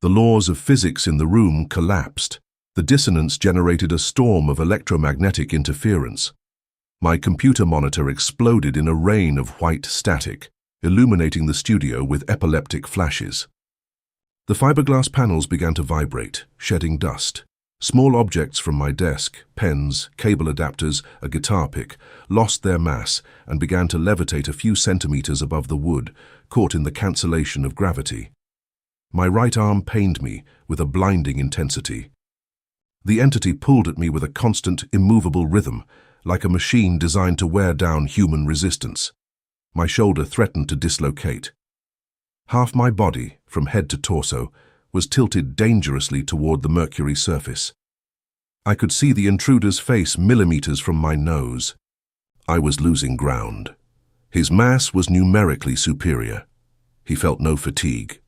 The laws of physics in the room collapsed. The dissonance generated a storm of electromagnetic interference. My computer monitor exploded in a rain of white static, illuminating the studio with epileptic flashes. The fiberglass panels began to vibrate, shedding dust. Small objects from my desk, pens, cable adapters, a guitar pick, lost their mass and began to levitate a few centimeters above the wood, caught in the cancellation of gravity. My right arm pained me with a blinding intensity. The entity pulled at me with a constant, immovable rhythm, like a machine designed to wear down human resistance. My shoulder threatened to dislocate. Half my body, from head to torso, was tilted dangerously toward the mercury surface. I could see the intruder's face millimeters from my nose. I was losing ground. His mass was numerically superior. He felt no fatigue.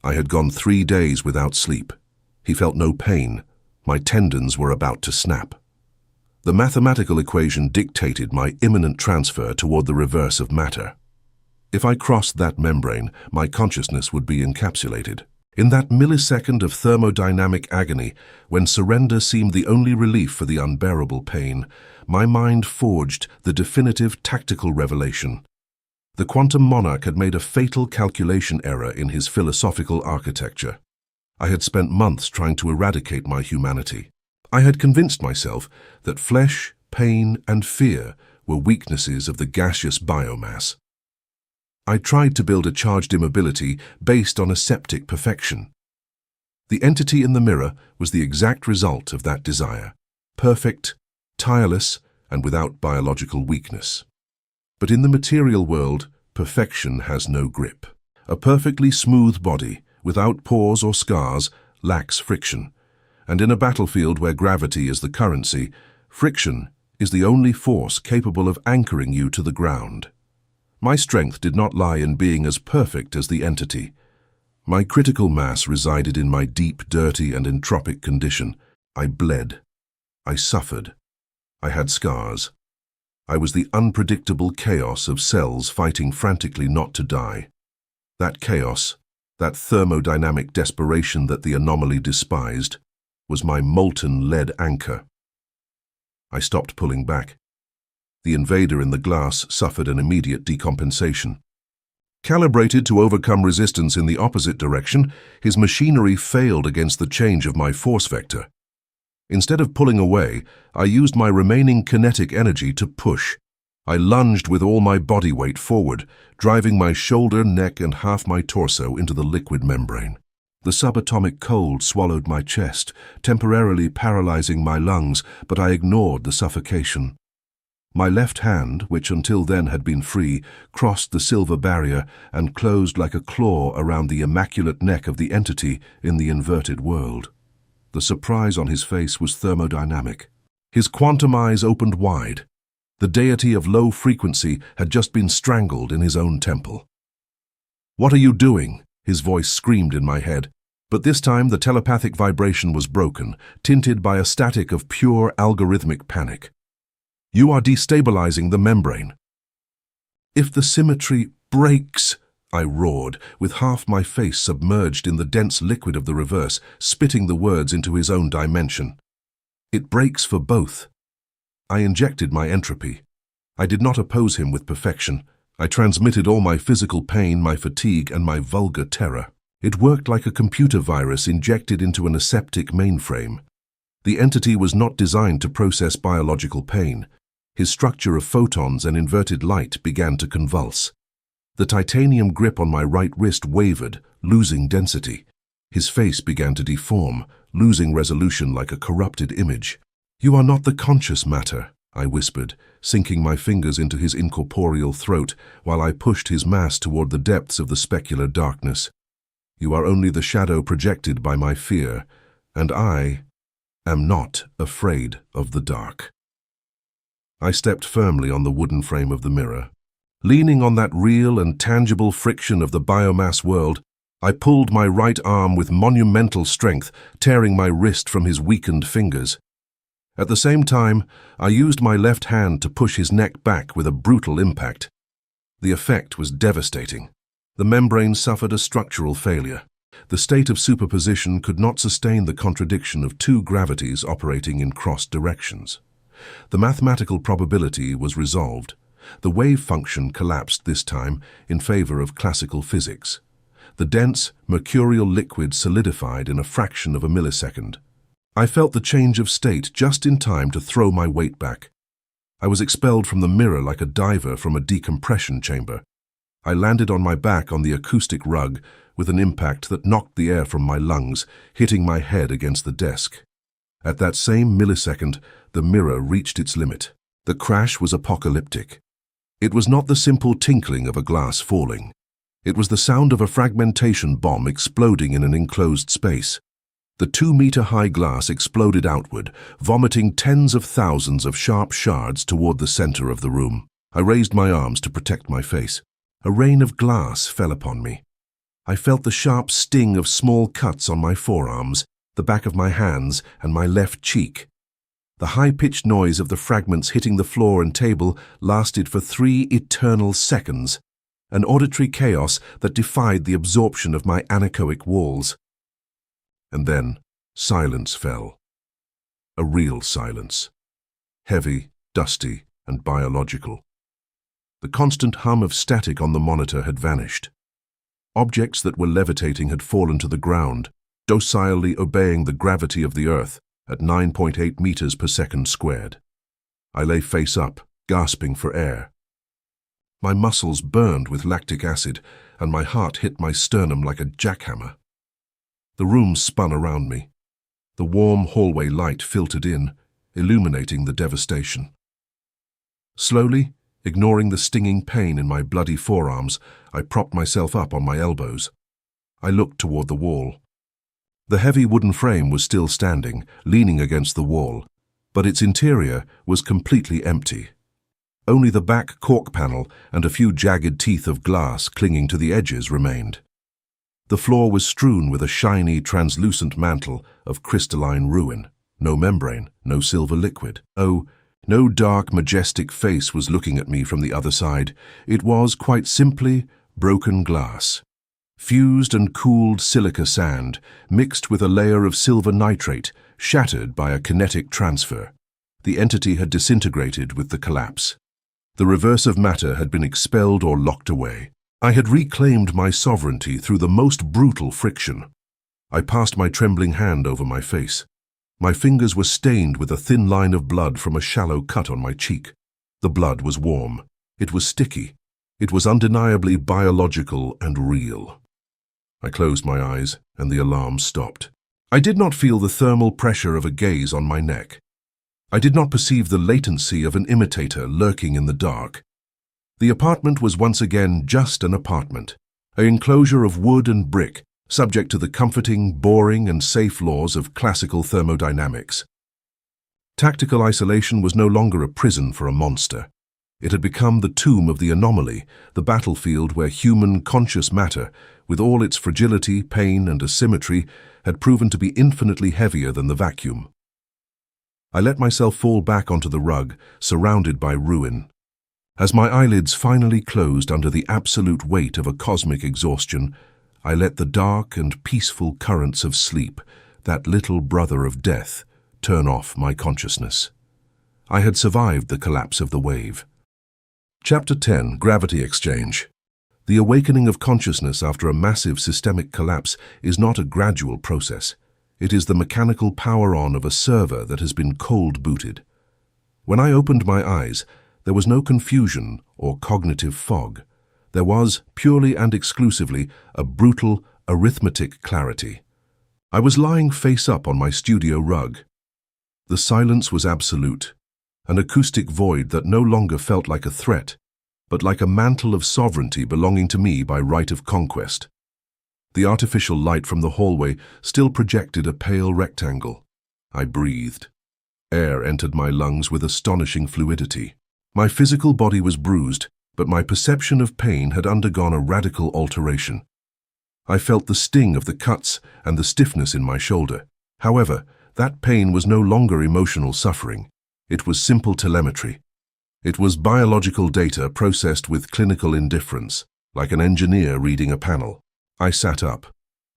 I had gone 3 days without sleep. He felt no pain. My tendons were about to snap. The mathematical equation dictated my imminent transfer toward the reverse of matter. If I crossed that membrane, my consciousness would be encapsulated. In that millisecond of thermodynamic agony, when surrender seemed the only relief for the unbearable pain, my mind forged the definitive tactical revelation. The quantum monarch had made a fatal calculation error in his philosophical architecture. I had spent months trying to eradicate my humanity. I had convinced myself that flesh, pain, and fear were weaknesses of the gaseous biomass. I tried to build a charged immobility based on aseptic perfection. The entity in the mirror was the exact result of that desire, perfect, tireless, and without biological weakness. But in the material world, perfection has no grip. A perfectly smooth body, without pores or scars, lacks friction. And in a battlefield where gravity is the currency, friction is the only force capable of anchoring you to the ground. My strength did not lie in being as perfect as the entity. My critical mass resided in my deep, dirty, and entropic condition. I bled. I suffered. I had scars. I was the unpredictable chaos of cells fighting frantically not to die. That chaos, that thermodynamic desperation that the anomaly despised, was my molten lead anchor. I stopped pulling back. The invader in the glass suffered an immediate decompensation. Calibrated to overcome resistance in the opposite direction, his machinery failed against the change of my force vector. Instead of pulling away, I used my remaining kinetic energy to push. I lunged with all my body weight forward, driving my shoulder, neck, and half my torso into the liquid membrane. The subatomic cold swallowed my chest, temporarily paralyzing my lungs, but I ignored the suffocation. My left hand, which until then had been free, crossed the silver barrier and closed like a claw around the immaculate neck of the entity in the inverted world. The surprise on his face was thermodynamic. His quantum eyes opened wide. The deity of low frequency had just been strangled in his own temple. "What are you doing?" his voice screamed in my head. But this time the telepathic vibration was broken, tinted by a static of pure algorithmic panic. "You are destabilizing the membrane." "If the symmetry breaks," I roared, with half my face submerged in the dense liquid of the reverse, spitting the words into his own dimension. "It breaks for both." I injected my entropy. I did not oppose him with perfection. I transmitted all my physical pain, my fatigue, and my vulgar terror. It worked like a computer virus injected into an aseptic mainframe. The entity was not designed to process biological pain. His structure of photons and inverted light began to convulse. The titanium grip on my right wrist wavered, losing density. His face began to deform, losing resolution like a corrupted image. "You are not the conscious matter," I whispered, sinking my fingers into his incorporeal throat while I pushed his mass toward the depths of the specular darkness. "You are only the shadow projected by my fear, and I am not afraid of the dark." I stepped firmly on the wooden frame of the mirror. Leaning on that real and tangible friction of the biomass world, I pulled my right arm with monumental strength, tearing my wrist from his weakened fingers. At the same time, I used my left hand to push his neck back with a brutal impact. The effect was devastating. The membrane suffered a structural failure. The state of superposition could not sustain the contradiction of two gravities operating in cross directions. The mathematical probability was resolved. The wave function collapsed this time in favor of classical physics. The dense, mercurial liquid solidified in a fraction of a millisecond. I felt the change of state just in time to throw my weight back. I was expelled from the mirror like a diver from a decompression chamber. I landed on my back on the acoustic rug with an impact that knocked the air from my lungs, hitting my head against the desk. At that same millisecond, the mirror reached its limit. The crash was apocalyptic. It was not the simple tinkling of a glass falling. It was the sound of a fragmentation bomb exploding in an enclosed space. The 2-meter-high glass exploded outward, vomiting tens of thousands of sharp shards toward the center of the room. I raised my arms to protect my face. A rain of glass fell upon me. I felt the sharp sting of small cuts on my forearms, the back of my hands, and my left cheek. The high-pitched noise of the fragments hitting the floor and table lasted for 3 eternal seconds, an auditory chaos that defied the absorption of my anechoic walls. And then silence fell. A real silence. Heavy, dusty, and biological. The constant hum of static on the monitor had vanished. Objects that were levitating had fallen to the ground, docilely obeying the gravity of the Earth at 9.8 meters per second squared. I lay face up, gasping for air. My muscles burned with lactic acid, and my heart hit my sternum like a jackhammer. The room spun around me. The warm hallway light filtered in, illuminating the devastation. Slowly, ignoring the stinging pain in my bloody forearms, I propped myself up on my elbows. I looked toward the wall. The heavy wooden frame was still standing, leaning against the wall, but its interior was completely empty. Only the back cork panel and a few jagged teeth of glass clinging to the edges remained. The floor was strewn with a shiny, translucent mantle of crystalline ruin. No membrane, no silver liquid. Oh, no dark, majestic face was looking at me from the other side. It was, quite simply, broken glass. Fused and cooled silica sand, mixed with a layer of silver nitrate, shattered by a kinetic transfer. The entity had disintegrated with the collapse. The reverse of matter had been expelled or locked away. I had reclaimed my sovereignty through the most brutal friction. I passed my trembling hand over my face. My fingers were stained with a thin line of blood from a shallow cut on my cheek. The blood was warm. It was sticky. It was undeniably biological and real. I closed my eyes, and the alarm stopped. I did not feel the thermal pressure of a gaze on my neck. I did not perceive the latency of an imitator lurking in the dark. The apartment was once again just an apartment, an enclosure of wood and brick, subject to the comforting, boring, and safe laws of classical thermodynamics. Tactical isolation was no longer a prison for a monster. It had become the tomb of the anomaly, the battlefield where human conscious matter, with all its fragility, pain, and asymmetry, had proven to be infinitely heavier than the vacuum. I let myself fall back onto the rug, surrounded by ruin. As my eyelids finally closed under the absolute weight of a cosmic exhaustion, I let the dark and peaceful currents of sleep, that little brother of death, turn off my consciousness. I had survived the collapse of the wave. Chapter 10, Gravity Exchange. The awakening of consciousness after a massive systemic collapse is not a gradual process. It is the mechanical power-on of a server that has been cold-booted. When I opened my eyes, there was no confusion or cognitive fog. There was, purely and exclusively, a brutal, arithmetic clarity. I was lying face up on my studio rug. The silence was absolute, an acoustic void that no longer felt like a threat, but like a mantle of sovereignty belonging to me by right of conquest. The artificial light from the hallway still projected a pale rectangle. I breathed. Air entered my lungs with astonishing fluidity. My physical body was bruised, but my perception of pain had undergone a radical alteration. I felt the sting of the cuts and the stiffness in my shoulder. However, that pain was no longer emotional suffering. It was simple telemetry. It was biological data processed with clinical indifference, like an engineer reading a panel. I sat up.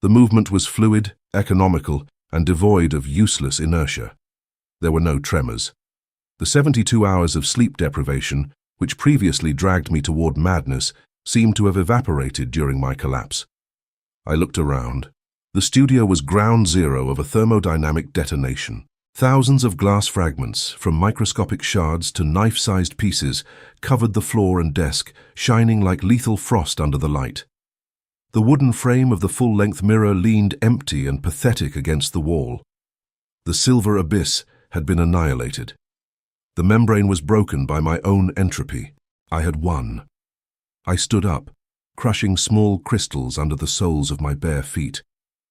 The movement was fluid, economical, and devoid of useless inertia. There were no tremors. The 72 hours of sleep deprivation, which previously dragged me toward madness, seemed to have evaporated during my collapse. I looked around. The studio was ground zero of a thermodynamic detonation. Thousands of glass fragments, from microscopic shards to knife-sized pieces, covered the floor and desk, shining like lethal frost under the light. The wooden frame of the full-length mirror leaned empty and pathetic against the wall. The silver abyss had been annihilated. The membrane was broken by my own entropy. I had won. I stood up, crushing small crystals under the soles of my bare feet.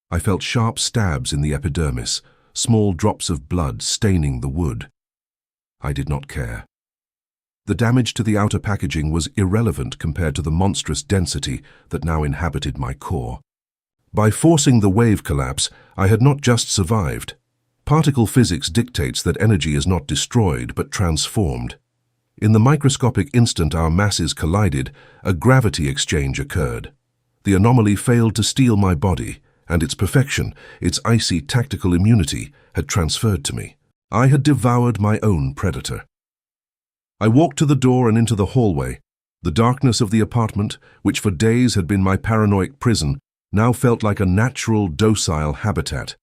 I felt sharp stabs in the epidermis, small drops of blood staining the wood. I did not care. The damage to the outer packaging was irrelevant compared to the monstrous density that now inhabited my core. By forcing the wave collapse, I had not just survived. Particle physics dictates that energy is not destroyed but transformed. In the microscopic instant our masses collided, a gravity exchange occurred. The anomaly failed to steal my body, and its perfection, its icy tactical immunity, had transferred to me. I had devoured my own predator. I walked to the door and into the hallway. The darkness of the apartment, which for days had been my paranoid prison, now felt like a natural, docile habitat.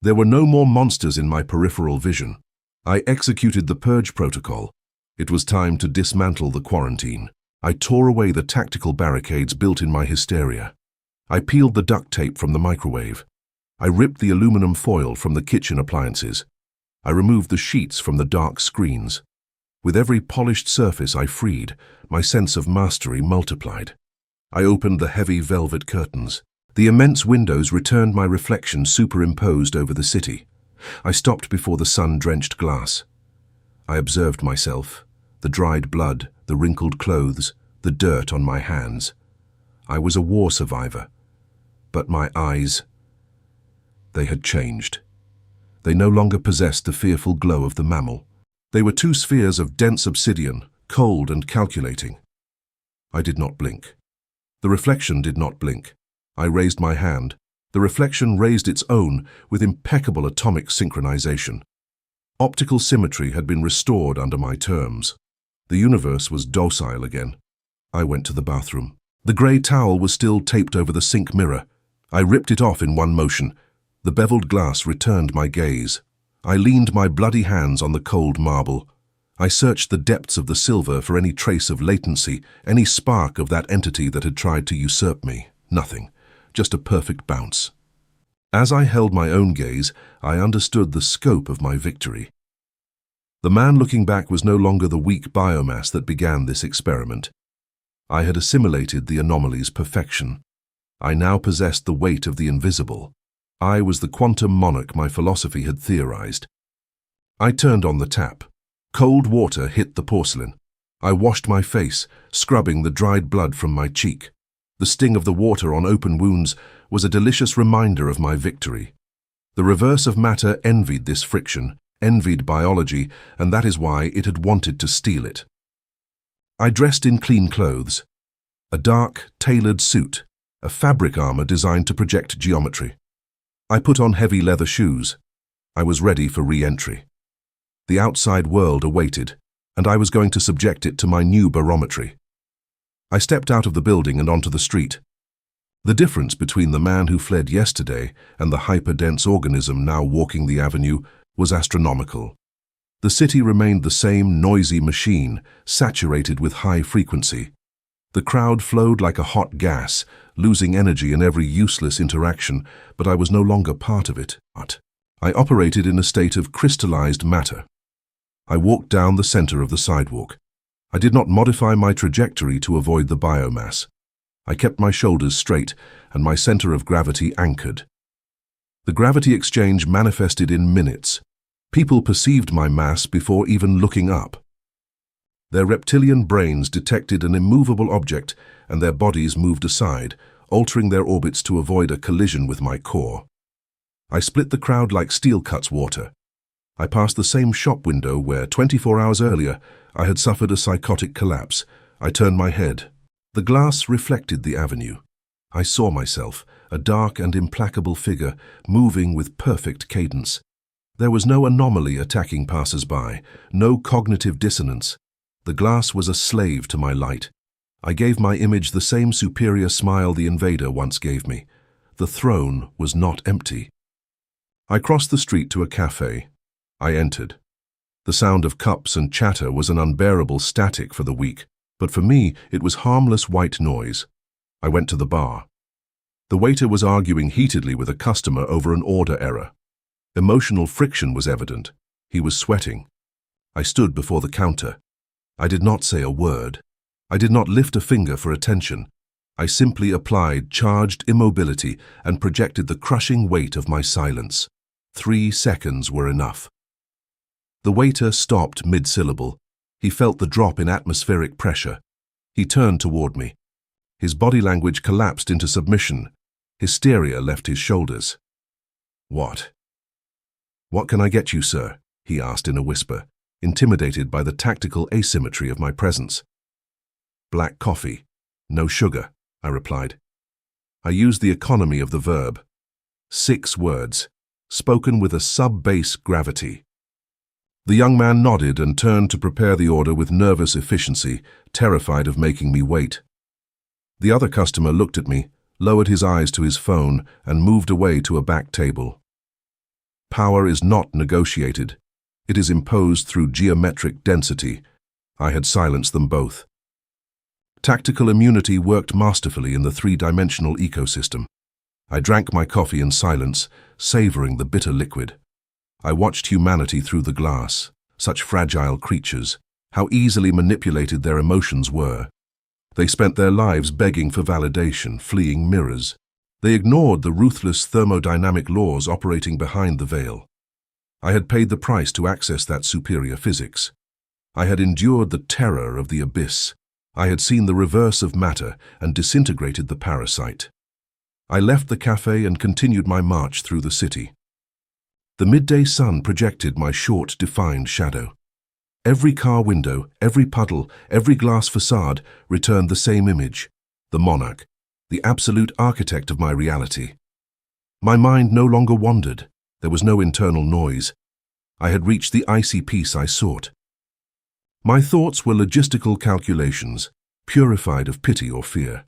There were no more monsters in my peripheral vision. I executed the purge protocol. It was time to dismantle the quarantine. I tore away the tactical barricades built in my hysteria. I peeled the duct tape from the microwave. I ripped the aluminum foil from the kitchen appliances. I removed the sheets from the dark screens. With every polished surface I freed, my sense of mastery multiplied. I opened the heavy velvet curtains. The immense windows returned my reflection superimposed over the city. I stopped before the sun-drenched glass. I observed myself, the dried blood, the wrinkled clothes, the dirt on my hands. I was a war survivor, but my eyes, they had changed. They no longer possessed the fearful glow of the mammal. They were two spheres of dense obsidian, cold and calculating. I did not blink. The reflection did not blink. I raised my hand. The reflection raised its own with impeccable atomic synchronization. Optical symmetry had been restored under my terms. The universe was docile again. I went to the bathroom. The grey towel was still taped over the sink mirror. I ripped it off in one motion. The beveled glass returned my gaze. I leaned my bloody hands on the cold marble. I searched the depths of the silver for any trace of latency, any spark of that entity that had tried to usurp me. Nothing. Just a perfect bounce. As I held my own gaze, I understood the scope of my victory. The man looking back was no longer the weak biomass that began this experiment. I had assimilated the anomaly's perfection. I now possessed the weight of the invisible. I was the quantum monarch my philosophy had theorized. I turned on the tap. Cold water hit the porcelain. I washed my face, scrubbing the dried blood from my cheek. The sting of the water on open wounds was a delicious reminder of my victory. The reverse of matter envied this friction, envied biology, and that is why it had wanted to steal it. I dressed in clean clothes. A dark, tailored suit, a fabric armor designed to project geometry. I put on heavy leather shoes. I was ready for re-entry. The outside world awaited, and I was going to subject it to my new barometry. I stepped out of the building and onto the street. The difference between the man who fled yesterday and the hyper-dense organism now walking the avenue was astronomical. The city remained the same noisy machine, saturated with high frequency. The crowd flowed like a hot gas, losing energy in every useless interaction, but I was no longer part of it. I operated in a state of crystallized matter. I walked down the center of the sidewalk. I did not modify my trajectory to avoid the biomass. I kept my shoulders straight and my center of gravity anchored. The gravity exchange manifested in minutes. People perceived my mass before even looking up. Their reptilian brains detected an immovable object and their bodies moved aside, altering their orbits to avoid a collision with my core. I split the crowd like steel cuts water. I passed the same shop window where 24 hours earlier I had suffered a psychotic collapse. I turned my head. The glass reflected the avenue. I saw myself, a dark and implacable figure, moving with perfect cadence. There was no anomaly attacking passers-by, no cognitive dissonance. The glass was a slave to my light. I gave my image the same superior smile the invader once gave me. The throne was not empty. I crossed the street to a cafe. I entered. The sound of cups and chatter was an unbearable static for the weak, but for me it was harmless white noise. I went to the bar. The waiter was arguing heatedly with a customer over an order error. Emotional friction was evident. He was sweating. I stood before the counter. I did not say a word. I did not lift a finger for attention. I simply applied charged immobility and projected the crushing weight of my silence. 3 seconds were enough. The waiter stopped mid-syllable. He felt the drop in atmospheric pressure. He turned toward me. His body language collapsed into submission. Hysteria left his shoulders. "What? What can I get you, sir?" he asked in a whisper, intimidated by the tactical asymmetry of my presence. "Black coffee. No sugar," I replied. I used the economy of the verb. 6 words, spoken with a sub-bass gravity. The young man nodded and turned to prepare the order with nervous efficiency, terrified of making me wait. The other customer looked at me, lowered his eyes to his phone, and moved away to a back table. Power is not negotiated. It is imposed through geometric density. I had silenced them both. Tactical immunity worked masterfully in the 3-dimensional ecosystem. I drank my coffee in silence, savoring the bitter liquid. I watched humanity through the glass, such fragile creatures, how easily manipulated their emotions were. They spent their lives begging for validation, fleeing mirrors. They ignored the ruthless thermodynamic laws operating behind the veil. I had paid the price to access that superior physics. I had endured the terror of the abyss. I had seen the reverse of matter and disintegrated the parasite. I left the cafe and continued my march through the city. The midday sun projected my short, defined shadow. Every car window, every puddle, every glass facade returned the same image, the monarch, the absolute architect of my reality. My mind no longer wandered. There was no internal noise. I had reached the icy peace I sought. My thoughts were logistical calculations, purified of pity or fear.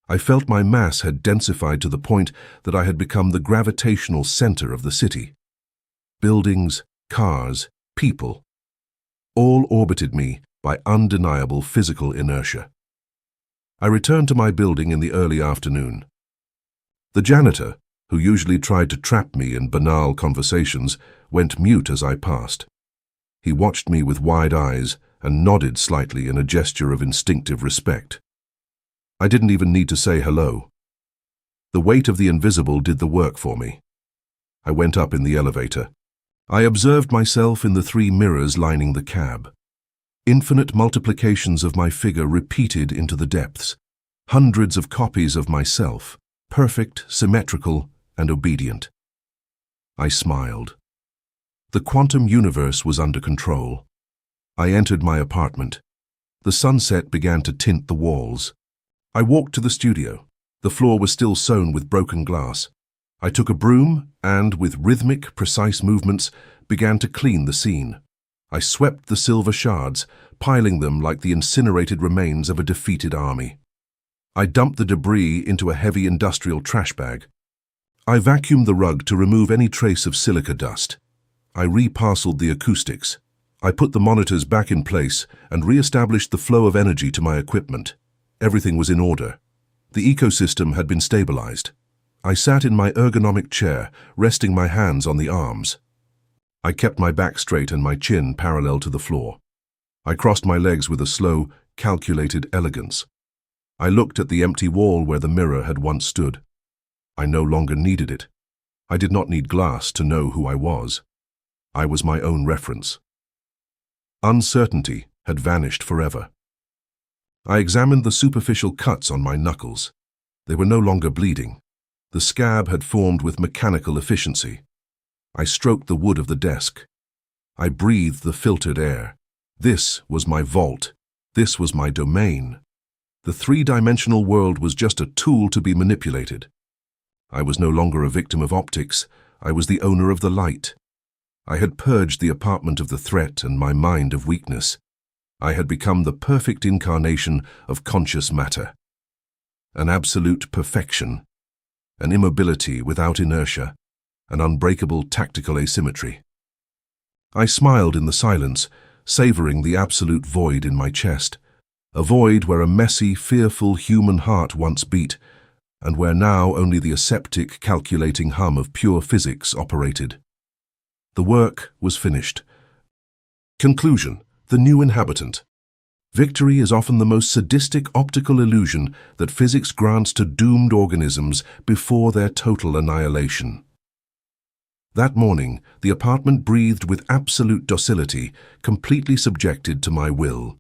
I felt my mass had densified to the point that I had become the gravitational center of the city. Buildings, cars, people, all orbited me by undeniable physical inertia. I returned to my building in the early afternoon. The janitor, who usually tried to trap me in banal conversations, went mute as I passed. He watched me with wide eyes and nodded slightly in a gesture of instinctive respect. I didn't even need to say hello. The weight of the invisible did the work for me. I went up in the elevator. I observed myself in the 3 mirrors lining the cab. Infinite multiplications of my figure repeated into the depths. Hundreds of copies of myself, perfect, symmetrical, and obedient. I smiled. The quantum universe was under control. I entered my apartment. The sunset began to tint the walls. I walked to the studio. The floor was still sown with broken glass. I took a broom and, with rhythmic, precise movements, began to clean the scene. I swept the silver shards, piling them like the incinerated remains of a defeated army. I dumped the debris into a heavy industrial trash bag. I vacuumed the rug to remove any trace of silica dust. I reparceled the acoustics. I put the monitors back in place and re-established the flow of energy to my equipment. Everything was in order. The ecosystem had been stabilized. I sat in my ergonomic chair, resting my hands on the arms. I kept my back straight and my chin parallel to the floor. I crossed my legs with a slow, calculated elegance. I looked at the empty wall where the mirror had once stood. I no longer needed it. I did not need glass to know who I was. I was my own reference. Uncertainty had vanished forever. I examined the superficial cuts on my knuckles. They were no longer bleeding. The scab had formed with mechanical efficiency. I stroked the wood of the desk. I breathed the filtered air. This was my vault. This was my domain. The 3-dimensional world was just a tool to be manipulated. I was no longer a victim of optics. I was the owner of the light. I had purged the apartment of the threat and my mind of weakness. I had become the perfect incarnation of conscious matter. An absolute perfection, an immobility without inertia, an unbreakable tactical asymmetry. I smiled in the silence, savoring the absolute void in my chest, a void where a messy, fearful human heart once beat, and where now only the aseptic, calculating hum of pure physics operated. The work was finished. Conclusion: the new inhabitant. Victory is often the most sadistic optical illusion that physics grants to doomed organisms before their total annihilation. That morning, the apartment breathed with absolute docility, completely subjected to my will.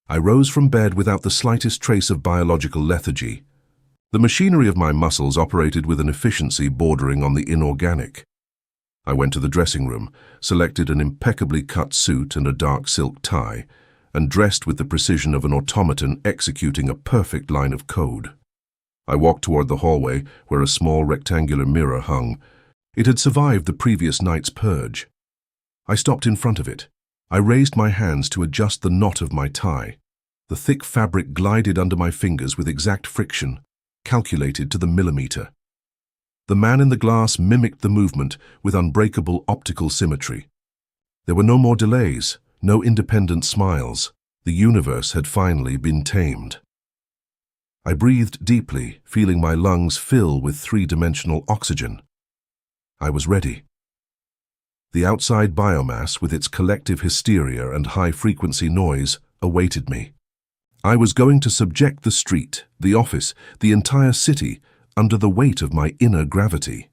I rose from bed without the slightest trace of biological lethargy. The machinery of my muscles operated with an efficiency bordering on the inorganic. I went to the dressing room, selected an impeccably cut suit and a dark silk tie, and dressed with the precision of an automaton executing a perfect line of code. I walked toward the hallway where a small rectangular mirror hung. It had survived the previous night's purge. I stopped in front of it. I raised my hands to adjust the knot of my tie. The thick fabric glided under my fingers with exact friction, calculated to the millimeter. The man in the glass mimicked the movement with unbreakable optical symmetry. There were no more delays, no independent smiles. The universe had finally been tamed. I breathed deeply, feeling my lungs fill with three-dimensional oxygen. I was ready. The outside biomass, with its collective hysteria and high-frequency noise, awaited me. I was going to subject the street, the office, the entire city, under the weight of my inner gravity.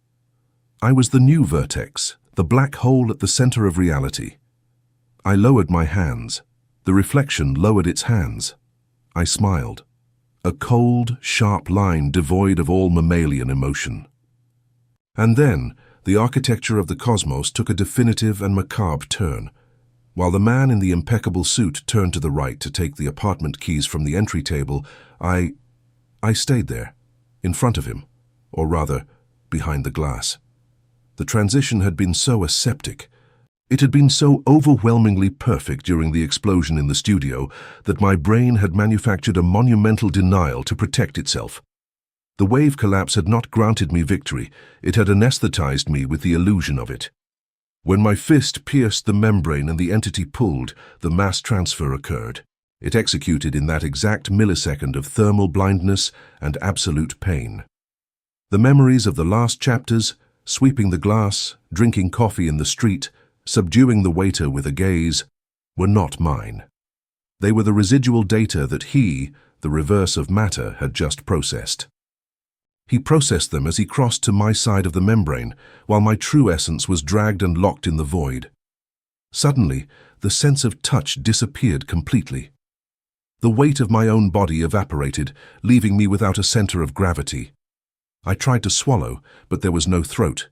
I was the new vertex, the black hole at the center of reality. I lowered my hands. The reflection lowered its hands. I smiled. A cold, sharp line devoid of all mammalian emotion. And then, the architecture of the cosmos took a definitive and macabre turn. While the man in the impeccable suit turned to the right to take the apartment keys from the entry table, I stayed there, in front of him, or rather, behind the glass. The transition had been so aseptic. It had been so overwhelmingly perfect during the explosion in the studio that my brain had manufactured a monumental denial to protect itself. The wave collapse had not granted me victory, it had anesthetized me with the illusion of it. When my fist pierced the membrane and the entity pulled, the mass transfer occurred. It executed in that exact millisecond of thermal blindness and absolute pain. The memories of the last chapters, sweeping the glass, drinking coffee in the street, subduing the waiter with a gaze, were not mine. They were the residual data that he, the reverse of matter, had just processed. He processed them as he crossed to my side of the membrane, while my true essence was dragged and locked in the void. Suddenly, the sense of touch disappeared completely. The weight of my own body evaporated, leaving me without a center of gravity. I tried to swallow, but there was no throat.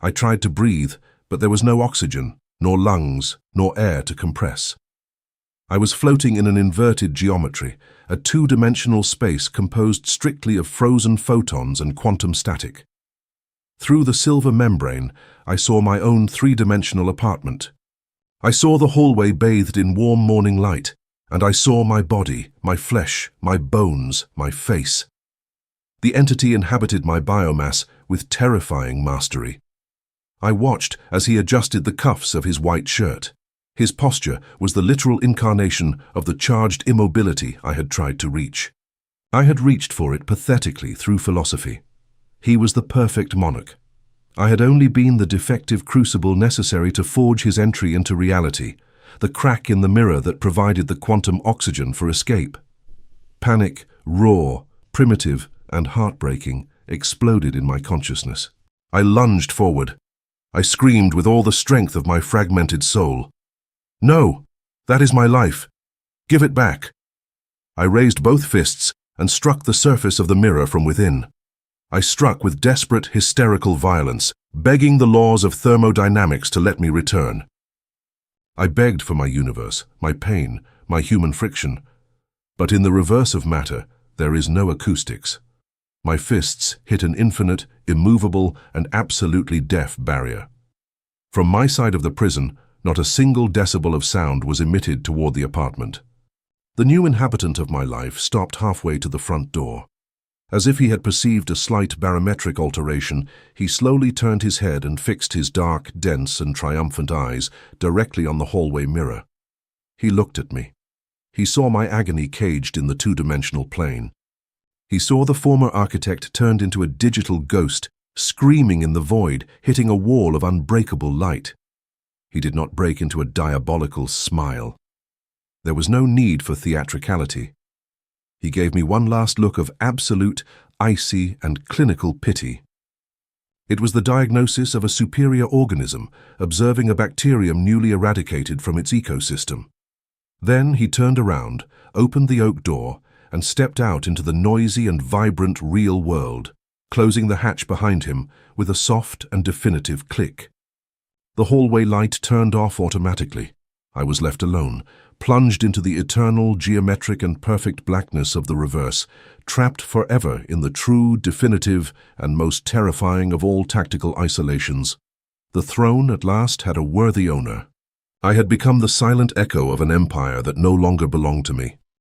I tried to breathe, but there was no oxygen, nor lungs, nor air to compress. I was floating in an inverted geometry, a two-dimensional space composed strictly of frozen photons and quantum static. Through the silver membrane, I saw my own three-dimensional apartment. I saw the hallway bathed in warm morning light, and I saw my body, my flesh, my bones, my face. The entity inhabited my biomass with terrifying mastery. I watched as he adjusted the cuffs of his white shirt. His posture was the literal incarnation of the charged immobility I had tried to reach. I had reached for it pathetically through philosophy. He was the perfect monarch. I had only been the defective crucible necessary to forge his entry into reality, the crack in the mirror that provided the quantum oxygen for escape. Panic, raw, primitive, and heartbreaking, exploded in my consciousness. I lunged forward. I screamed with all the strength of my fragmented soul. "No! That is my life! Give it back!" I raised both fists and struck the surface of the mirror from within. I struck with desperate, hysterical violence, begging the laws of thermodynamics to let me return. I begged for my universe, my pain, my human friction. But in the reverse of matter, there is no acoustics. My fists hit an infinite, immovable, and absolutely deaf barrier. From my side of the prison, not a single decibel of sound was emitted toward the apartment. The new inhabitant of my life stopped halfway to the front door. As if he had perceived a slight barometric alteration, he slowly turned his head and fixed his dark, dense, and triumphant eyes directly on the hallway mirror. He looked at me. He saw my agony caged in the two-dimensional plane. He saw the former architect turned into a digital ghost, screaming in the void, hitting a wall of unbreakable light. He did not break into a diabolical smile. There was no need for theatricality. He gave me one last look of absolute, icy, and clinical pity. It was the diagnosis of a superior organism, observing a bacterium newly eradicated from its ecosystem. Then he turned around, opened the oak door, and stepped out into the noisy and vibrant real world, closing the hatch behind him with a soft and definitive click. The hallway light turned off automatically. I was left alone, plunged into the eternal, geometric and perfect blackness of the reverse, trapped forever in the true, definitive, and most terrifying of all tactical isolations. The throne at last had a worthy owner. I had become the silent echo of an empire that no longer belonged to me.